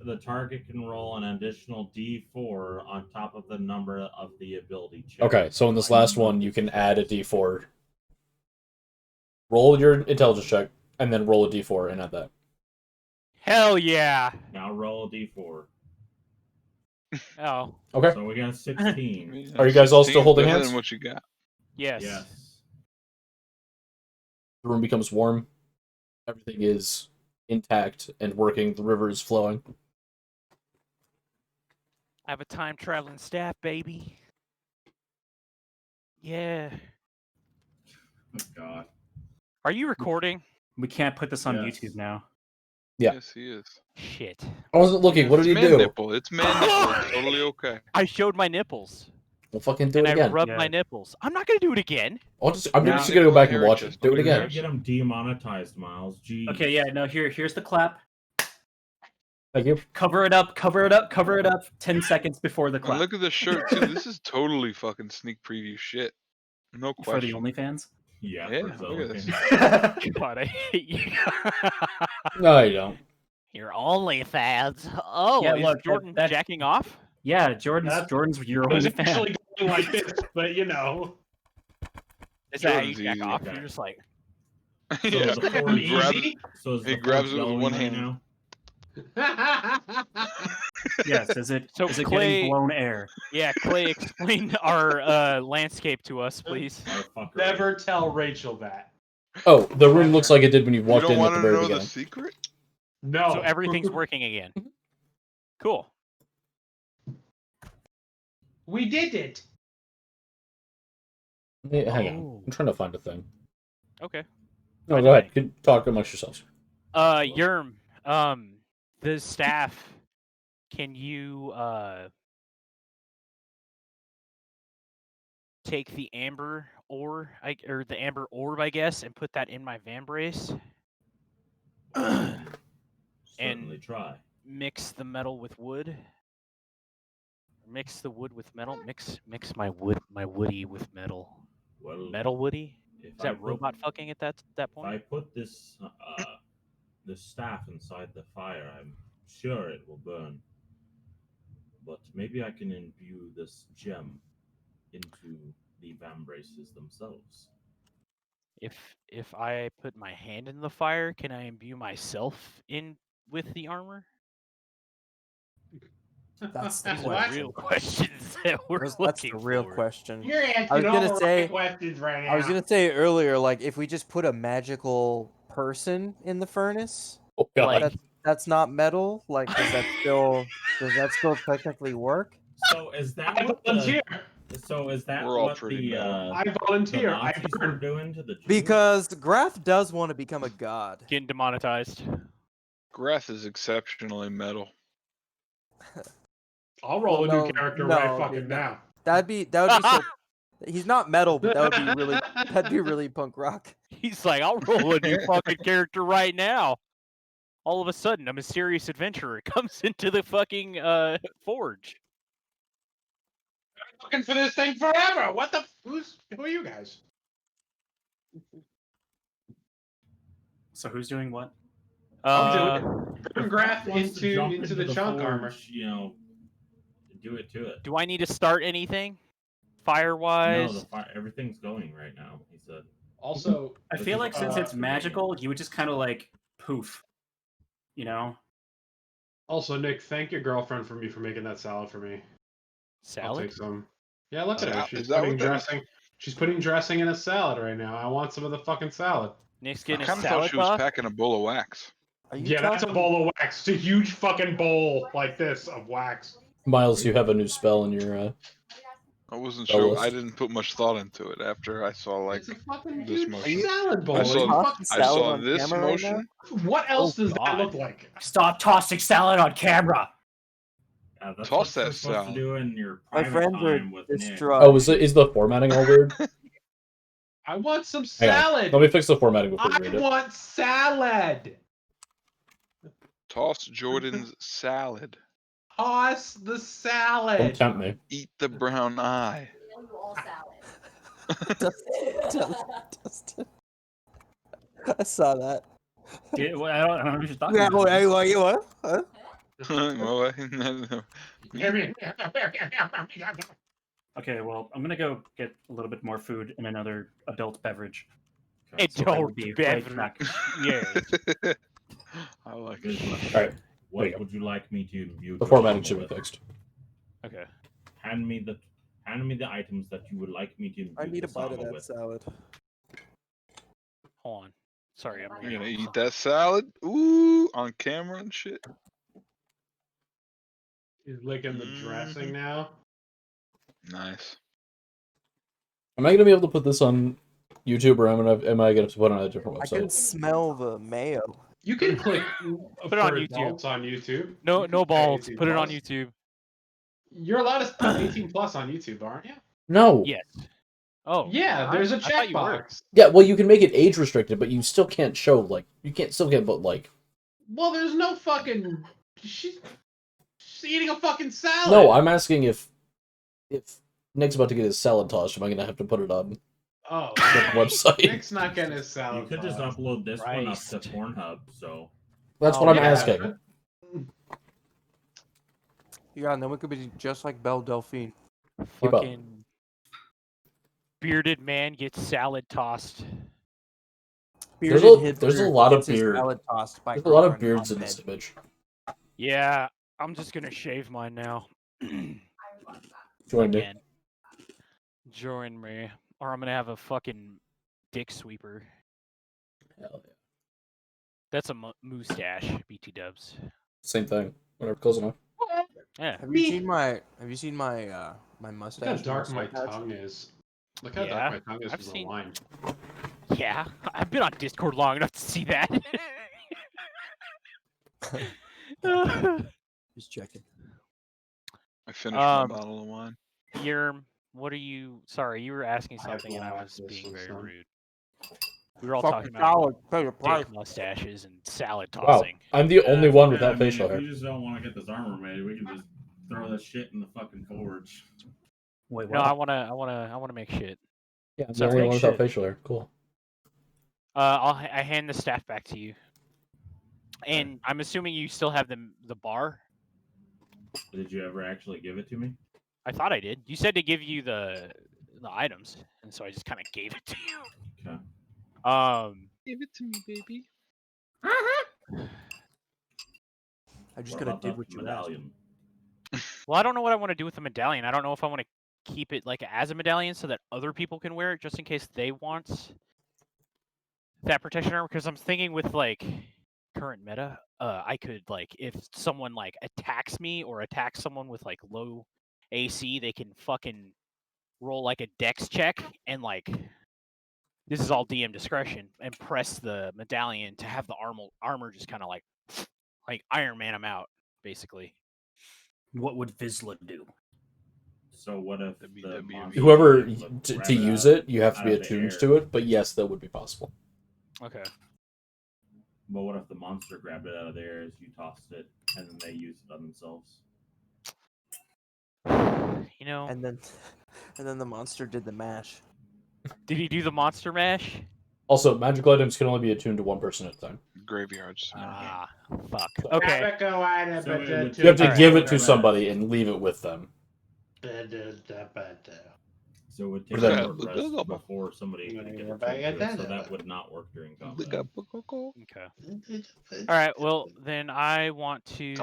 the target can roll an additional D4 on top of the number of the ability check. Okay, so in this Like, last one, you can add a d4. Roll your intelligence check, and then roll a d4 and add that. Hell yeah. Now roll a D4. Oh, Okay. So we got 16. Are you guys all still 16 holding better hands? than what you got. yes. Yes. The room becomes warm. Everything is intact and working. The river is flowing. I have a time traveling staff, baby. Yeah. Oh, God. Are you recording? We can't put this on Yes. YouTube now. Yeah. Yes, he is. Shit. I wasn't looking. What did It's he man do? nipple. It's man nipple. It's totally okay. I showed my nipples. Well, fucking do And it I again. rubbed Yeah. my nipples. I'm not gonna do it again. I'm Now- just gonna go back and watch it. Do it You gotta again. get them demonetized, Miles. Jeez. Okay, yeah, no, here's the clap. Thank you. Cover it up, cover it up, cover it up. 10 seconds before the And clap. look at the shirt too. This is totally fucking sneak preview shit. No For the question. OnlyFans. Yeah, Yeah, for look at Zillion. this. God, I hate you. No, you don't. Your OnlyFans. Oh, Yeah, is look, Jordan that- jacking off? Yeah, Jordan's your I was only fan. actually going like this, but you know. Is that how you Jordan's jack easy. off? Okay. You're just like, So Yeah. is the I'm forge grabs- easy. So is He the grabs forge it with yellowing one right hand. now? Yes, is it So is it Clay- getting blown air? yeah, Clay, explain our landscape to us, please. Motherfucker. Never tell Rachel that. Oh, the room looks like it did when you You walked don't in at want the to very know the beginning. secret? No. So everything's working again. Cool. We did it. Yeah, hang on. Oh. I'm trying to find a thing. Okay. No, By go the ahead. way. You can talk amongst yourselves. Yerm, the staff, can you take the amber ore, or the amber orb, I guess, and put that in my vambrace? Certainly try. Mix the metal with wood. Mix the wood with metal. Mix my woody with metal. Well, Metal woody? if Is that I put- robot fucking at that If point? I put this staff inside the fire, I'm sure it will burn. But maybe I can imbue this gem into the vambraces themselves. If I put my hand in the fire, can I imbue myself in with the armor? That's the These are question. real questions that we're That's looking the real for. question. You're answering I was all gonna the say- right questions right now. I was gonna say earlier, like if we just put a magical person in the furnace, Oh, God. Like- that's not metal. Like, does that still technically work? So is that I what volunteer. So is that We're all what pretty the metal. I the volunteer. I Nazis were burn. doing to the Jews? Because Grath does want to become a god. Getting demonetized. Grath is exceptionally metal. I'll roll Well, a no, new character no, right fucking dude, now. That would be so. He's not metal, but that'd be really punk rock. He's like, I'll roll a new fucking character right now. All of a sudden, a mysterious adventurer comes into the fucking forge. I'm looking for this thing forever. What the? Who are you guys? So who's doing what? Turn Grath Wants to jump into the chunk armor. forge, you know, do it to it. Do I need to start anything? Fire No, wise? everything's going right now. He said. Also, I This feel is like since all it's after magical, you would just kind of like poof, you know? Nick, thank your girlfriend for me for making that salad for me. I'll Salad? take some. Yeah, look at her. Sal- She's is that putting what that is? dressing. She's putting dressing in a salad right now. I want some of the fucking salad. Nick's I getting a kind of thought salad she was buff? packing a bowl of wax. Are you Yeah, that's a talking- bowl of wax. It's a huge fucking bowl like this of wax. Miles, you have a new spell in your. I wasn't That sure. was- I didn't put much thought into it after I saw like It's a fucking this huge motion. salad bowl. I Are you saw- fucking- I Salad saw on this camera right now? motion. What else Oh, does that God. look like? Stop tossing salad on camera. Yeah, that's Toss what you're that supposed salad. to do in your My private friends are time with Nick. distraught. Oh, is the formatting all weird? I want some Hang on. salad. Let me fix the formatting before we I read it. want salad. Toss Jordan's salad. Toss the Don't salad. tempt me. Eat the brown eye. Dustin. I saw that. Yeah, well, I don't know what you're talking Yeah, about. what? Huh? Okay, well, I'm gonna go get a little bit more food and another adult beverage. So I will Adult be right beverage. back. Yeah. I like Good it. luck. All right. What There you go. would you like me to imbue? The your formatting armor should be with? fixed. Okay. Hand me the items that you would like me to imbue I need a this bite of armor that with. salad. Hold on. Sorry, I'm You're gonna reading. eat that salad? Ooh, on camera and shit. He's licking the dressing now. Nice. Am I gonna be able to put this on YouTube, or am I gonna have to put it on a different I can website? smell the mayo. You can click Put it on for YouTube. adults on YouTube. No, You no can pay balls. 18 Put it on plus. YouTube. You're allowed to put 18 plus on YouTube, aren't you? No. Yes. Oh. Yeah, you're there's a not? I thought you were. checkbox. Yeah, well, you can make it age restricted, but you still can't show still can't put Well, there's no fucking. She's eating a fucking salad. No, I'm asking if Nick's about to get his salad tossed, am I gonna have to put it on Oh, the website? Nick's not getting his You salad. could just tossed. upload this one up to Christ. Pornhub. So That's Oh, what I'm Yeah, asking. but- Yeah, and then we could be just like Belle Delphine. Keep up. Fucking bearded man gets salad tossed. There's Bearded there's a Hitler lot of gets his beard. salad tossed by There's a lot of girlfriend beards on in this bed. image. Yeah, I'm just gonna shave mine now. Join me. Again. Join me. Or I'm gonna have a fucking dick sweeper. Hell yeah. That's a mustache, BT dubs. Same thing. Whatever, close enough. Yeah. Have you seen my my Look mustache? how dark and my mustache? tongue is. Look how Yeah, dark my tongue is I've from seen- the wine. Yeah, I've been on Discord long enough to see that. Just checking. I finished my Um, bottle of wine. Yerm, what are you? Sorry, you were asking I have something and I to was laugh, this being is very fun. rude. We were all Fucking talking about salad, pay the price. dick mustaches and salad Wow, tossing. I'm the only Yeah, one with yeah, that facial if hair. you just don't want to get this armor made, we can just throw this shit in the fucking forge. Wait, No, what? I wanna make shit. Yeah, I'm the So only make one without shit. facial hair. Cool. I hand the staff back to you, and I'm assuming you still have the bar. Did you ever actually give it to me? I thought I did. You said to give you the items, and so I just kind of gave it to you. Okay. Give it to me, baby. I just What gotta about do the what you asked. medallion? Well, I don't know what I want to do with the medallion. I don't know if I want to keep it like as a medallion so that other people can wear it, just in case they want that protection armor. Because I'm thinking with like current meta, I could like if someone like attacks me or attacks someone with like low AC, they can fucking roll like a dex check and like this is all DM discretion and press the medallion to have the armor just kind of like Iron Man them out basically. What would Vizsla do? So what if the WWE. monster Whoever would, like, to grab use out- it, you have to out be of the attuned air? to it. But yes, that would be possible. Okay. But what if the monster grabbed it out of the air as you tossed it, and then they used it on themselves? You know, And then the monster did the mash. did he do the monster mash? Also, magical items can only be attuned to one person at a time. Graveyards. Ah, fuck. Okay. So it would You have to Alright. give it to somebody and leave it with them. So it would take Or a that- short rest before somebody could get attuned to it, so that would not work during combat. Okay. All right. Well, then I want to.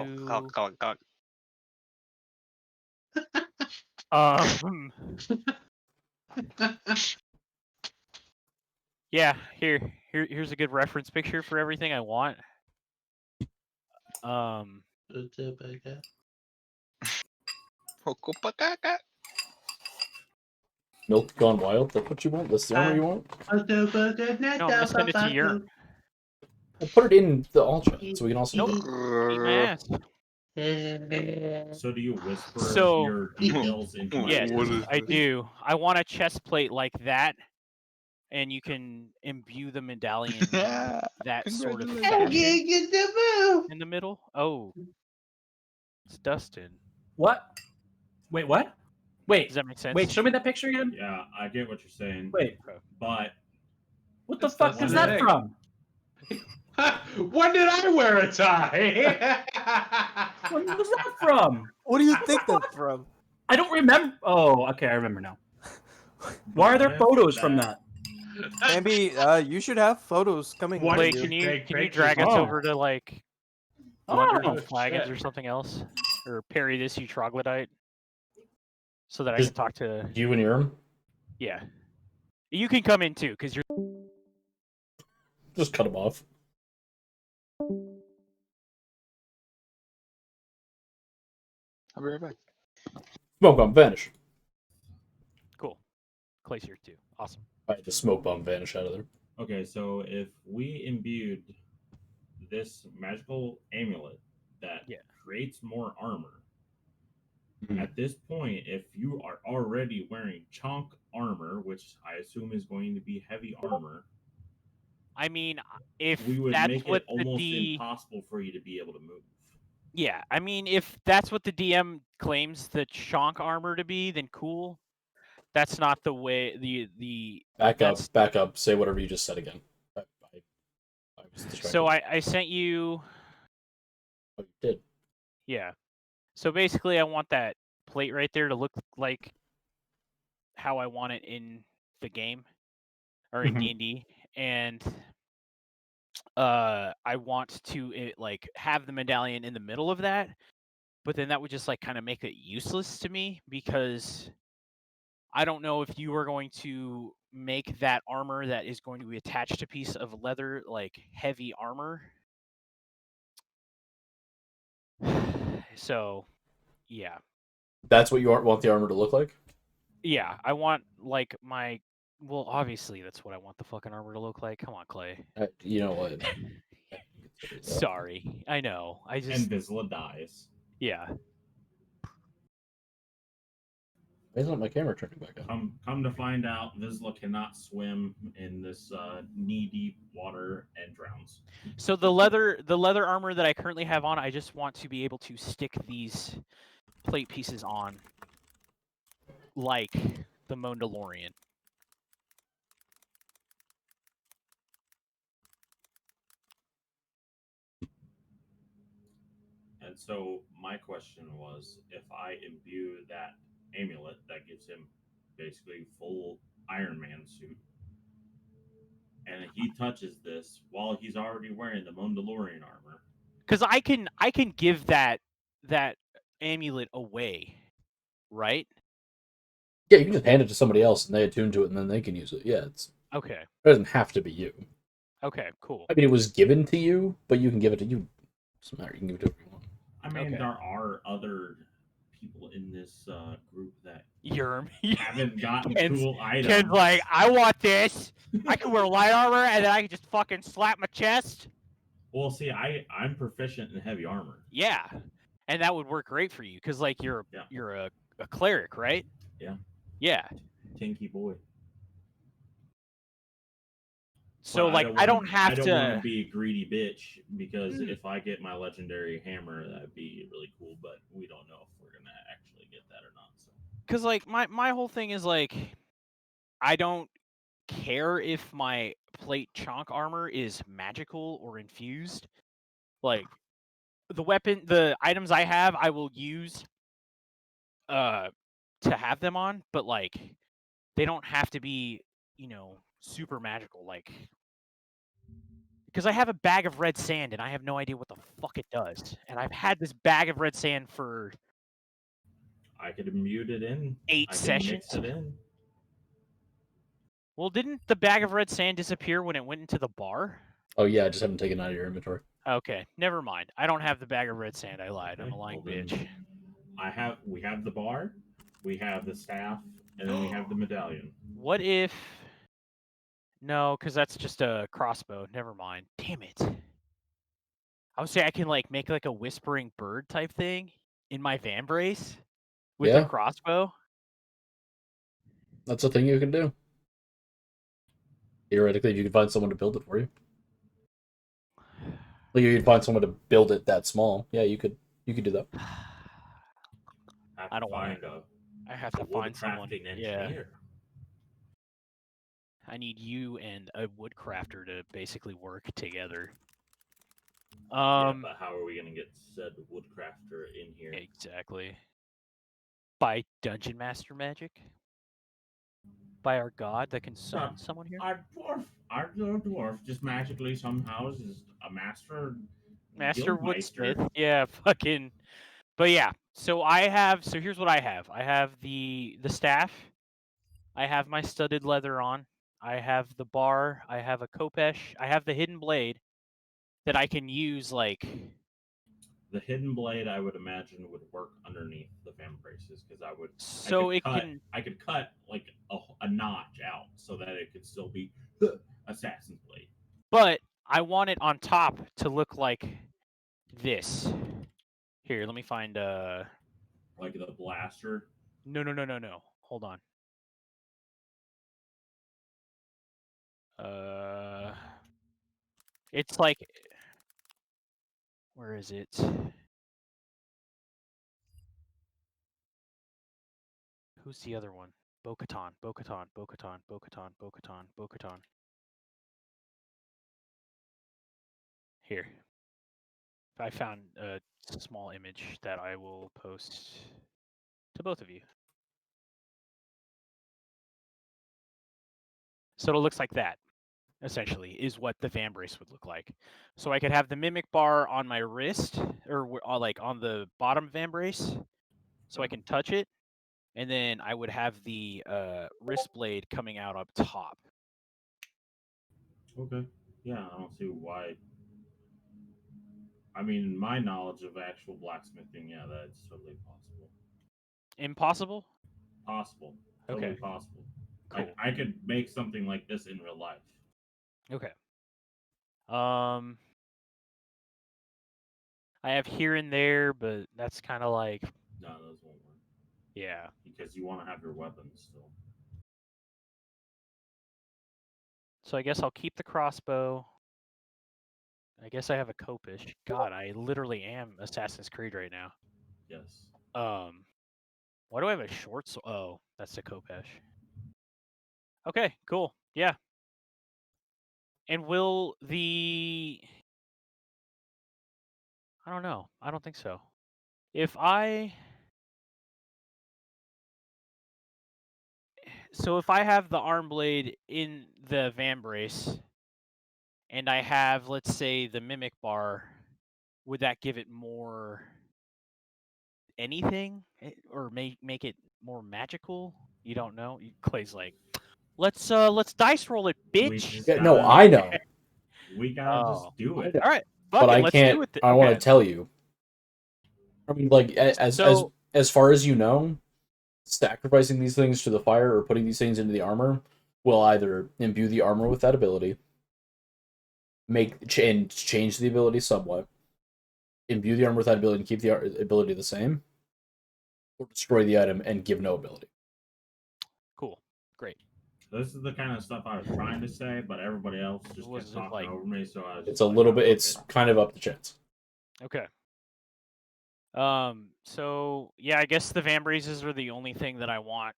Yeah. Here's a good reference picture for everything I want. Milk gone wild. That's what you want. That's the armor you want. No, I'm gonna send it to your. Well, put it in the all chat so we can all see. Nope. it. Eat my ass. So do you whisper So- your details into my Yes, What ear? is I this? do. I want a chest plate like that, and you can imbue the medallion in that sort of Congratulations. fashion in the middle. Oh, it's Dustin. What? Wait, what? Wait, Does that make sense? wait, show me that picture again. Yeah, I get what you're saying. Wait, But what the It's fuck Dustin is that Nick. from? When did I wear a tie? What was that from? What do you think that's from? I don't remember. Oh, okay, I remember now. Why are there What if photos from that? Ambi, you should have photos coming. What to Wait, if you. can you take can you pictures drag us Oh. over to like Blunders Oh, and Flagons shit. or something else, or parry this you troglodyte, so that I Just- can talk to? You and Irem? Yeah, you can come in too because you're. Just cut him off. I'll be right back. Smoke bomb vanish. Cool. Clay's here too. Awesome. I had the smoke bomb vanish out of there. okay, so if we imbued this magical amulet that Yeah. creates more armor, Mhm. at this point, if you are already wearing chunk armor, which I assume is going to be heavy armor, I mean, if we would that's make what it almost the impossible for you to be able to move. yeah, I mean, if that's what the DM claims the chonk armor to be, then cool. That's not the way the Back That's- up, back up. Say whatever you just said again. I was distracted. So I sent you Oh, you did. yeah. So basically, I want that plate right there to look like how I want it in the game or in Mhm. D&D, and I want to like have the medallion in the middle of that, but then that would just like kind of make it useless to me because I don't know if you are going to make that armor that is going to be attached to a piece of leather like heavy armor. So, yeah. That's what you want the armor to look like? Yeah, I want like my well, obviously that's what I want the fucking armor to look like. Come on, Clay. You know what? Sorry. I know. I And just Vizsla dies. yeah. Why isn't my camera turning back on? Come to find out, Vizsla cannot swim in this knee-deep water and drowns. So the leather armor that I currently have on, I just want to be able to stick these plate pieces on like the Mandalorian. And so my question was, if I imbue that amulet that gives him basically full Iron Man suit, and he touches this while he's already wearing the Mandalorian armor, Because I can give that amulet away, right? Yeah, you can just hand it to somebody else and they attune to it and then they can use it. Yeah, it Okay. doesn't have to be you. Okay. Cool. I mean, it was given to you, but you can give it to you. Doesn't matter. You can give it to whoever you want. I mean, Okay. there are other people in this group that Yerm. haven't gotten Ken's- cool items. Ken's like, I want this. I can wear light armor and then I can just fucking slap my chest. Well, see, I'm proficient in heavy armor. Yeah, and that would work great for you because like you're a cleric, right? Yeah. Yeah. Tinky boy. So But like I don't have I don't to. want to be a greedy bitch because if I get my legendary hammer, that'd be really cool. But we don't know if we're gonna actually get that or not. So Because like my whole thing is like, I don't care if my plate chonk armor is magical or infused. Like the items I have, I will use to have them on, but like they don't have to be, super magical. Like because I have a bag of red sand and I have no idea what the fuck it does, and I've had this bag of red sand for I could mute it in. 8 I can sessions. mix it in. Well, didn't the bag of red sand disappear when it went into the bar? Oh, yeah, I just haven't taken it out of your inventory. Okay, never mind. I don't have the bag of red sand. I lied. I'm a Okay, lying well then, bitch. We have the bar, we have the staff, and then we have the medallion. What if? No, because that's just a crossbow. Never mind. Damn it. I would say I can like make like a whispering bird type thing in my van brace with Yeah. a crossbow. That's a thing you can do. Theoretically, if you could find someone to build it for you. Like, you could find someone to build it that small. Yeah, you could do that. Have I to don't want find to. a I have to find someone. woodcrafting Yeah, engineer. I need you and a woodcrafter to basically work together. Yeah, but how are we gonna get said woodcrafter in here? Exactly. By dungeon master magic. By our god that can summon someone here. Our dwarf just magically somehow is a master Master guildmeister. Woodsmith. Yeah, fucking. But yeah, so here's what I have. I have the staff. I have my studded leather on. I have the bar. I have a khopesh. I have the hidden blade that I can use like. The hidden blade, I would imagine, would work underneath the fan braces because So I could cut like a notch out so that it could still be the assassin's blade. But I want it on top to look like this. Here, let me find like the blaster. No. Hold on. It's like, where is it? Who's the other one? Bo-Katan. Here. I found a small image that I will post to both of you. So it looks like that, essentially, is what the vambrace would look like. So I could have the mimic bar on my wrist, or like on the bottom vambrace, so I can touch it, and then I would have the wrist blade coming out up top. Okay. Yeah, I don't see why. I mean, my knowledge of actual blacksmithing, yeah, that's totally possible. Impossible? Possible. Totally Okay. possible. Cool. I could make something like this in real life. Okay. I have here and there, but that's kind of like. No, those won't work. Yeah. Because you want to have your weapons still. So I guess I'll keep the crossbow. I guess I have a khopesh. God, I literally am Assassin's Creed right now. Yes. Why do I have a short sword? Oh, that's the khopesh. Okay, cool. Yeah. And will the... I don't know. I don't think so. If I... So if I have the arm blade in the vambrace, and I have, let's say, the mimic bar, would that give it more anything? Or make it more magical? You don't know? Clay's like, let's dice roll it, bitch! Yeah, no, I know. We gotta just do it. All right, but I let's can't. do it. I want to tell you. I mean, like as far as you know, sacrificing these things to the fire or putting these things into the armor will either imbue the armor with that ability, change the ability somewhat, imbue the armor with that ability and keep the ability the same, or destroy the item and give no ability. Cool. Great. This is the kind of stuff I was trying to say, but everybody else just kept talking over me, so I was It's a little bit. It's kind of up to chance. Okay. So yeah, I guess the vambraces are the only thing that I want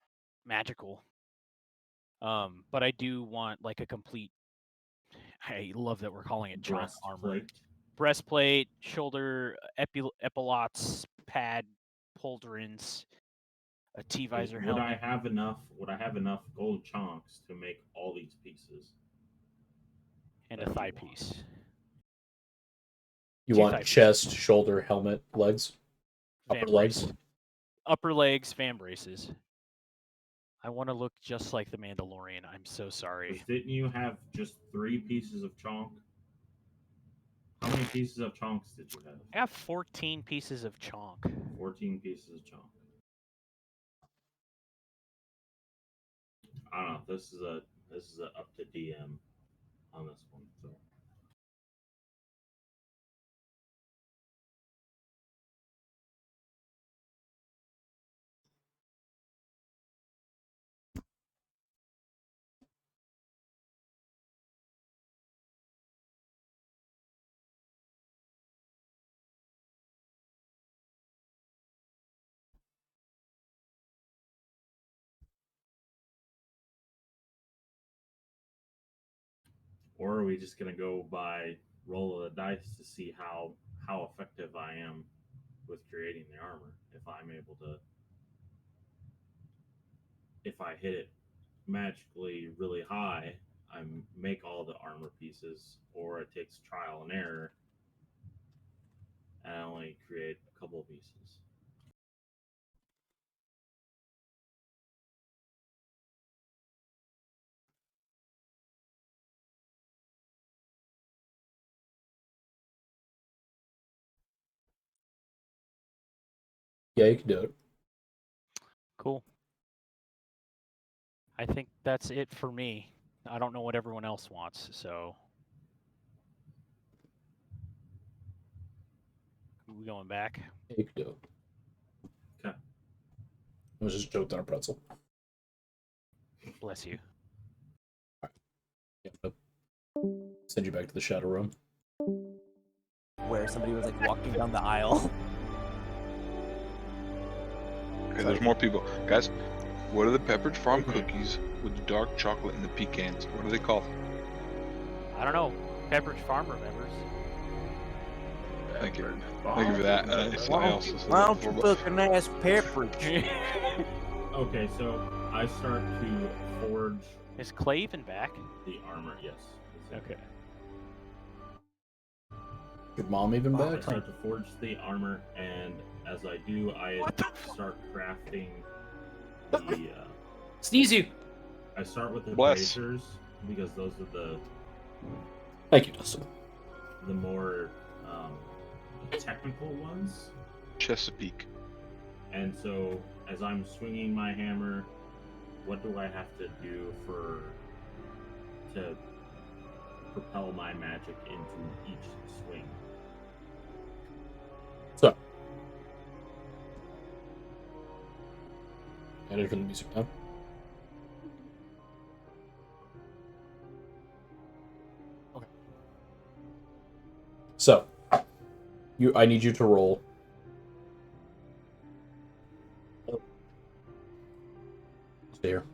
magical. But I do want like a complete. I love that we're calling it chunk armor. Breastplate, shoulder, epaulets, pad, pauldrons, a T-visor helmet. Would I have enough gold chunks to make all these pieces? And a thigh piece. You want chest, shoulder, helmet, legs, upper legs. Upper legs, vambraces. I want to look just like the Mandalorian. I'm so sorry. Didn't you have just 3 pieces of chonk? How many pieces of chunks did you have? I have 14 pieces of chonk. 14 pieces of chonk. I don't know. This is a up to DM on this one. So. or are we just gonna go by roll of the dice to see how effective I am with creating the armor? If I'm able to, if I hit it magically really high, I make all the armor pieces, or it takes trial and error, and I only create a couple of pieces. Yeah, you can do it. Cool. I think that's it for me. I don't know what everyone else wants, so. We going back? Yeah, you can do it. Okay. It was just choked on a pretzel. Bless you. Yeah, but send you back to the shadow room. Where somebody was like walking down the aisle. Okay, there's more people. Guys, what are the Pepperidge Farm cookies with the dark chocolate and the pecans? What are they called? I don't know. Pepperidge Farm remembers. Thank you. Thank you for that. Somebody else has said Why that don't you before, fucking ask Pepperidge? Okay, so I start to forge Is Clay even back? the armor. Yes. Okay. Your mom even I back? start to forge the armor, and as I do, I start crafting the. Sneeze you. I start with the Bless. bracers because those are Thank you, Dustin. the more technical ones. Chesapeake. And so, as I'm swinging my hammer, what do I have to do to propel my magic into each swing? So, edit for the music now. Okay. So, I need you to roll. Stay here.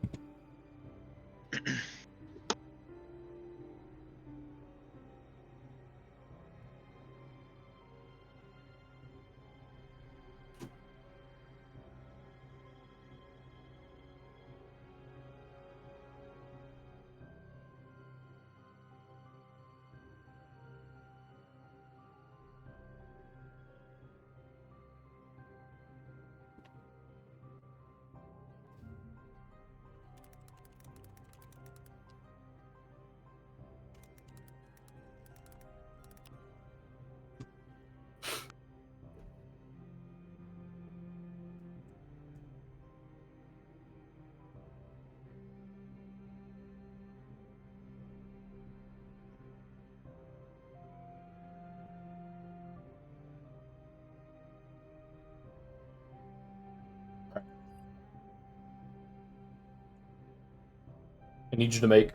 I need you to make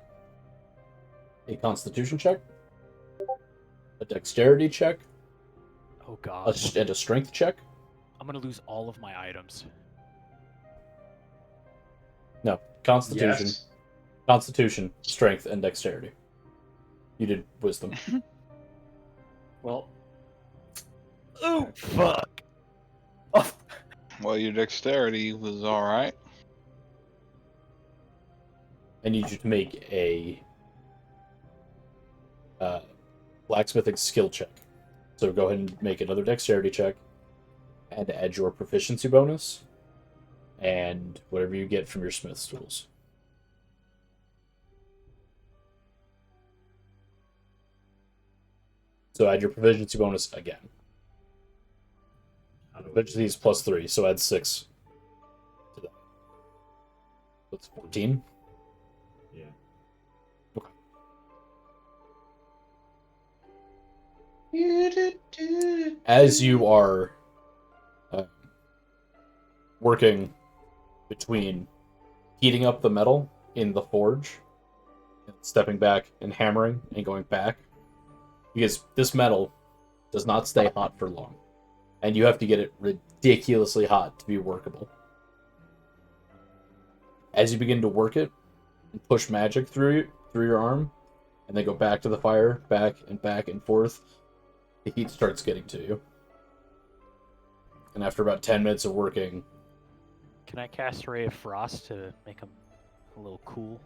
a Constitution check, a Dexterity check, Oh god. and a Strength check. I'm gonna lose all of my items. No, Constitution, Yes. Constitution, Strength, and Dexterity. You did Wisdom. Well, Oh fuck. Well, your dexterity was alright. I need you to make a blacksmithing skill check. So go ahead and make another Dexterity check, and add your proficiency bonus, and whatever you get from your smith's tools. So add your proficiency bonus again. Proficiency is +3, so add 6 to that. That's 14. Yeah. Okay. As you are working between heating up the metal in the forge, and stepping back and hammering and going back, because this metal does not stay hot for long, and you have to get it ridiculously hot to be workable. As you begin to work it and push magic through your arm, and then go back to the fire, back and forth, the heat starts getting to you. And after about 10 minutes of working, Can I cast Ray of Frost to make him a little cool?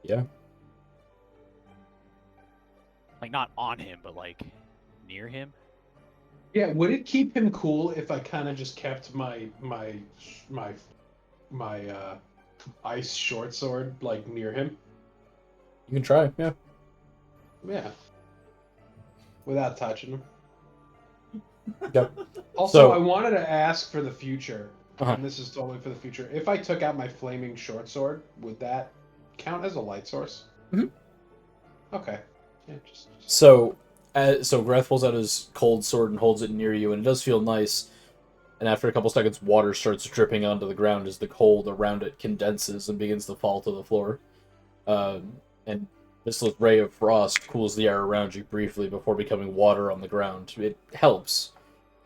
yeah, Like not on him, but like near him. Yeah, would it keep him cool if I kind of just kept my ice short sword like near him? you can try, yeah. Yeah. Without touching him. Yep. Also, So- I wanted to ask for the future, Uh-huh. and this is totally for the future. If I took out my flaming short sword, would that count as a light source? Mhm. Okay. Yeah, just... So Greth pulls out his cold sword and holds it near you, and it does feel nice. And after a couple seconds, water starts dripping onto the ground as the cold around it condenses and begins to fall to the floor. And this ray of frost cools the air around you briefly before becoming water on the ground. It helps.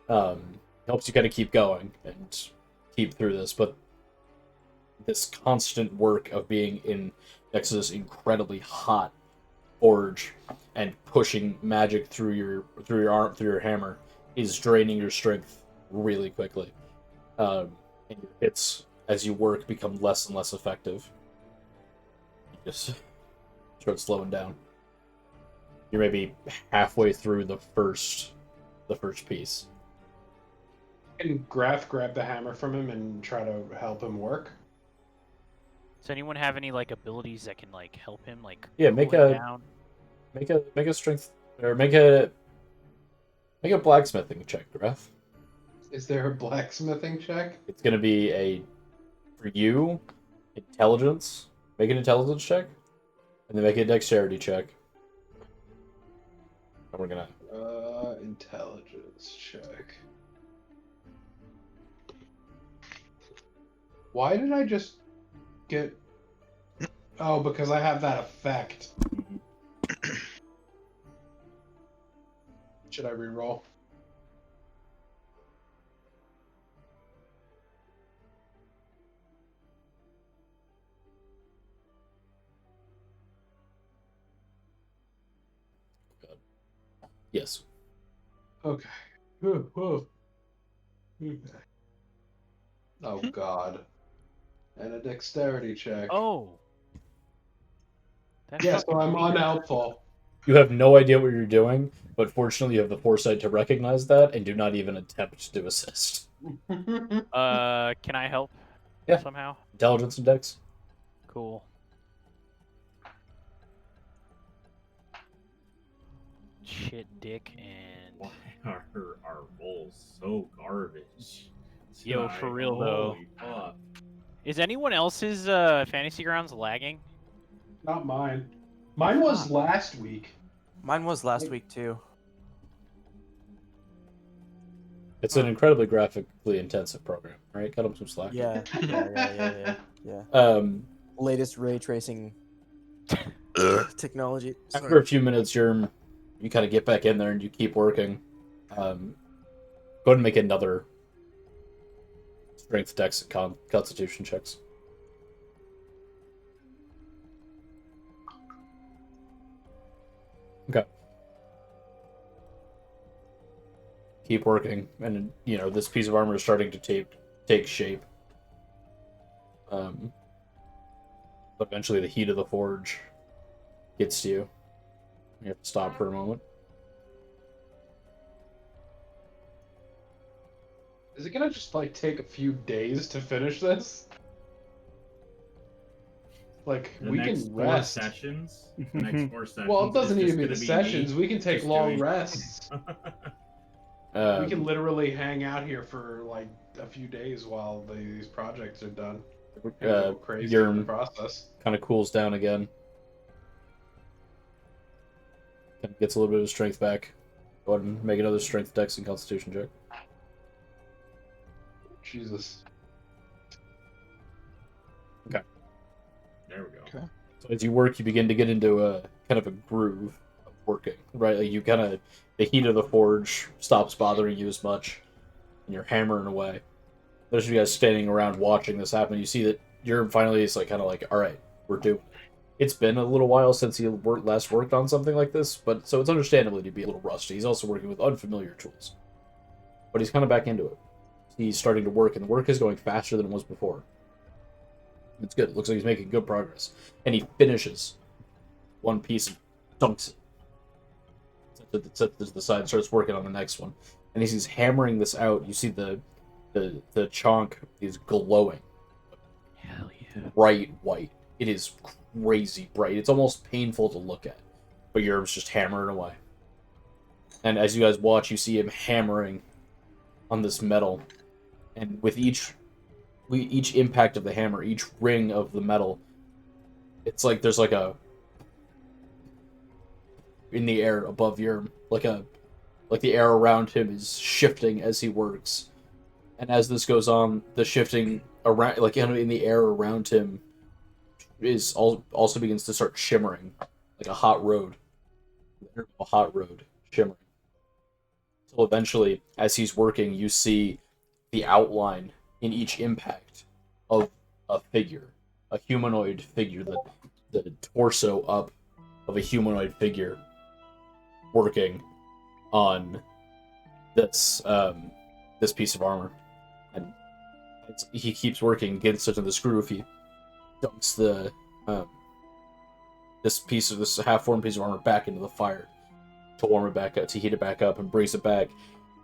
Helps you kind of keep going and keep through this, but this constant work of being in next to this incredibly hot forge and pushing magic through your arm, through your hammer, is draining your strength really quickly. And your hits as you work become less and less effective. You just start slowing down. You're maybe halfway through the first piece. Can Graf grab the hammer from him and try to help him work? Does anyone have any like abilities that can like help him like Yeah, cool make him a- down? Make a strength, or make a blacksmithing check, Graf. Is there a blacksmithing check? It's gonna be for you, intelligence. Make an intelligence check, and then make a dexterity check. And we're gonna. Intelligence check. Why did I just get... Oh, because I have that effect. Should I reroll? Yes. Okay. Whew, whew. Okay. Oh god. And a dexterity check. Oh. That Yeah, so fucking I'm weird. unhelpful. You have no idea what you're doing, but fortunately, you have the foresight to recognize that and do not even attempt to assist. Can I help? Yeah. Somehow. Intelligence and dex. Cool. Shit, dick, and Why are our rolls so garbage? Yo, for real, though. Holy fuck. is anyone else's fantasy grounds lagging? Not mine. Mine was last week. Mine was last week too. It's an incredibly graphically intensive program, right? Cut them some slack. Yeah. Latest ray tracing technology. After a few minutes, you kind of get back in there and you keep working. Go ahead and make another strength, dex, and constitution checks. Okay. Keep working, and this piece of armor is starting to take shape. But eventually, the heat of the forge gets to you. You have to stop for a moment. Is it gonna just take a few days to finish this? Like The we next can 4 rest. sessions. The next 4 sessions. Well, it doesn't is need to just be gonna the sessions. me We can take just long doing- rests. We can literally hang out here for like a few days while these projects are done. And go crazy in the process. Kind of cools down again. Kind of gets a little bit of strength back. Go ahead and make another strength, dex, and constitution check. Jesus. There we go. Okay. So as you work, you begin to get into a kind of a groove of working, right? Like the heat of the forge stops bothering you as much, and you're hammering away. There's you guys standing around watching this happen. You see that you're finally, it's all right, we're doing it. it's been a little while since he last worked on something like this, but so it's understandably to be a little rusty. He's also working with unfamiliar tools, but he's kind of back into it. He's starting to work, and the work is going faster than it was before. It's good. It looks like he's making good progress, and he finishes one piece and dunks it. Sets it to the side, starts working on the next one, and as he's hammering this out, you see the chonk is glowing. Hell yeah. Bright white. It is crazy bright. It's almost painful to look at. But Yerm's just hammering away. And as you guys watch, you see him hammering on this metal. And with each impact of the hammer, each ring of the metal, it's like there's like a in the air above Yerm, like the air around him is shifting as he works. And as this goes on, the shifting around, like in the air around him, is also begins to start shimmering, like a hot road shimmering. So eventually, as he's working, you see the outline in each impact of a figure, a humanoid figure, the torso up of a humanoid figure working on this this piece of armor. And he keeps working, gets into this groove. He dunks the this half-formed piece of armor back into the fire to warm it back up, to heat it back up, and brings it back.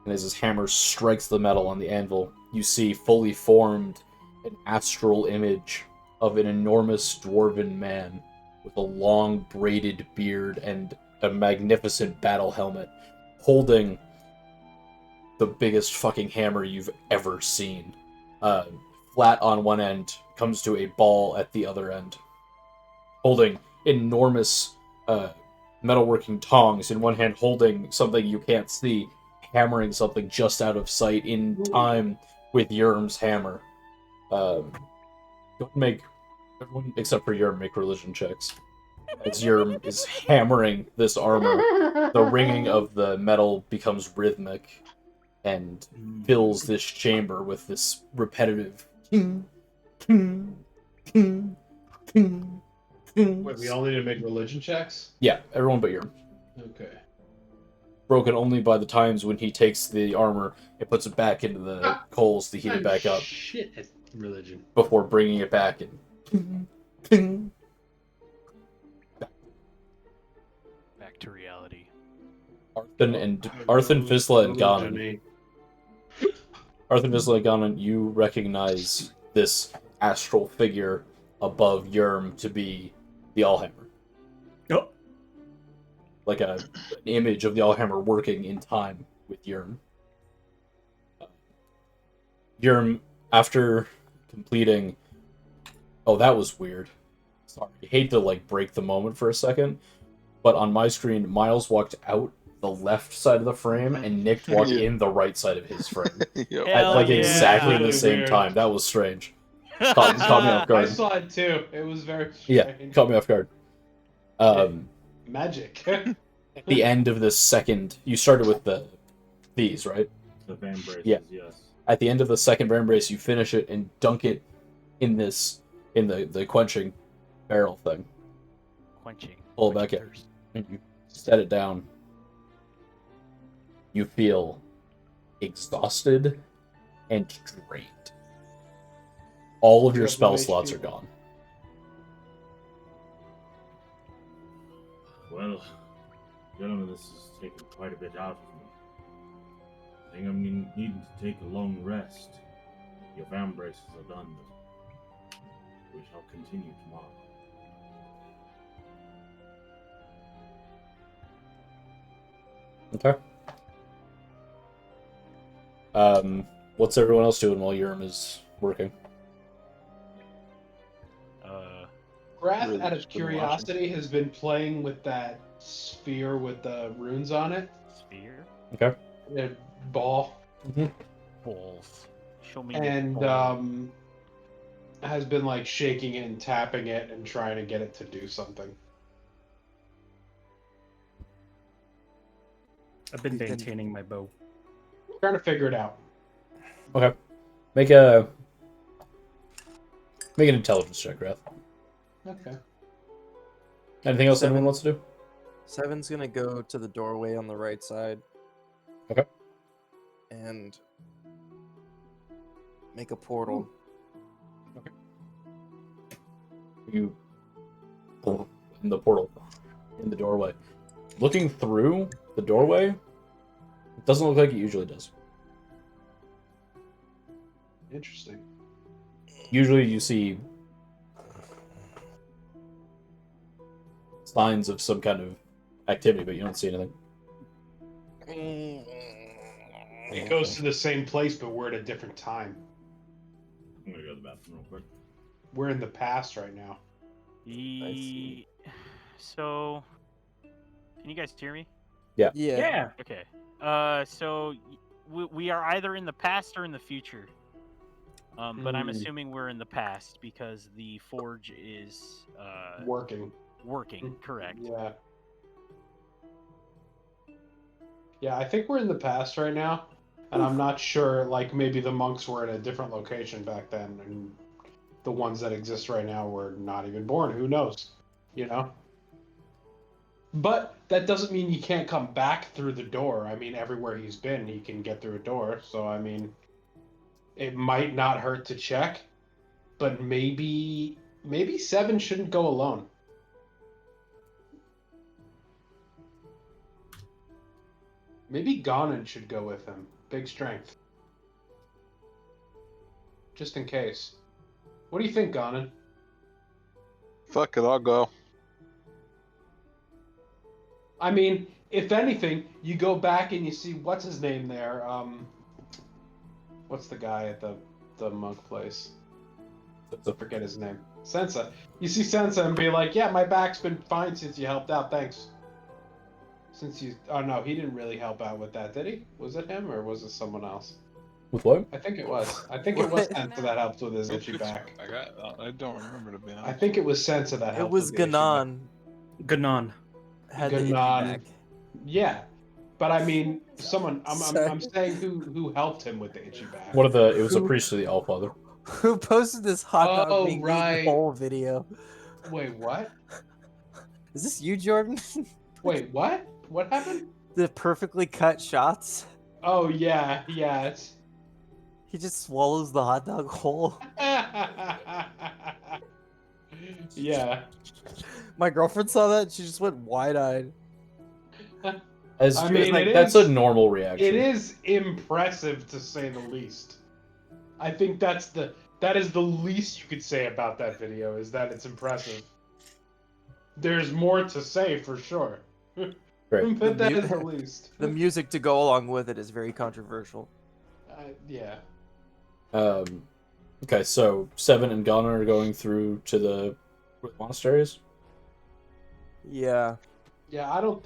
And as his hammer strikes the metal on the anvil, you see fully formed an astral image of an enormous dwarven man with a long braided beard and a magnificent battle helmet, holding the biggest fucking hammer you've ever seen. Flat on one end, comes to a ball at the other end, holding enormous metalworking tongs in one hand, holding something you can't see, hammering something just out of sight in time with Yerm's hammer. Don't make everyone except for Yerm make religion checks. As Yerm is hammering this armor, the ringing of the metal becomes rhythmic and fills this chamber with this repetitive ting, ting, ting, ting, ting. Wait, we all need to make religion checks? Yeah, everyone but Yerm. Okay. Broken only by the times when he takes the armor and puts it back into the coals to heat it back up Shit at religion. before bringing it back and ting, ting. Back to reality. Arthur, Vizsla, and Ganon. Arthur, Vizsla, and Ganon, you recognize this astral figure above Yerm to be the Allhammer. Oh. Like an image of the Allhammer working in time with Yerm. Yerm, after completing... Oh, that was weird. Sorry, I hate to break the moment for a second, but on my screen, Miles walked out the left side of the frame, and Nick walked in the right side of his frame. Yep. At exactly the Really same weird. time. That was strange. Caught me off I guard. saw it too. It was very strange. Yeah, caught me off guard. Magic. At the end of this second, you started with these, right? The fan braces, Yeah. yes. At the end of the second van brace, you finish it and dunk it in the quenching barrel thing. Quenching. Pull it back in. And you set it down. You feel exhausted and drained. All of your You have spell no slots HP. are gone. Well, gentlemen, this is taking quite a bit out of me. I think I'm needing to take a long rest. Your fan braces are done, but we shall continue tomorrow. Okay. What's everyone else doing while Yerm is working? Wrath, Really out of just been curiosity, has been playing with that sphere with the runes on it. Sphere? Okay. The ball. Balls. Show me the And ball. has been shaking it and tapping it and trying to get it to do something. I've been maintaining my bow. Trying to figure it out. Okay. Make an intelligence check, Wrath. Okay. Anything else Seven. anyone wants to do? 7's gonna go to the doorway on the right side. Okay. And make a portal. You pull in the portal in the doorway. Looking through the doorway, it doesn't look like it usually does. Interesting. Usually you see signs of some kind of activity, but you don't see anything. It goes to the same place, but we're at a different time. I'm gonna go to the bathroom real quick. We're in the past right now. see. So, can you guys hear me? Yeah. Okay. So we are either in the past or in the future. But I'm assuming we're in the past because the forge is Working. working. Correct. Yeah. Yeah, I think we're in the past right now, and I'm not sure. Like maybe the monks were in a different location back then, and the ones that exist right now were not even born. Who knows? You know. But that doesn't mean you can't come back through the door. I mean, everywhere he's been, he can get through a door. So I mean, it might not hurt to check, but maybe 7 shouldn't go alone. Maybe Ganon should go with him. Big strength. Just in case. What do you think, Ganon? Fuck it, I'll go. I mean, if anything, you go back and you see what's his name there. What's the guy at the monk place? I forget his name. Sensa. You see Sensa and be like, "Yeah, my back's been fine since you helped out. Thanks." Oh no, he didn't really help out with that, did he? Was it him or was it someone else? With what? I think it was. I think it was Sensa that helped with his itchy It's- back. I don't remember to be honest. I think it was Sensa that It helped. was with the itchy back. Ganon. Ganon. Had the itchy Ganon. back. Yeah, but I mean, someone. I'm saying who helped him with the itchy back. It was a Who- priest of the Allfather. Who posted this hot dog Oh, being right. eaten whole video? Wait, what? Is this you, Jordan? Wait, what? What happened? The perfectly cut shots. Oh yeah, yeah. It's... He just swallows the hot dog whole. Yeah. My girlfriend saw that. She just went wide-eyed. As I you- mean, like, it that's is- a normal reaction. It is impressive to say the least. I think that is the least you could say about that video is that it's impressive. There's more to say for sure. Right. But that mu- is the least. The music to go along with it is very controversial. Yeah. Okay, so 7 and Ganon are going through to the monasteries. Yeah. Yeah, I don't.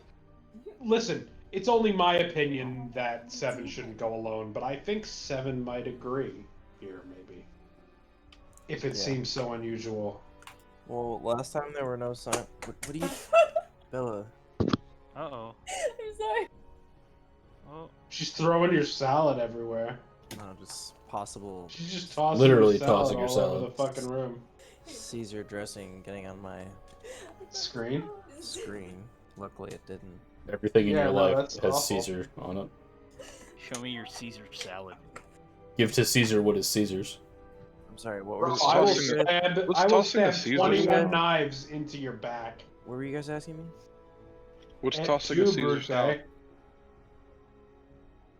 Listen, it's only my opinion that 7 shouldn't go alone, but I think 7 might agree here, maybe. If it Yeah. seems so unusual. Well, last time there were no sign. What do you, Bella? Uh-oh. I'm sorry. Oh, She's throwing your salad everywhere. No, just possible She's just tossing Literally your salad tossing your all over salad. the fucking room. Caesar dressing getting on my Screen? screen. Luckily, it didn't. Everything in Yeah, your no, life that's has awful. Caesar on it. show me your Caesar salad. Give to Caesar what is Caesar's. I'm sorry. What were, What's I will tossing a- stab, what's I will tossing a stab Caesar 21 salad? knives into your back. what were you guys asking me? What's At tossing your a Caesar birthday. salad?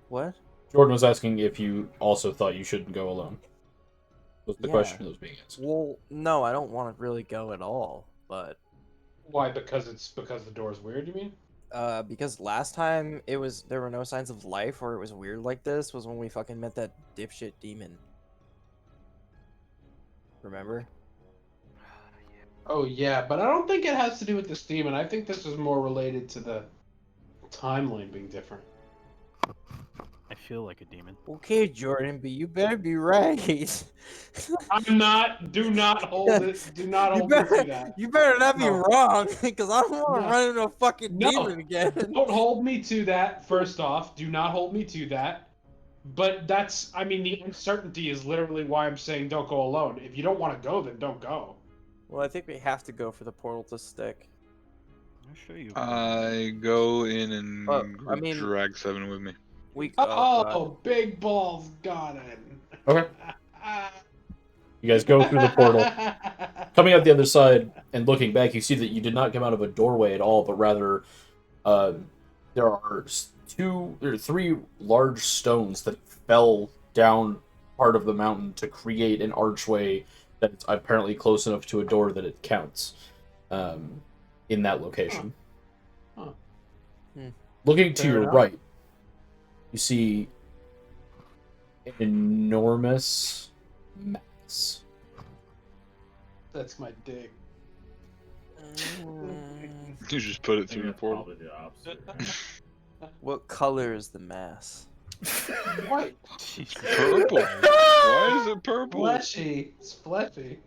What? Jordan was asking if you also thought you shouldn't go alone. Was the Yeah. question that was being answered. Well, no, I don't want to really go at all. But Why? Because the door's weird, you mean? because last time there were no signs of life or it was weird like this was when we fucking met that dipshit demon. Remember? Oh yeah, but I don't think it has to do with this demon. I think this is more related to the timeline being different. I feel like a demon. Okay, Jordan, but you better be right. I'm not. Do not hold it. Do not you hold me to better, that. you better not be No. wrong, because I don't want to No. run into a fucking No. demon again. Don't hold me to that. First off, do not hold me to that. But that's. I mean, the uncertainty is literally why I'm saying don't go alone. If you don't want to go, then don't go. Well, I think we have to go for the portal to stick. I'll show you. I go in and I mean- drag 7 with me. We. Oh, big balls got it. Okay. You guys go through the portal. Coming out the other side and looking back, you see that you did not come out of a doorway at all, but rather there are 3 large stones that fell down part of the mountain to create an archway that's apparently close enough to a door that it counts in that location. Huh. Looking to Fair your enough. right, you see an enormous mass. That's my dick. You just put it I think through the that's portal. probably the opposite. right? What color is the mass? White. Purple. Why is it purple? Fleshy. It's fleshy.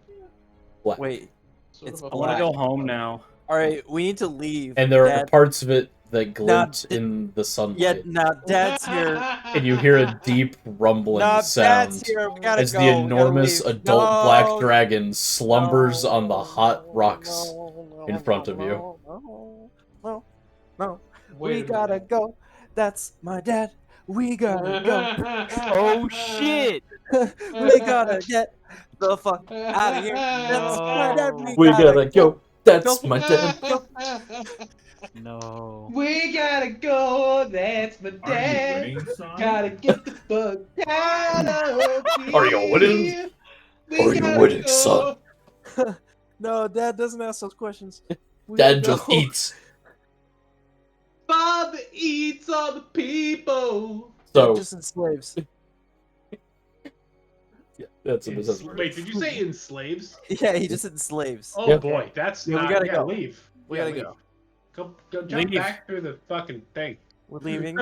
Black. Wait. Sort It's of a I want to black. go home now. All right, we need to leave. And there are Dad, parts of it that glint Nah, in the sunlight. Yeah, now Dad's here. And you hear a deep rumbling Nah, sound Dad's here. We gotta as go. the We gotta enormous leave. adult No, black dragon slumbers no, on the hot rocks no, in front of you. No. Wait We a gotta minute. go. That's my dad. We gotta go. Oh shit! We gotta get the fuck out of here. That's my dad. We gotta go. That's my dad. No. We gotta go. That's my Are you dad. winning, son? Gotta get the fuck out of here. Are you winning? We Are you gotta winning, go. son? No, Dad doesn't ask those questions. We Dad gotta just go. eats. Father eats all the people. So Just enslaves. that's a necessity. Wait, did you say enslaves? Yeah, he just enslaves. Oh Yeah. boy, that's Yeah, we not. gotta yeah, go. leave. We Yeah, gotta leave. go. Go jump Leave. back through the fucking thing. We're leaving.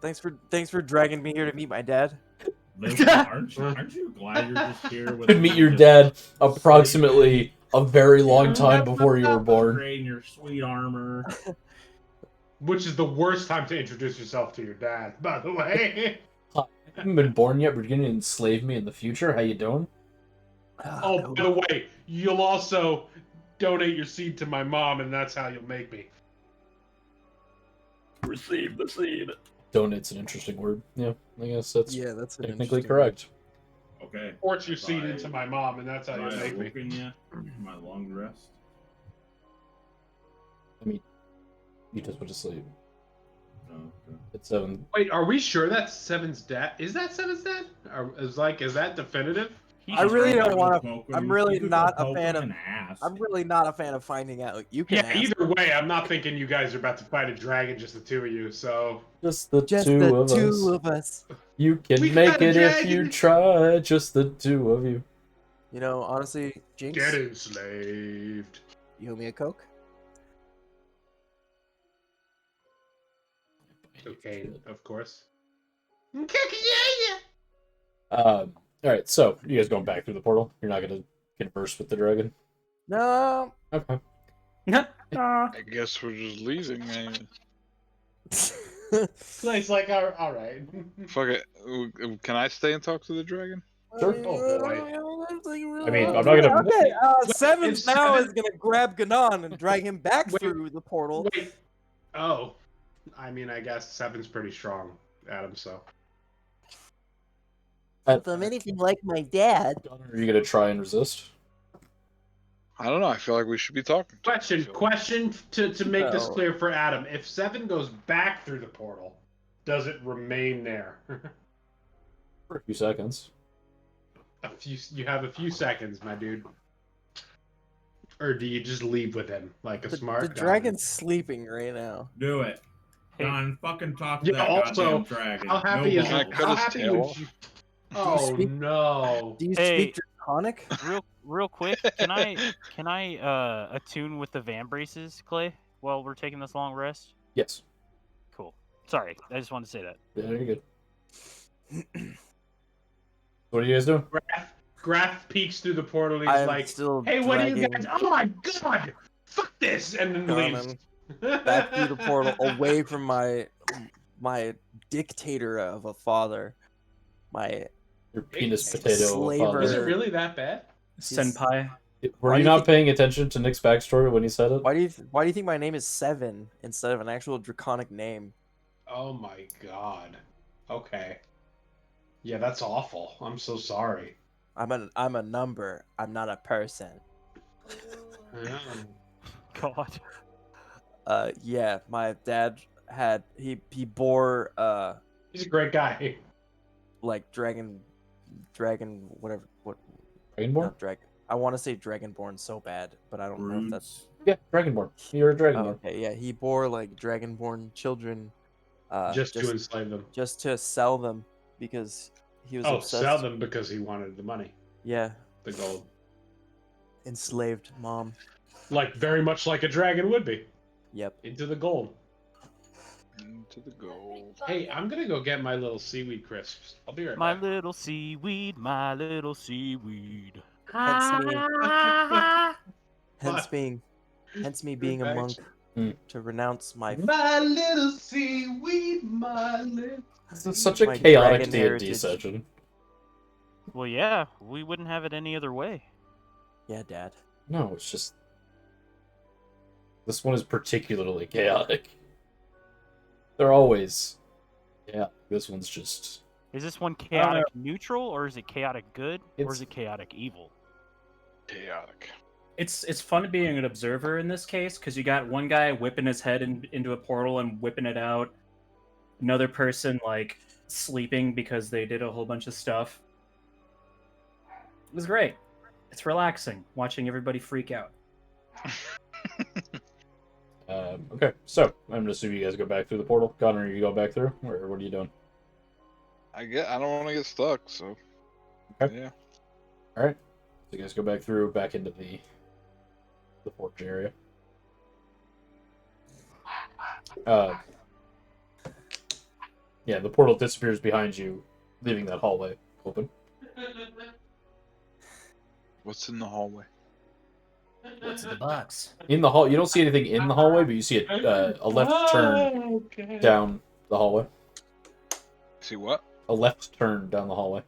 Thanks for dragging me here to meet my dad. Listen, aren't you glad you're just here with To meet your dad approximately a very long time before you were born. in your sweet armor? Which is the worst time to introduce yourself to your dad, by the way. I haven't been born yet, but you're gonna enslave me in the future. How you doing? Oh, by the way, you'll also donate your seed to my mom, and that's how you'll make me. Receive the seed. Donate's an interesting word. Yeah, I guess that's Yeah, that's an technically interesting word. correct. Okay. Port your seed Bye. into my mom, and that's how Have you'll I make me. awoken yet? My long rest. You just went to sleep. Oh, okay. It's 7. Wait, are we sure that's Seven's dad? Is that Seven's dad? Is that definitive? I really don't want to. Poke him. I'm really You could not go a poke fan him of. in the ass. I'm really not a fan of finding out. You can Yeah, ask. either way, I'm not thinking you guys are about to fight a dragon, just the two of you, so. Just the Just two the of two us. of us. You can We make got a it if you dragon. try. Just the two of you. You know, honestly, Jinx, Get enslaved. you owe me a Coke. Cocaine, of course. All right, so you guys going back through the portal? You're not gonna converse with the dragon? No. Okay. I guess we're just leaving, man. Clay's like, all right. Fuck it. Can I stay and talk to the dragon? Sure. Oh, boy. I mean, I'm not gonna. Okay, Wait, Sevens is now Seven- is gonna grab Ganon and drag him back Wait, through the portal. Wait. Oh. I mean, I guess Seven's pretty strong, Adam, so. If I'm anything like my dad. Are you gonna try and resist? I don't know. I feel like we should be talking. Question to make this Oh. clear for Adam. If Seven goes back through the portal, does it remain there? For a few seconds. You have a few seconds, my dude. Or do you just leave with him like a smart The guy? dragon's sleeping right now. Do it. Hey. Don, fucking talk to Yeah, that also, goddamn dragon. How happy no is balls. it? I cut How his happy tail would you? Oh speak- no! Do you Hey. speak Draconic? Real quick, can I attune with the Van Braces, Clay, while we're taking this long rest? Yes. Cool. Sorry, I just wanted to say that. Yeah, you're good. What are you guys doing? Graf peeks through the portal. He's I'm like, still "Hey, what are you dragging guys? Oh my god! Fuck this!" And then leaves. Ganon back through the portal, away from my dictator of a father. My Your penis Hey, potato. slaver. Was it father. really that bad? Senpai. Were Why you do you not paying attention to Nick's backstory when he said it? Why do you think my name is Seven instead of an actual draconic name? Oh my god. Okay. Yeah, that's awful. I'm so sorry. I'm a number. I'm not a person. Yeah. God. Yeah, my dad had he bore He's a great guy. like dragon whatever what Dragonborn? not dragon. I want to say dragonborn so bad, but I don't know if that's Yeah, Dragonborn. You're a Dragonborn. okay. Yeah, he bore like dragonborn children, Just to enslave them. just to sell them because he was Oh, obsessed. sell them because he wanted the money, Yeah, the gold. enslaved mom. Like very much like a dragon would be. Yep. Into the gold. Into the gold. Hey, I'm gonna go get my little seaweed crisps. I'll be right My back. little seaweed, my little seaweed. Hence me being a Back. monk to renounce my My little seaweed, my little. This is such a my chaotic dragon D&D heritage. session. Well, yeah, we wouldn't have it any other way. Yeah, Dad. No, it's just... This one is particularly chaotic. They're always... Yeah, this one's just... Is this one chaotic neutral, or is it chaotic good, or It's- is it chaotic evil? Chaotic. It's fun being an observer in this case because you got one guy whipping his head into a portal and whipping it out. Another person like sleeping because they did a whole bunch of stuff. It was great. It's relaxing watching everybody freak out. Okay, so I'm gonna assume you guys go back through the portal. Connor, you go back through, or what are you doing? I don't want to get stuck, so. Okay. Yeah. All right, so you guys go back through, back into the forge area. Yeah, the portal disappears behind you, leaving that hallway open. What's in the hallway? What's in the box? In the hall, you don't see anything in the hallway, but you see a left turn down the hallway. See what? A left turn down the hallway.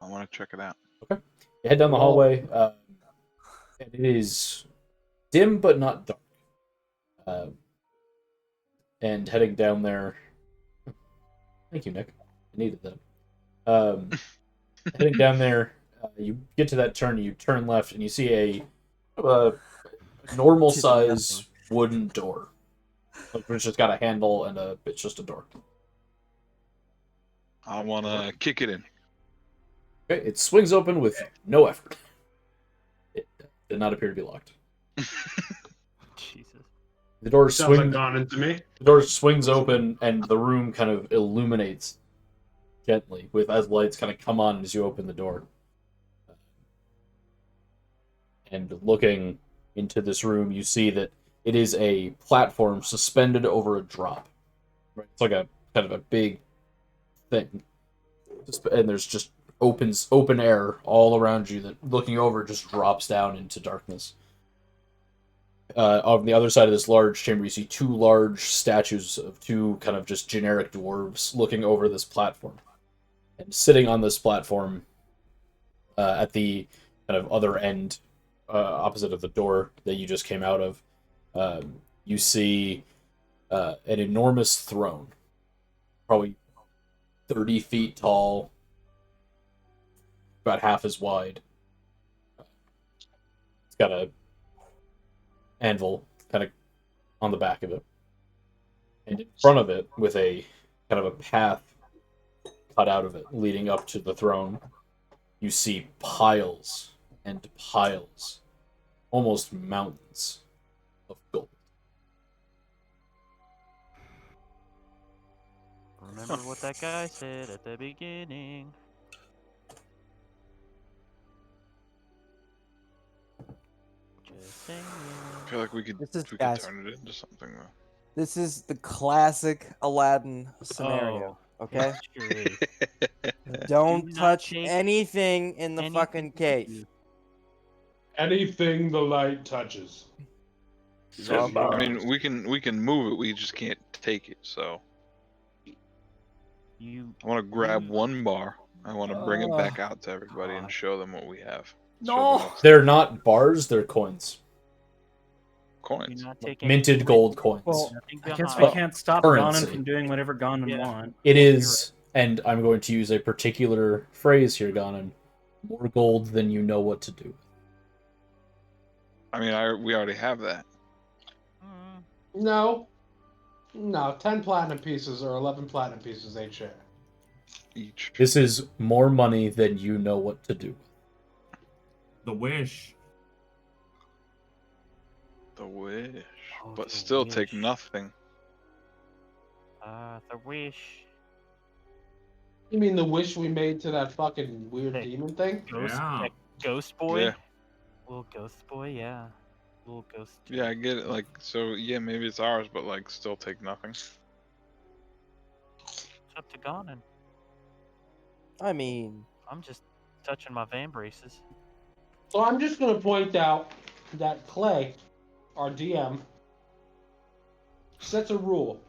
I want to check it out. Okay. You head down the hallway. And it is dim but not dark. And heading down there. Thank you, Nick. I needed that. Heading down there, you get to that turn. You turn left, and you see a normal size wooden door, which has got a handle and it's just a door. I want to kick it in. Okay, it swings open with no effort. It did not appear to be locked. Jesus. The door Sounds like gone into me. The door swings open, and the room kind of illuminates gently, as lights kind of come on as you open the door. And looking into this room, you see that it is a platform suspended over a drop. Right? It's like a kind of a big thing, and there's just open air all around you that, looking over, just drops down into darkness. On the other side of this large chamber, you see two large statues of two kind of just generic dwarves looking over this platform. And sitting on this platform, at the kind of other end, opposite of the door that you just came out of, you see an enormous throne, probably 30 feet tall, about half as wide. It's got a anvil kind of on the back of it, and in front of it, with a kind of a path cut out of it leading up to the throne, you see piles and piles, almost mountains of gold. Remember what that guy said at the beginning. Just saying. I feel like we could guys, turn it into something though. This is the classic Aladdin scenario. Okay. Don't Do not touch take anything in the anything fucking with cave. you. Anything the light touches. I mean, we can move it. We just can't take it. So You I want to grab one bar. I want to bring it back out to everybody and show them what we have. No. They're not bars, they're coins. Coins. You're not taking Minted gold coins. Well, nothing I guess behind. we can't stop Currency. Ganon from doing whatever Ganon Yeah. want. It is, and I'm going to use a particular phrase here, Ganon. More gold than you know what to do. I mean, we already have that. Mm, No. No, 10 platinum pieces or 11 platinum pieces they share. Each. This is more money than you know what to do. The wish. The wish. Oh, But the still take wish. nothing. the wish. You mean the wish we made to that fucking weird Hey. demon thing? Ghost, Yeah. that ghost boy. Yeah. Little ghost boy, yeah. Little ghost. Yeah, I get it. Like, so yeah, maybe it's ours, but like, still take nothing. It's up to Ganon. I mean, I'm just touching my van braces. So I'm just going to point out that Clay, our DM, sets a rule.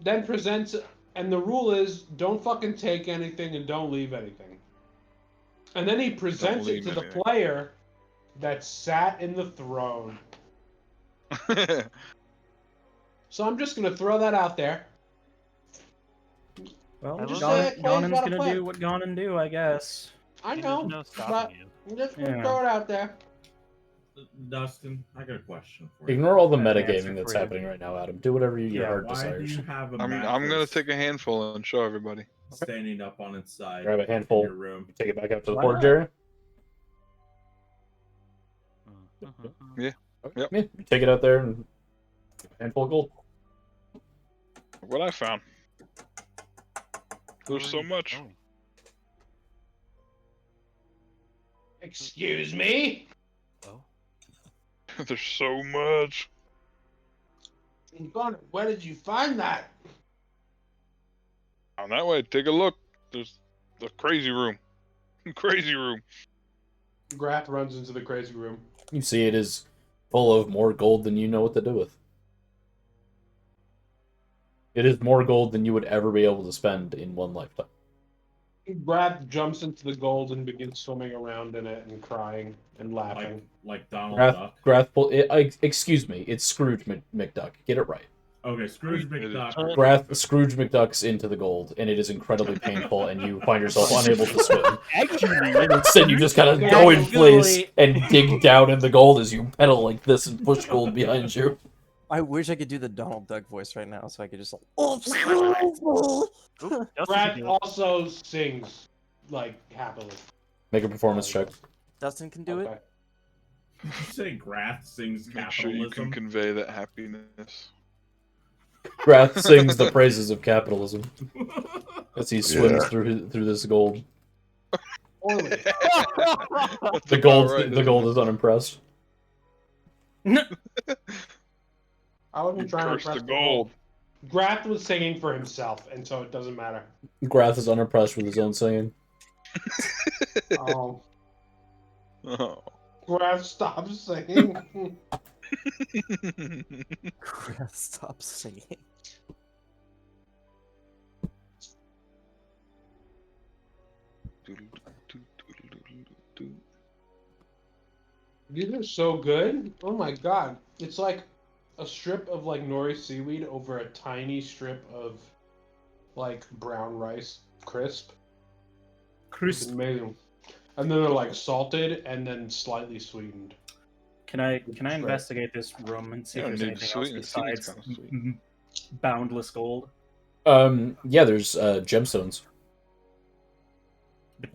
Then presents, and the rule is don't fucking take anything and don't leave anything. And then he presents it leave to the anything. player that sat in the throne. So I'm just going to throw that out there. Well, I just love say Ganon, it, Clay's Ganon's got a gonna plan. do what Ganon do, I guess. I There's know, no but stopping you. I'm just going to Yeah. throw it out there. Dustin, I got a question for you. Ignore all the I have an metagaming answer that's for you. happening right now, Adam. Do whatever your Yeah, heart why desires. do you have a I'm gonna mattress take a handful and show everybody. standing up on its side Grab a in handful. your room? Take it back out to the Why forge not? area. Mhm. Yeah. Okay. Yep. Yeah, you take it out there and a handful of gold. What I found. There's Where so are you much. going? Excuse me? Oh. There's so much. Where did you find that? On that way, take a look. There's the crazy room. Crazy room. Grath runs into the crazy room. You see, it is full of more gold than you know what to do with. It is more gold than you would ever be able to spend in one lifetime. Grath jumps into the gold and begins swimming around in it and crying and laughing. Like Donald Grath, Duck. excuse me, it's Scrooge McDuck. Get it right. Okay, Scrooge McDuck. Scrooge McDuck's into the gold, and it is incredibly painful, and you find yourself unable to swim. Instead, you just kind of go in place and dig down in the gold as you pedal like this and push gold behind you. I wish I could do the Donald Duck voice right now, so I could just. Oop, Dustin Grath can do it. also sings like happily. Make a performance check. Dustin can do it. Okay. Did you say Grath sings Make sure you can capitalism? convey that happiness. Grath sings the praises of capitalism as he swims through this gold. Poorly. That's The about gold, right, the isn't gold it? is unimpressed. I wasn't You trying to cursed impress the the gold. gold. Grath was singing for himself, and so it doesn't matter. Grath is unimpressed with his own singing. Oh, Oh. Grath, stop singing. Stop singing. These are so good. Oh my god. It's like a strip of like nori seaweed over a tiny strip of like brown rice crisp. It's amazing. And then they're like salted and then slightly sweetened. Can I Right. investigate this room and see You if don't there's need anything else sweet- seaweed's besides kinda sweet. boundless gold? Yeah, there's gemstones.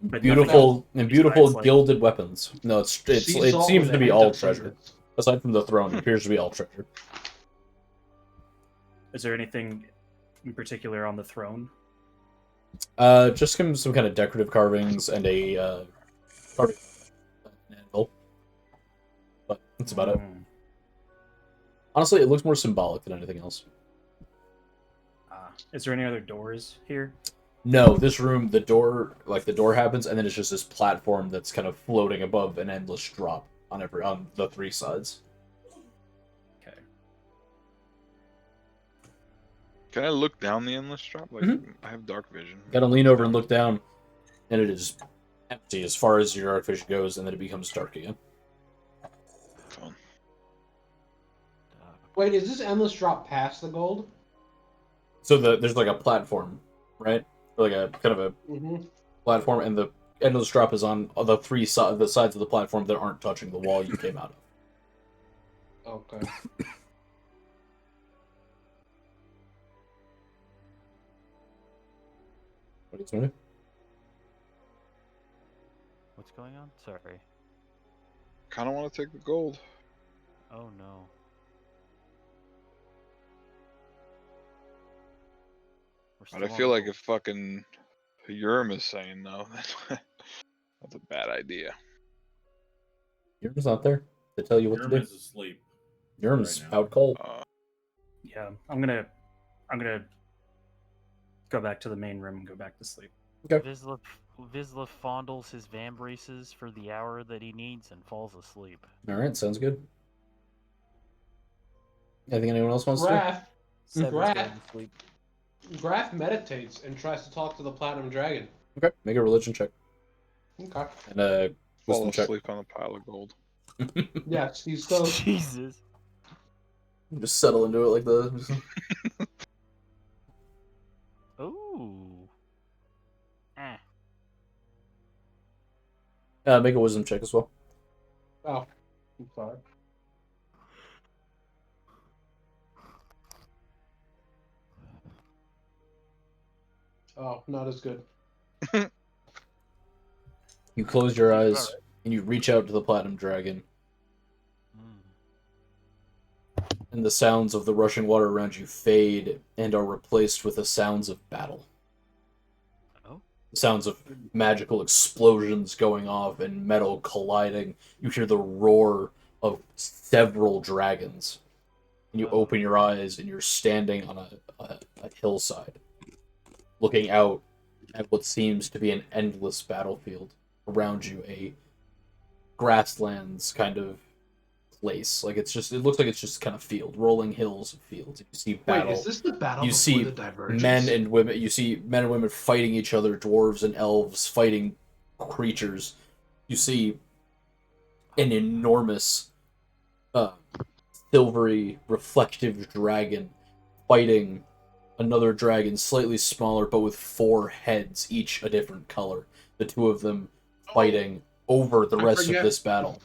But Beautiful and beautiful besides, like- gilded weapons. No, it Sea salt seems with to a be hint all of treasure. cinnamon. Aside from the throne, it appears to be all treasure. Is there anything in particular on the throne? Just some kind of decorative carvings and a carving anvil. But that's about it. Hmm. Honestly, it looks more symbolic than anything else. Is there any other doors here? No, this room, the door happens, and then it's just this platform that's kind of floating above an endless drop on the three sides. Okay. Can I look down the endless drop? Like Mhm. I have dark vision. Gotta lean over and look down, and it is empty as far as your darkfish goes, and then it becomes dark again. Fun. Wait, is this endless drop past the gold? So there's like a platform, right? Or like a kind of a Mm-hmm. platform, and the endless drop is on the the sides of the platform that aren't touching the wall you came out of. Okay. What are you doing? What's going on? Sorry. Kind of want to take the gold. Oh no. We're But I still feel on like the- if fucking Urim is saying no, that's a bad idea. Urim's not there to tell you what to Yerman's do. asleep. Urim's right now. out cold. Yeah, I'm gonna go back to the main room and go back to sleep. Vizsla fondles his vambraces for the hour that he needs and falls asleep. All right, sounds good. Anything anyone else wants to Graf, Seven's Graf. going to sleep. Graf meditates and tries to talk to the Platinum Dragon. do? Okay, make a religion check. Okay. And Fall wisdom check. asleep on a pile of gold. Yes, he's still. Jesus. Just settle into it like the. Ooh. Eh. Make a wisdom check as well. Oh, I'm sorry. Oh, not as good. You close your eyes and you reach out to the Platinum Dragon, and the sounds of the rushing water around you fade and are replaced with the sounds of battle. Oh. The sounds of magical explosions going off and metal colliding. You hear the roar of several dragons. And you open your eyes and you're standing on a hillside, looking out at what seems to be an endless battlefield. Around you, a grasslands kind of place. Like it looks like it's just kind of field, rolling hills of fields. You see battle. Wait, is this the battle You before see the divergence? men and women. You see men and women fighting each other, dwarves and elves fighting creatures. You see an enormous, silvery, reflective dragon fighting another dragon, slightly smaller, but with 4 heads, each a different color. The two of them fighting over the I rest forget- of this battle.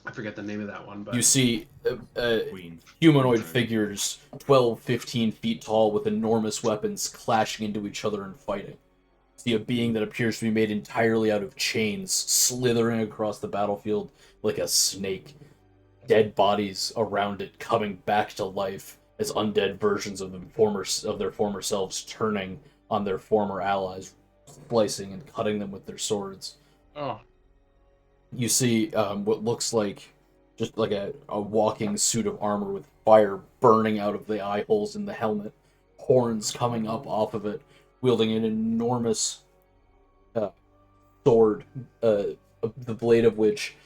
I forget the name of that one, but You see Queen. humanoid Dragon. figures 12, 15 feet tall with enormous weapons clashing into each other and fighting. See a being that appears to be made entirely out of chains slithering across the battlefield like a snake. Dead bodies around it coming back to life as undead versions of their former selves turning on their former allies, slicing and cutting them with their swords. Oh. You see what looks like just like a walking suit of armor with fire burning out of the eye holes in the helmet, horns coming up off of it, wielding an enormous sword, the blade of which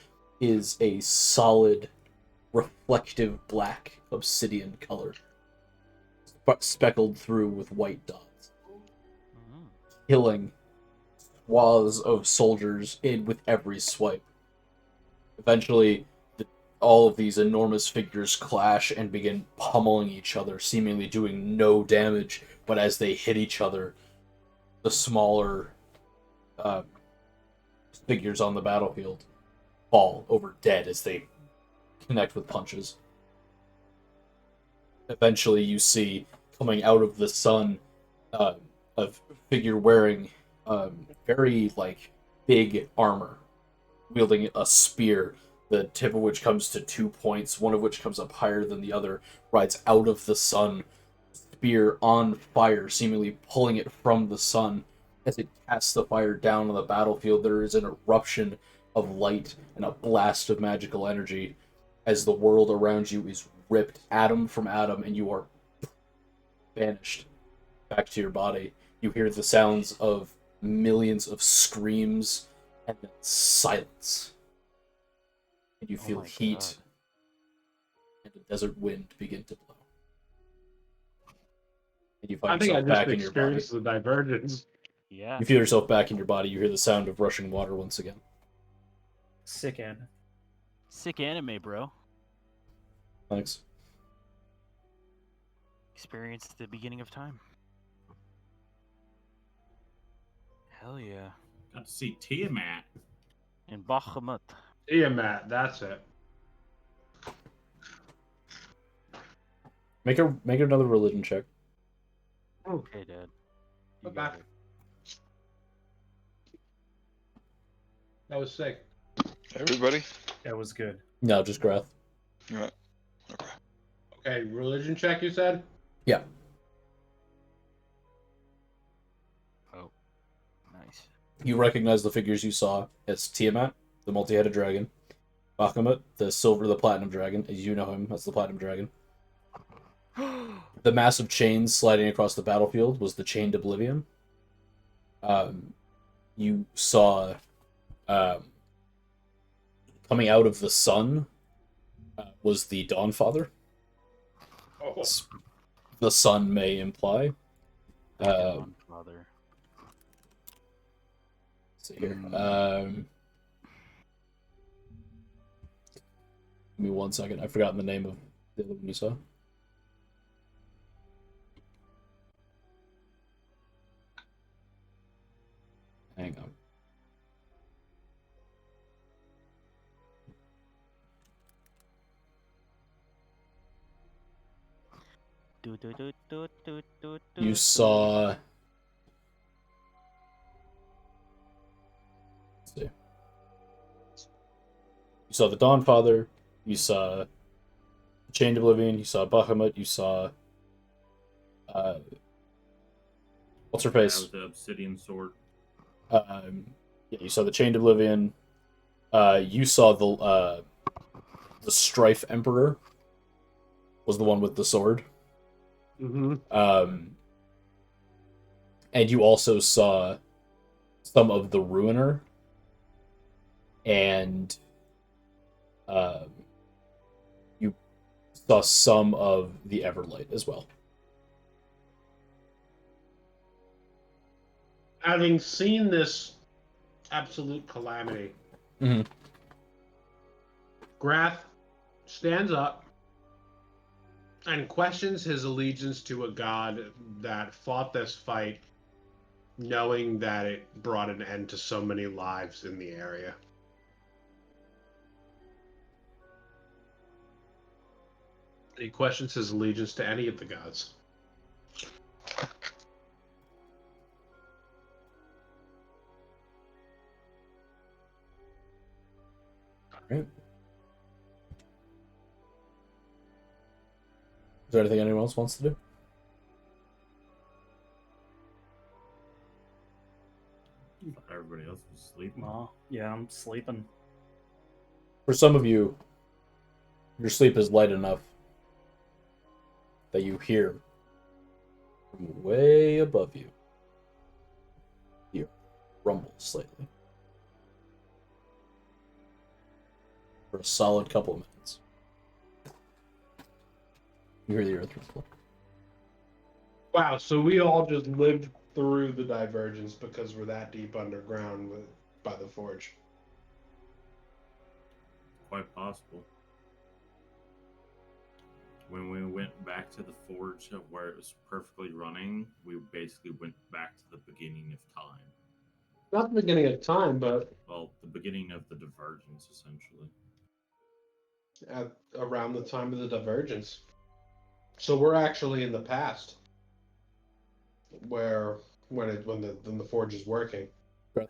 is a solid, reflective black obsidian color, speckled through with white dots, killing swaths of soldiers with every swipe. Eventually, all of these enormous figures clash and begin pummeling each other, seemingly doing no damage, but as they hit each other, the smaller figures on the battlefield fall over dead as they connect with punches. Eventually, you see, coming out of the sun, a figure wearing very, big armor, wielding a spear, the tip of which comes to 2 points, one of which comes up higher than the other, rides out of the sun, spear on fire, seemingly pulling it from the sun. As it casts the fire down on the battlefield, there is an eruption of light and a blast of magical energy as the world around you is ripped atom from atom and you are vanished back to your body. You hear the sounds of millions of screams and then silence. And you feel my heat God. and a desert wind begin to blow. And you I find think I yourself just back in your body. experienced the divergence. Yeah. You feel yourself back in your body. You hear the sound of rushing water once again. Sick anime. Sick anime, bro. Thanks. Experience the beginning of time. Hell yeah. Got to see Tiamat. In Bahamut. Tiamat, that's it. Make another religion check. Okay, Dad. You Okay. got it. That was sick. Everybody? That was good. No, just Grath. Yeah. Okay. Okay, religion check, you said? Yeah. Oh. Nice. You recognize the figures you saw. It's Tiamat, the multi-headed dragon. Bahamut, the platinum dragon. As you know him, that's the platinum dragon. The massive chains sliding across the battlefield was the Chained Oblivion. You saw coming out of the sun was the Dawnfather. Oh. The sun may imply. Father. See here. Give me 1 second. I've forgotten the name of the other one you saw. Hang on. You saw. Let's see. You saw the Dawnfather. You saw Chained Oblivion. You saw Bahamut. You saw. What's her face? That was the obsidian sword. Yeah, you saw the Chained Oblivion. You saw the Strife Emperor. Was the one with the sword. Mm-hmm. And you also saw some of the Ruiner. And you saw some of the Everlight as well. Having seen this absolute calamity, Mm-hmm. Grath stands up and questions his allegiance to a god that fought this fight knowing that it brought an end to so many lives in the area. He questions his allegiance to any of the gods. Right. Is there anything anyone else wants to do? Everybody else was sleeping. Oh, yeah, I'm sleeping. For some of you, your sleep is light enough that you hear from way above you. You rumble slightly. For a solid couple of minutes. You hear the earth rumble. Wow, so we all just lived through the divergence because we're that deep underground by the forge. Quite possible. When we went back to the forge of where it was perfectly running, we basically went back to the beginning of time. Not the beginning of time, but Well, the beginning of the divergence, essentially. around the time of the divergence. So we're actually in the past, where when the forge is working.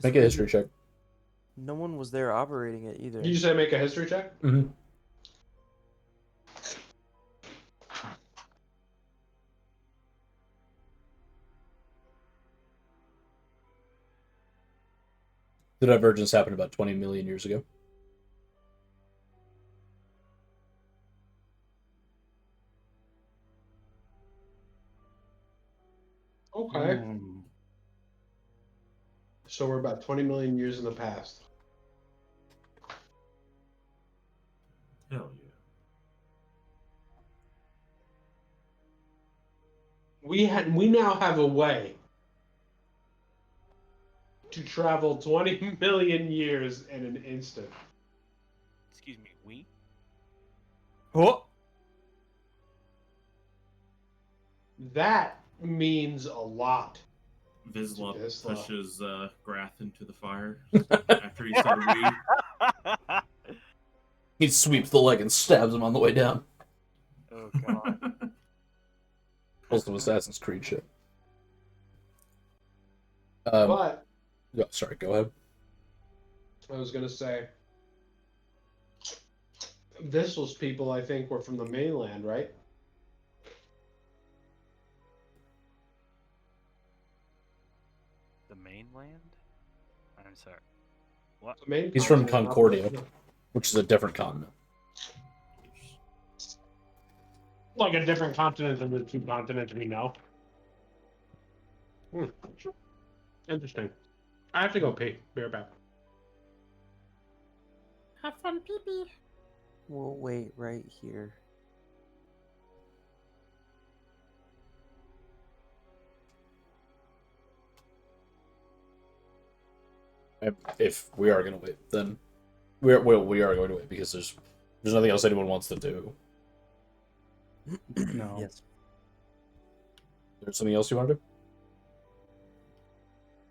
Make a history check. No one was there operating it either. Did you say make a history check? Mm-hmm. The divergence happened about 20 million years ago. Okay. So we're about 20 million years in the past. Hell yeah. We now have a way to travel 20 million years in an instant. Excuse me, we? Oh, That means a lot. Vizsla Vizsla. pushes Grath into the fire after he said we. He sweeps the leg and stabs him on the way down. Oh god. Also Assassin's Creed shit. But Sorry, go ahead. I was gonna say, Vissel's people, I think, were from the mainland, right? The mainland? I'm sorry. What? The main He's from continent, not Concordia, the- which is a different continent. like a different continent than the two continents we know. Interesting. I have to go pee. Be right back. Have fun, pee pee. We'll wait right here. If we are going to wait, then we are going to wait because there's nothing else anyone wants to do. no. Yes. There's something else you want to do,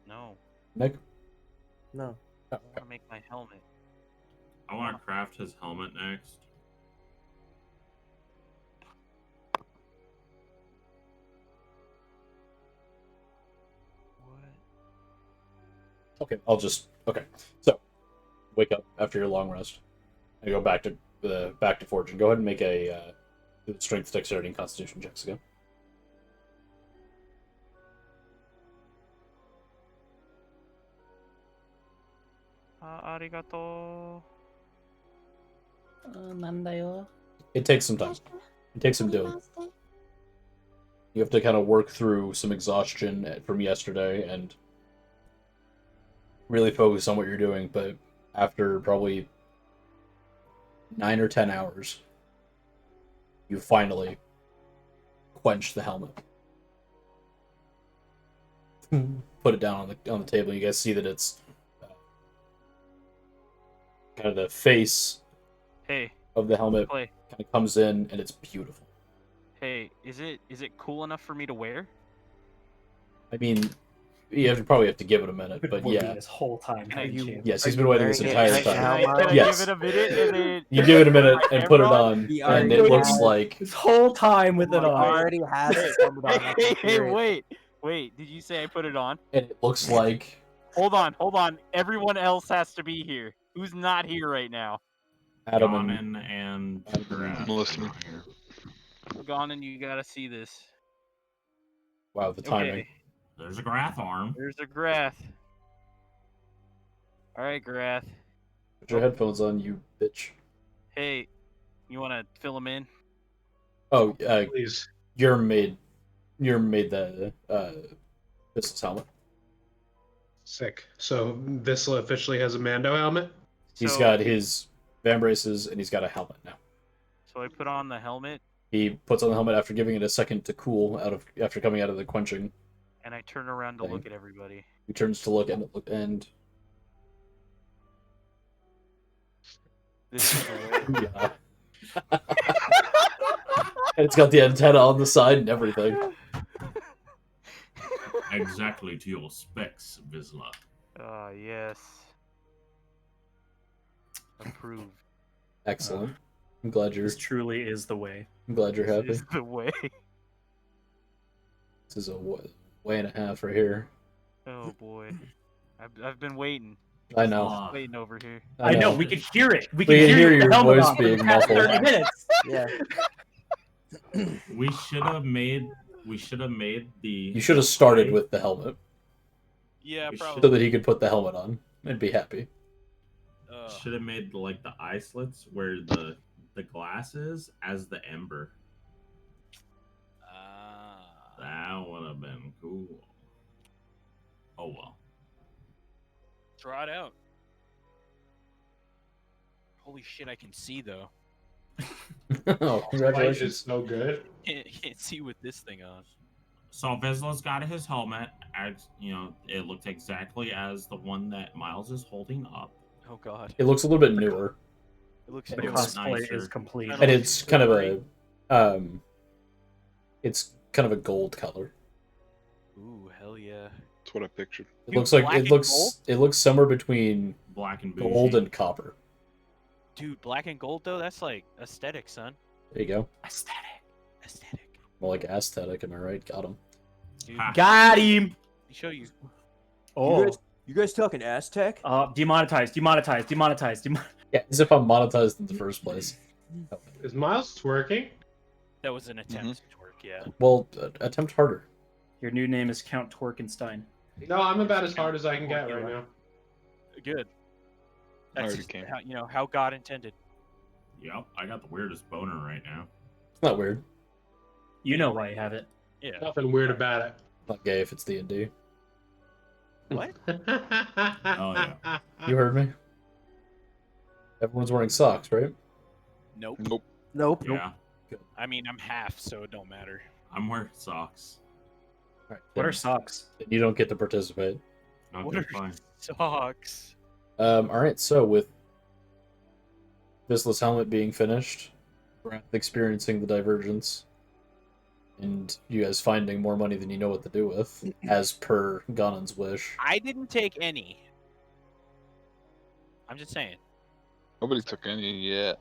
No. Nick? No. I want to make my helmet. I want to craft his helmet next. What? Okay. So, wake up after your long rest and go back to Fortune. Go ahead and make a strength, dexterity, and constitution checks again. Arigato. Nandayo. It takes some time. It takes some doing. You have to kind of work through some exhaustion from yesterday and really focus on what you're doing, but after probably 9 or 10 hours, you finally quench the helmet. Put it down on the table. You guys see that it's kind of the face Hey, of the helmet play. kind of comes in, and it's beautiful. Hey, is it cool enough for me to wear? I mean, probably have to give it a minute, Been but waiting yeah. this whole time. Can I- haven't you? Yes, Are he's you been waiting this wearing it entire right time. now, Mark? Can I Yes. give it a minute and then You give it a minute my and put it camera on, He and already it looks has- like This whole time with it He on. already has his helmet on. I Hey, can hear it. wait! Did you say I put it on? and it looks like Hold on. Everyone else has to be here. Who's not here right now? Adam and Ganon and Grath I'm listening. are not here. Gone, and you gotta see this. wow, the timing. Okay, There's a Grath arm. there's a Grath. All right, Grath. Put your headphones on, you bitch. Hey, you wanna fill him in? Oh, Please. you're made the Pistol's helmet. Sick. So Vissla officially has a Mando helmet? He's So- got his van braces and he's got a helmet now. So I put on the helmet He puts on the helmet after giving it a second to cool after coming out of the quenching. and I turn around to Thing. look at everybody. He turns to look and This is the way. yeah. And it's got the antenna on the side and everything. Exactly to your specs, Vizsla. Ah, yes. Approved. Excellent. I'm glad you're This truly is the way. happy. This is the way. This is a way and a half right here. Oh boy, I've been waiting. I know. Ah, Waiting over here. I know. We can hear it. We We can can hear hear the your helmet voice on for the being past muffled. 30 minutes. Yeah. we should have made the. You should have started with the helmet Yeah, We probably. so that he could put the helmet on and be happy. Should have made like the eye slits where the glass is as the ember. That would have been cool. Oh well. Draw it out. Holy shit, I can see though. Oh, Light is congratulations. so good. Can't see with this thing on. So Vizsla's got his helmet. As you know, it looks exactly as the one that Miles is holding up. Oh god. It looks a little bit newer, It looks The It new. looks cosplay is nicer. complete. Kinda and like it's kind of silvery. it's kind of a gold color. Ooh, hell yeah. That's what I pictured. It Dude, looks like black it and looks gold? it looks somewhere between Black and bougie. gold and copper. Dude, black and gold though, that's like aesthetic, son. There you go. Aesthetic. Aesthetic. More like aesthetic, am I right? Got him. Dude, Ha. Got him. let me show you. Oh. You guys talking Aztec? Demonetized. Yeah, as if I'm monetized in the first place. Is Miles twerking? That was an attempt to work, yeah. Well, attempt harder. Your new name is Count Twerkenstein. No, I'm about as hard as I can get right now. Good. I That's already just came. how, how God intended. Yep, I got the weirdest boner right now. It's not weird. You know why you have it. Yeah. Nothing weird about it. Not gay if it's D&D. What? Oh yeah. You heard me. Everyone's wearing socks, right? Nope. Nope. Nope. Yeah. I mean, I'm half, so it don't matter. I'm wearing socks. All right, What are then socks? you don't get to participate. What Okay, are fine. socks? All right. So with Vizsla's helmet being finished, Wrath experiencing the divergence, and you guys finding more money than you know what to do with, as per Ganon's wish. I didn't take any. I'm just saying. Nobody took any yet.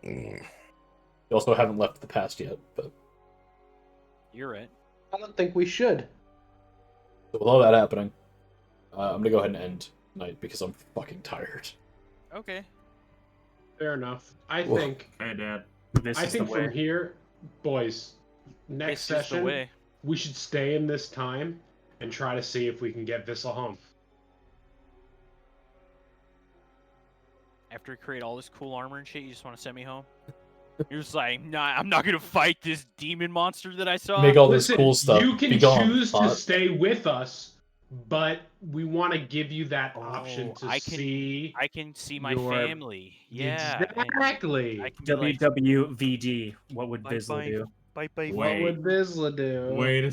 You also haven't left the past yet, but You're right. I don't think we should. so with all that happening, I'm gonna go ahead and end tonight because I'm fucking tired. Okay. Fair enough. I Whoa. think. Hey, Dad. This I is think the way. from here, boys, next This is the session way. we should stay in this time and try to see if we can get Vissel home. After we create all this cool armor and shit, you just want to send me home? You're just like, nah, I'm not gonna fight this demon monster that I saw. Make all this Listen, cool stuff. You can Be gone, choose to bot. stay with us, but we want to give you that option to I can see. I can see my your- family. Yeah. and Exactly. I can be like, WWVD. What would Bye Vizsla bye. do? Bye bye. What would Vizsla do? Wait a